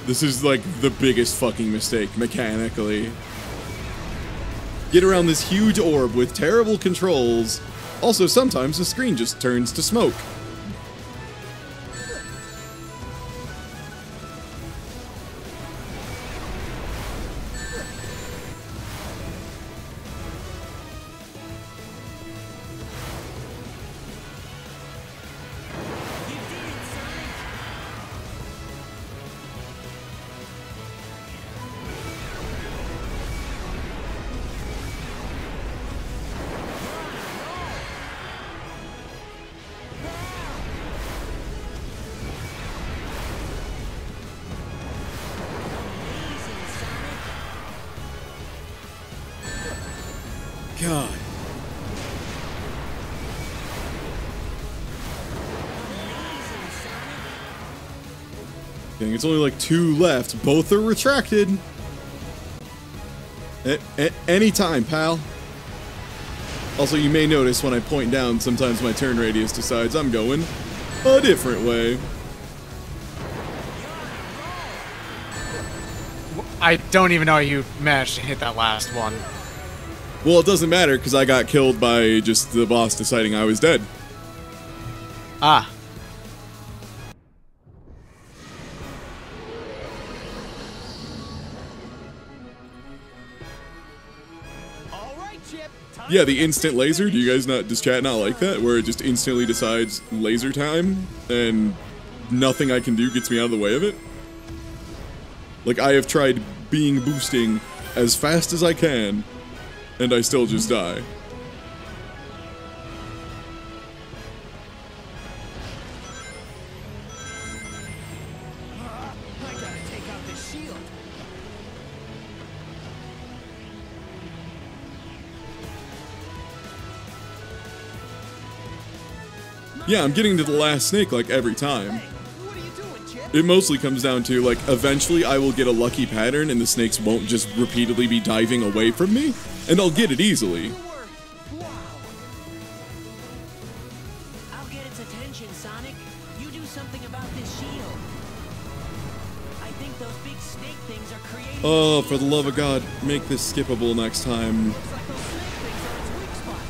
This is like the biggest fucking mistake mechanically. Get around this huge orb with terrible controls. Also, sometimes the screen just turns to smoke. Dang, it's only like 2 left. Both are retracted. Anytime, pal. Also, you may notice when I point down, sometimes my turn radius decides I'm going a different way. I don't even know how you managed to hit that last one. Well, it doesn't matter, because I got killed by just the boss deciding I was dead. Ah. Yeah, the instant laser. Do you guys not, does chat not like that? Where it just instantly decides laser time, and nothing I can do gets me out of the way of it? Like, I have tried boosting as fast as I can, and I still just die. I gotta take out this shield. Yeah, I'm getting to the last snake, like, every time. What are you doing, Chip? It mostly comes down to, like, eventually I will get a lucky pattern and the snakes won't just repeatedly be diving away from me, and I'll get it easily. Wow. I'll get its attention, Sonic. You do something about this shield. I think those big snake things are creating... Oh, for the love of God, make this skippable next time. Looks like those snake things are its weak spot.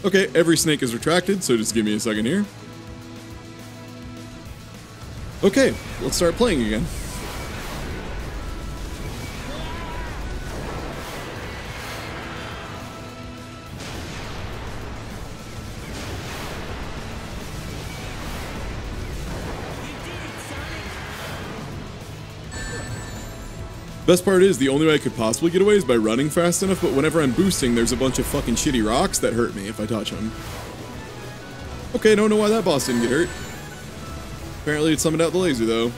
Okay, every snake is retracted, so just give me a second here. Okay, let's start playing again. Best part is, the only way I could possibly get away is by running fast enough, but whenever I'm boosting, there's a bunch of fucking shitty rocks that hurt me if I touch them. Okay, don't know why that boss didn't get hurt. Apparently it summoned out the laser, though.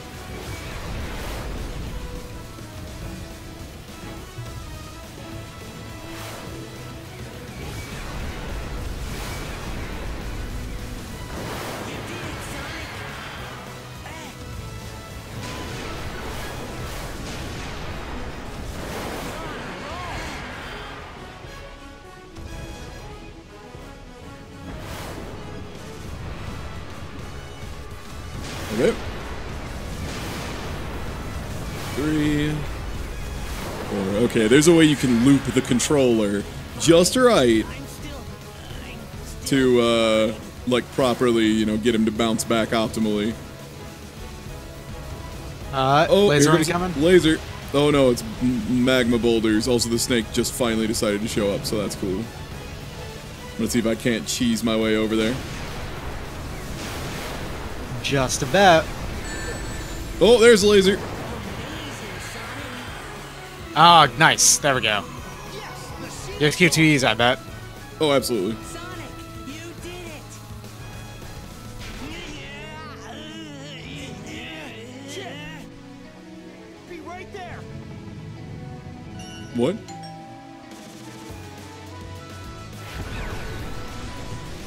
Okay. 3, 4. Okay, there's a way you can loop the controller just right to, like, properly, you know, get him to bounce back optimally. Oh, laser here comes coming? Laser. Oh no, it's magma boulders. Also, the snake just finally decided to show up, so that's cool. Let's see if I can't cheese my way over there. Just about. Oh, there's a laser. Oh, nice. There we go. You have QTEs, I bet. Oh, absolutely. Sonic, you did it! Chip! Be right there! What?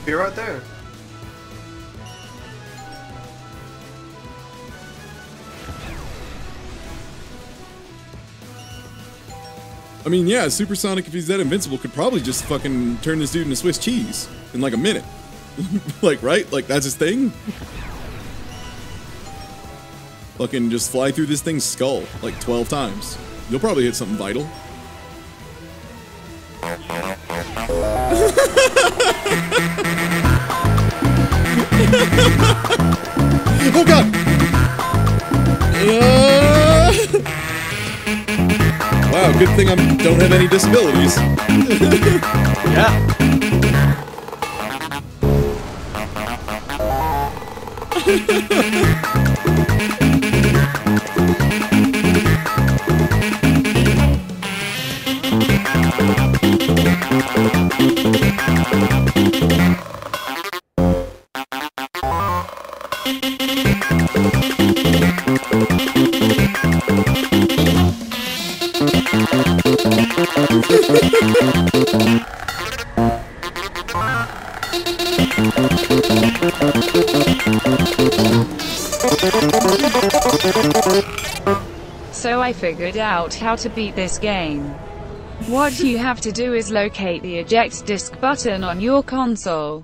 Be right there. I mean, yeah, Supersonic, if he's that invincible, could probably just fucking turn this dude into Swiss cheese in like a minute. Like, right? Like, that's his thing? Fucking just fly through this thing's skull like 12 times. You'll probably hit something vital. Oh god! Wow, good thing I don't have any disabilities. Yeah. I figured out how to beat this game. What you have to do is locate the eject disc button on your console.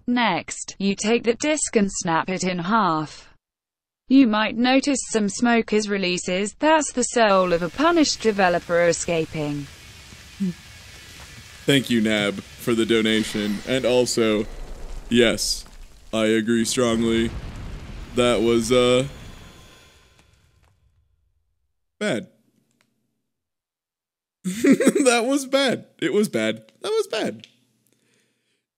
Next, you take the disc and snap it in half. You might notice some smoke is releases. That's the soul of a punished developer escaping. Thank you, Nab, for the donation. And also, yes, I agree strongly. That was, bad. That was bad. It was bad. That was bad.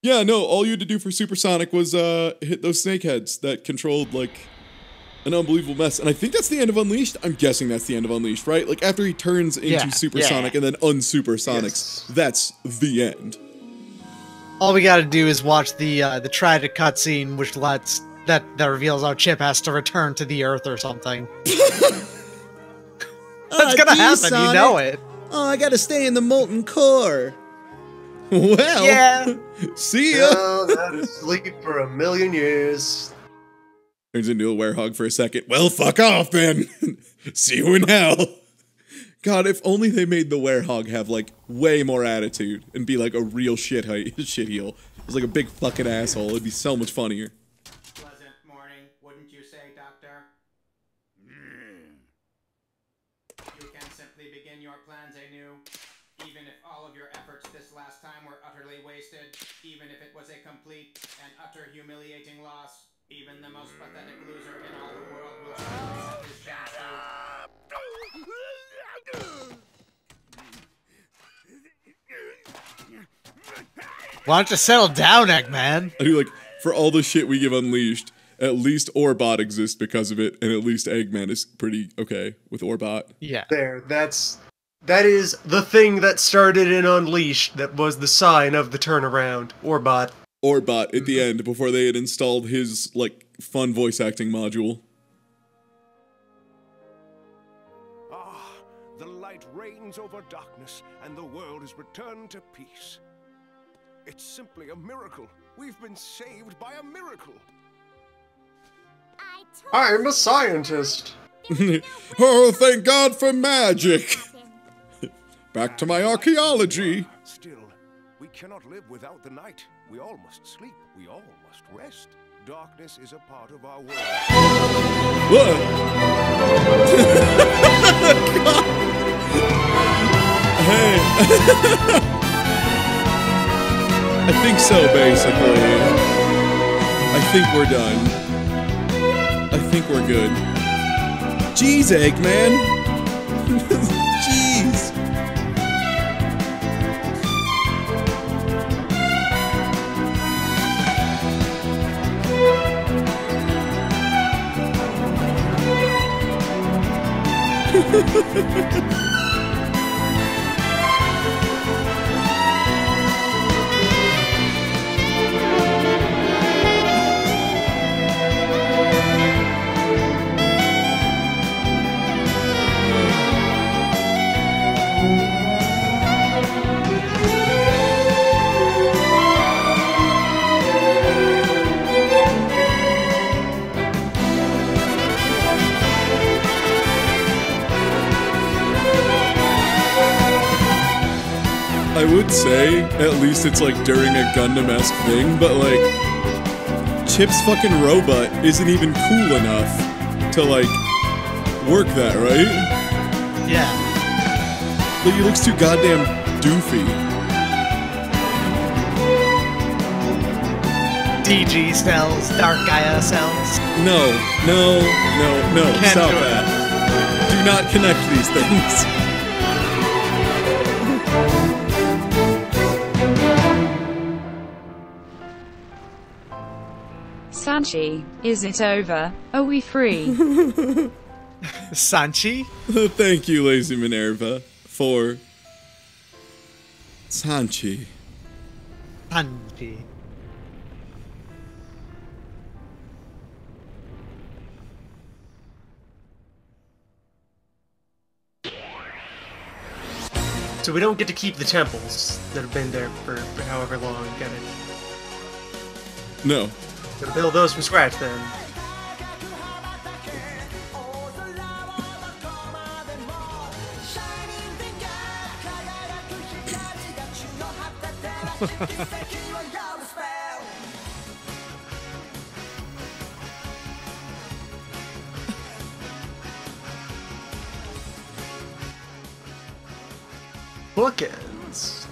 Yeah, no, all you had to do for Supersonic was, hit those snake heads that controlled, like, an unbelievable mess. And I think that's the end of Unleashed. I'm guessing that's the end of Unleashed, right? Like, after he turns into Supersonic and then unsupersonics, that's the end. All we gotta do is watch the tragic cutscene, which that reveals how Chip has to return to the Earth or something. That's gonna happen, Sonic. You know it. Oh, I gotta stay in the molten core. Well, yeah. See ya. Well, that is sleep for a million years. Turns into a werehog for a second. Well, fuck off then. See you in hell. God, if only they made the werehog have, like, way more attitude and be like a real shitheel. It was like a big fucking asshole. It'd be so much funnier. Pleasant morning, wouldn't you say, Doctor? You can simply begin your plans anew. Even if all of your efforts this last time were utterly wasted, even if it was a complete and utter humiliating loss, even the most pathetic loser in all the world will surely have his chance to... Why don't you settle down, Eggman? I do, like, for all the shit we give Unleashed, at least Orbot exists because of it, and at least Eggman is pretty okay with Orbot. Yeah. There, that is the thing that started in Unleashed that was the sign of the turnaround. Orbot. Orbot at the end, before they had installed his, like, fun voice acting module. Ah, the light reigns over darkness, and the world is returned to peace. It's simply a miracle. We've been saved by a miracle. I'm a scientist. Oh, thank God for magic. Back to my archaeology. Still, we cannot live without the night. We all must sleep. We all must rest. Darkness is a part of our world. What? Hey. I think so, basically. I think we're done. I think we're good. Jeez, Eggman. Jeez. I would say, at least it's like during a Gundam-esque thing, but like, Chip's fucking robot isn't even cool enough to like, work that, right? Yeah. Like, he looks too goddamn doofy. DG cells, Dark Gaia cells. No, stop that. Do not connect these things. Sanchi, is it over? Are we free? Sanchi? Thank you, Lazy Minerva, for Sanchi. Sanchi. So we don't get to keep the temples that have been there for however long. No. Gotta build those from scratch then. Bookends.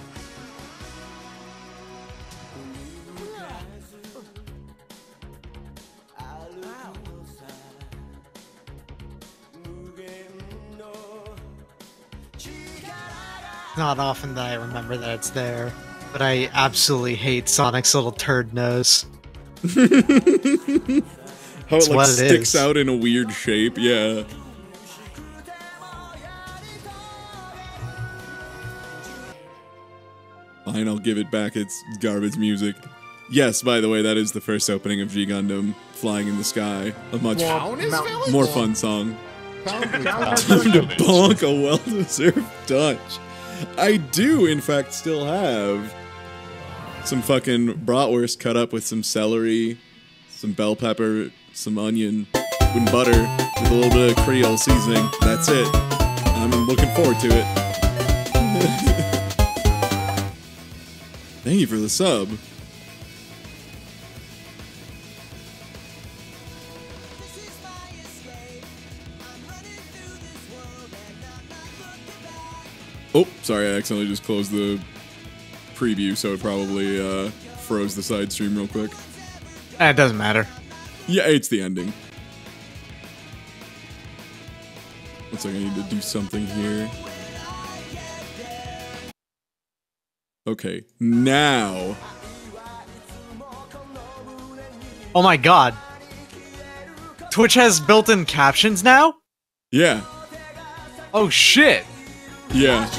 Not often that I remember that it's there, but I absolutely hate Sonic's little turd nose. How That's it like what it sticks is. out in a weird shape, yeah. Fine, I'll give it back. It's garbage music. Yes, by the way, that is the first opening of G Gundam, Flying in the Sky. A much more fun song. Time to bonk a well-deserved Dutch. I do, in fact, still have some fucking bratwurst cut up with some celery, some bell pepper, some onion, and butter, with a little bit of Creole seasoning. That's it. I'm looking forward to it. Thank you for the sub. Oh, sorry, I accidentally just closed the preview, so it probably froze the side stream real quick. It doesn't matter. Yeah, it's the ending. Looks like I need to do something here. Okay, now. Oh my god. Twitch has built-in captions now? Yeah. Oh shit. Yeah.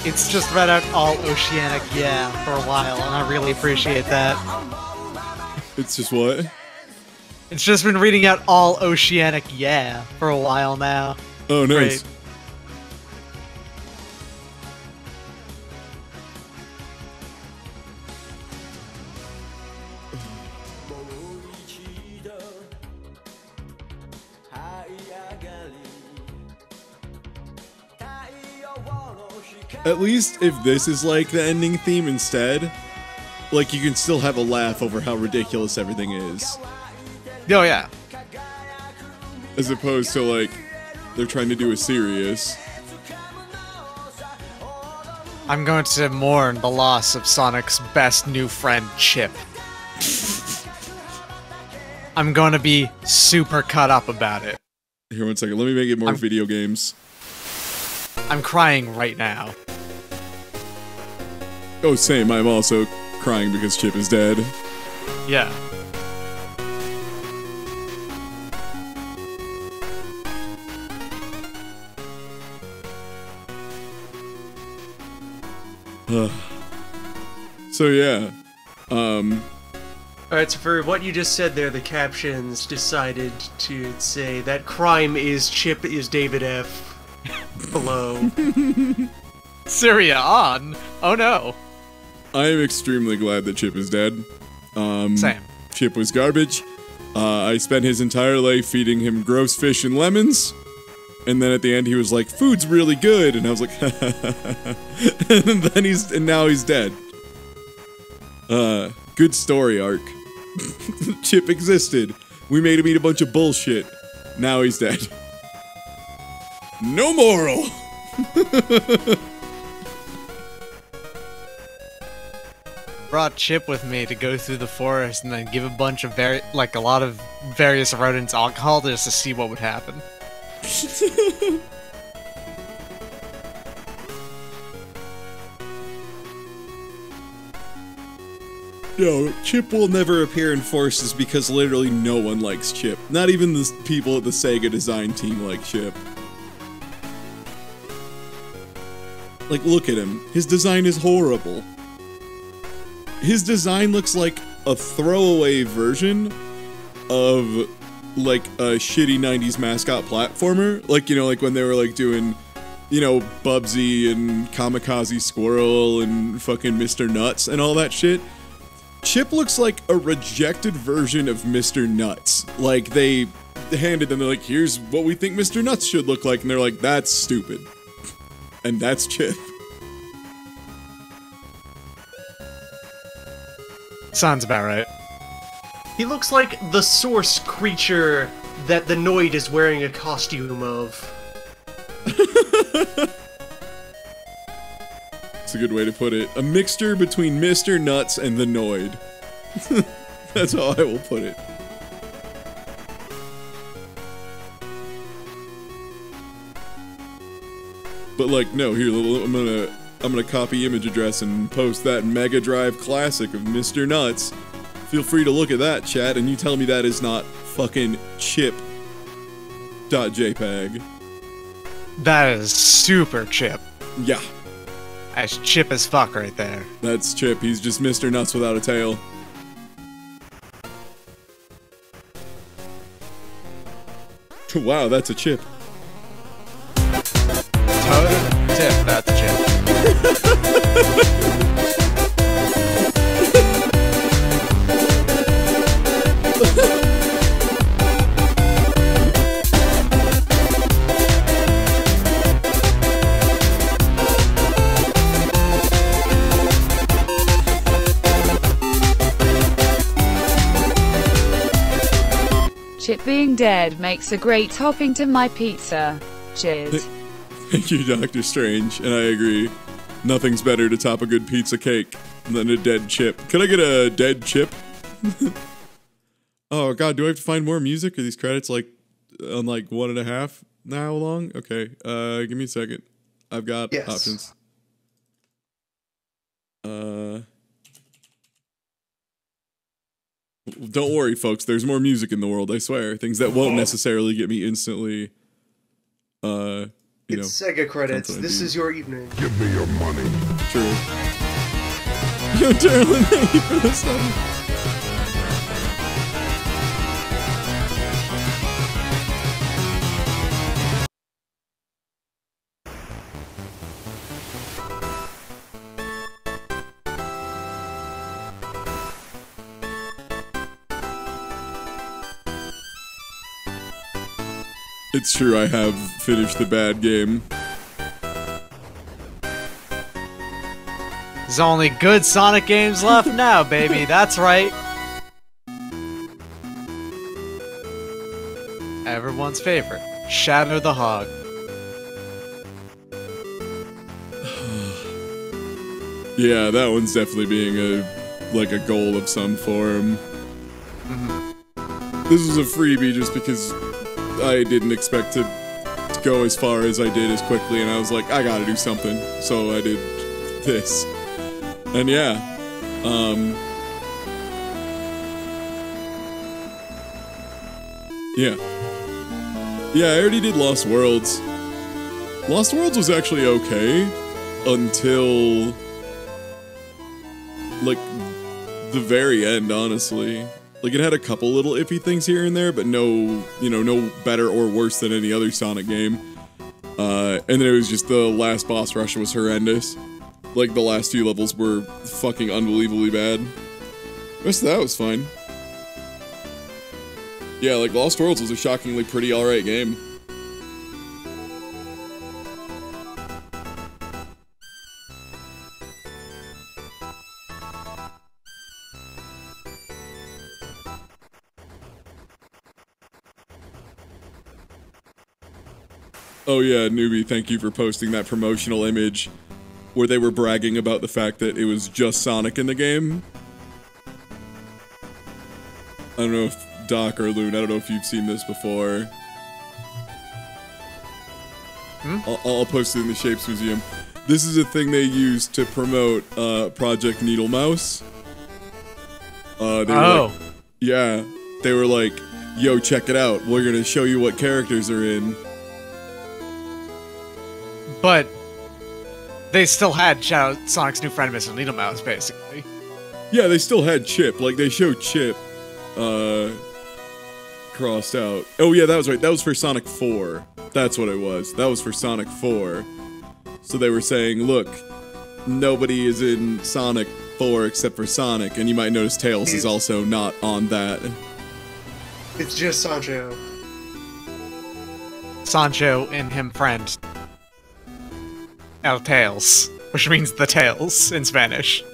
It's just read out all oceanic yeah for a while, and I really appreciate that. It's just what? It's just been reading out all oceanic yeah for a while now. Oh, nice. Great. At least if this is like the ending theme instead, like you can still have a laugh over how ridiculous everything is. Oh yeah. As opposed to like, they're trying to do a serious. I'm going to mourn the loss of Sonic's best new friend, Chip. I'm going to be super cut up about it. Here, one second. Let me make it more video games. I'm crying right now. Oh, same. I'm also crying because Chip is dead. Yeah. So yeah. Alright, so for what you just said there, the captions decided to say that crime is Chip is David F. below. Syria on. Oh no. I am extremely glad that Chip is dead. Same. Chip was garbage. I spent his entire life feeding him gross fish and lemons. And then at the end he was like, food's really good. And I was like, and now he's dead. Good story arc. Chip existed. We made him eat a bunch of bullshit. Now he's dead. No moral. Brought Chip with me to go through the forest and then give a bunch of a lot of various rodents alcohol just to see what would happen. No, Chip will never appear in Forces because literally no one likes Chip. Not even the people at the Sega design team like Chip. Like, look at him. His design is horrible. His design looks like a throwaway version of like a shitty 90s mascot platformer. Like, you know, like when they were like doing, you know, Bubsy and Kamikaze Squirrel and fucking Mr. Nuts and all that shit. Chip looks like a rejected version of Mr. Nuts. Like, they handed them, they're like, here's what we think Mr. Nuts should look like, and they're like, that's stupid. And that's Chip. Sounds about right. He looks like the source creature that the Noid is wearing a costume of. That's a good way to put it. A mixture between Mr. Nuts and the Noid. That's how I will put it. But like, no, here, I'm gonna copy image address and post that Mega Drive classic of Mr. Nuts. Feel free to look at that, chat, and you tell me that is not fucking chip.jpg. That is super Chip. Yeah. That's Chip as fuck right there. That's Chip. He's just Mr. Nuts without a tail. Wow, that's a Chip. Toad Tip, that's a Chip. Chip being dead makes a great topping to my pizza. Cheers. Thank you, Dr. Strange, and I agree. Nothing's better to top a good pizza cake than a dead Chip. Could I get a dead Chip? Oh god, do I have to find more music? Are these credits like on like 1.5 now long? Okay, give me a second. I've got options. Don't worry, folks. There's more music in the world, I swear. Things that won't necessarily get me instantly, you know. Sega credits. This is your evening. Give me your money. True. Yo, Darylin, thank you for the stuff. It's true, I have finished the bad game. There's only good Sonic games left now, baby. That's right. Everyone's favorite, Shatter the Hog. Yeah, that one's definitely being a goal of some form. This was a freebie just because I didn't expect to go as far as I did as quickly, and I was like, I gotta do something. So I did this. And yeah, yeah, I already did Lost Worlds. Lost Worlds was actually okay until like the very end, honestly. Like, it had a couple little iffy things here and there, but no, you know, no better or worse than any other Sonic game. And then it was just the last boss rush was horrendous. Like, the last few levels were fucking unbelievably bad. The rest of that was fine. Yeah, like, Lost Worlds was a shockingly pretty alright game. Oh yeah, Newbie, thank you for posting that promotional image where they were bragging about the fact that it was just Sonic in the game. I don't know if Doc or Loon, I don't know if you've seen this before. I'll post it in the Shapes Museum. This is a thing they used to promote Project Needle Mouse. They were like, yeah, they were like, yo, check it out. We're gonna show you what characters are in. But they still had Sonic's new friend, Mr. Needle Mouse, basically. Yeah, they still had Chip. Like, they showed Chip. crossed out. Oh yeah, that was right. That was for Sonic 4. That's what it was. That was for Sonic 4. So they were saying, look, nobody is in Sonic 4 except for Sonic, and you might notice Tails is also not on that. It's just Sancho. Sancho and him friend. El Tails, which means the tails in Spanish.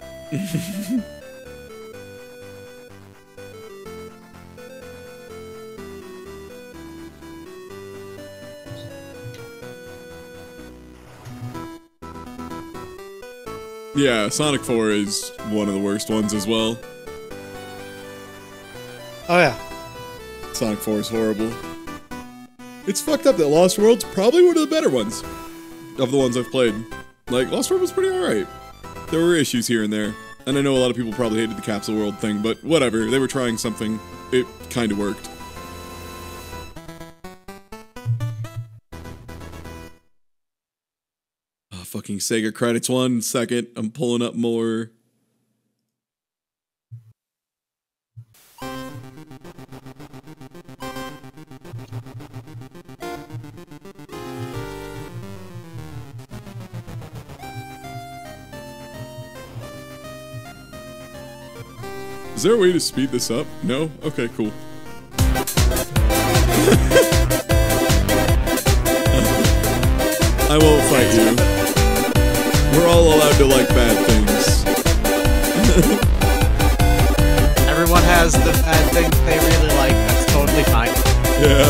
Yeah, Sonic 4 is one of the worst ones as well. Oh yeah. Sonic 4 is horrible. It's fucked up that Lost World's probably one of the better ones of the ones I've played. Like, Lost World was pretty alright. There were issues here and there. And I know a lot of people probably hated the Capsule World thing, but whatever. They were trying something. It kind of worked. Oh, fucking Sega credits. 1 second. I'm pulling up more. Is there a way to speed this up? No? Okay, cool. I won't fight you. We're all allowed to like bad things. Everyone has the bad things they really like. That's totally fine. Yeah.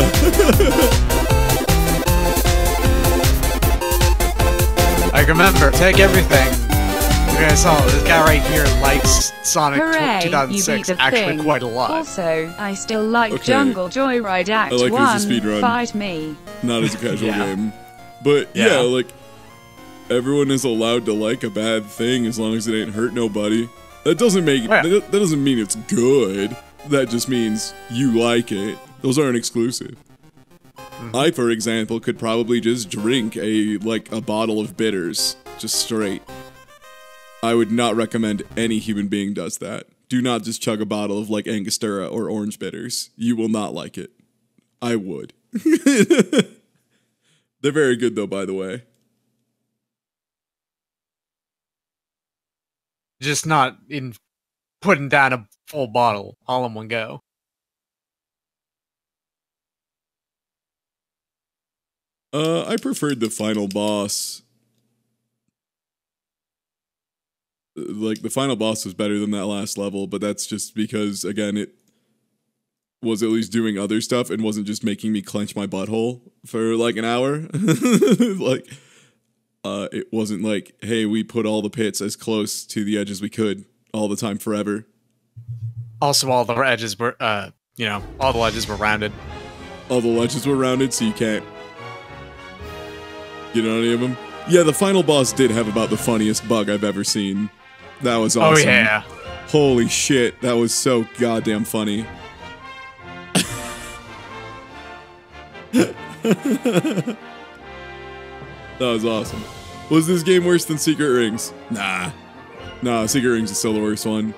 Like, remember, take everything. Okay, so this guy right here likes Sonic Hooray, 2006 you beat the actually thing. quite a lot. Also, I still like Okay. Jungle Joyride Act I like it as a 1. speedrun. Fight me. Not as a casual Yeah. game. But yeah, Yeah. like, everyone is allowed to like a bad thing as long as it ain't hurt nobody. That doesn't make Yeah. that doesn't mean it's good. That just means you like it. Those aren't exclusive. I, for example, could probably just drink a bottle of bitters just straight. I would not recommend any human being does that. Do not just chug a bottle of like Angostura or orange bitters. You will not like it. I would. They're very good though, by the way. Just not in putting down a full bottle all in one go. I preferred the final boss. Like, the final boss was better than that last level, but that's just because, again, it was at least doing other stuff and wasn't just making me clench my butthole for, like, an hour. Like, it wasn't like, hey, we put all the pits as close to the edge as we could all the time forever. Also, all the edges were, all the edges were rounded. All the ledges were rounded, so you can't get on any of them. Yeah, the final boss did have about the funniest bug I've ever seen. That was awesome. Oh, yeah. Holy shit, that was so goddamn funny. That was awesome. Was this game worse than Secret Rings? Nah. Nah, Secret Rings is still the worst one.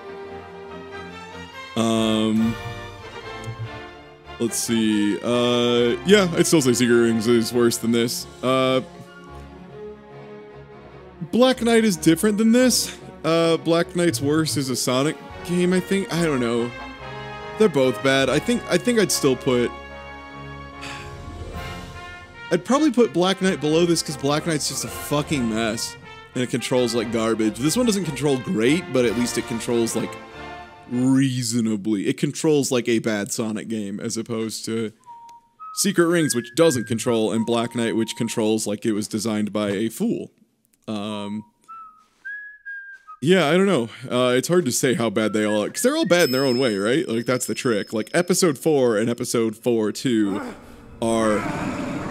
Let's see. Yeah, I'd still say Secret Rings is worse than this. Black Knight is different than this. Black Knight's worse is a Sonic game, I think. I don't know. They're both bad. I think I'd still put... I'd probably put Black Knight below this because Black Knight's just a fucking mess. And it controls like garbage. This one doesn't control great, but at least it controls like reasonably. It controls like a bad Sonic game as opposed to Secret Rings, which doesn't control, and Black Knight, which controls like it was designed by a fool. Yeah, I don't know. It's hard to say how bad they all are, because they're all bad in their own way, right? Like, that's the trick. Like, Episode 4 and Episode 4-2 are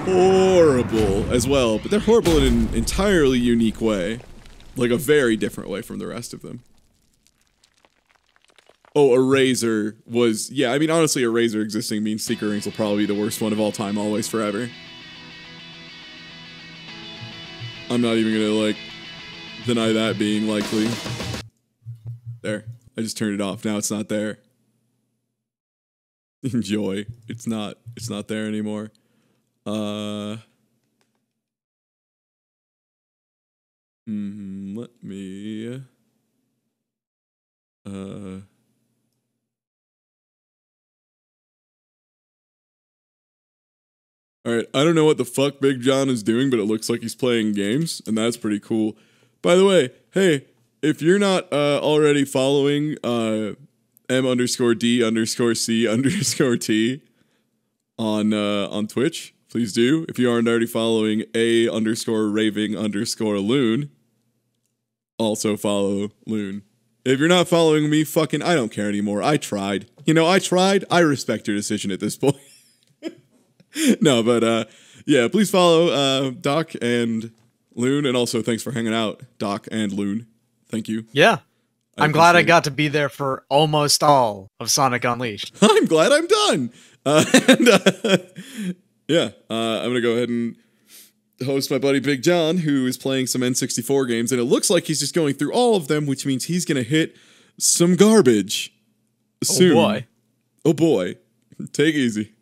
horrible as well, but they're horrible in an entirely unique way. Like, a very different way from the rest of them. Oh, Eraser was... Yeah, I mean, honestly, Eraser existing means Secret Rings will probably be the worst one of all time, always, forever. I'm not even gonna, like, deny that being likely. There. I just turned it off. Now it's not there. Enjoy. It's not there anymore. Let me Alright, I don't know what the fuck Big John is doing, but it looks like he's playing games, and that's pretty cool. By the way, hey, if you're not already following M_D_C_T on Twitch, please do. If you aren't already following A_raving_loon, also follow Loon. If you're not following me, fucking, I don't care anymore. I tried. You know, I tried. I respect your decision at this point. No, but yeah, please follow Doc and Loon, and also thanks for hanging out, Doc and Loon. Thank you. Yeah. I'm glad I got to be there for almost all of Sonic Unleashed. I'm glad I'm done. Yeah, I'm going to go ahead and host my buddy Big John, who is playing some N64 games, and it looks like he's just going through all of them, which means he's going to hit some garbage soon. Oh boy. Oh boy. Take it easy.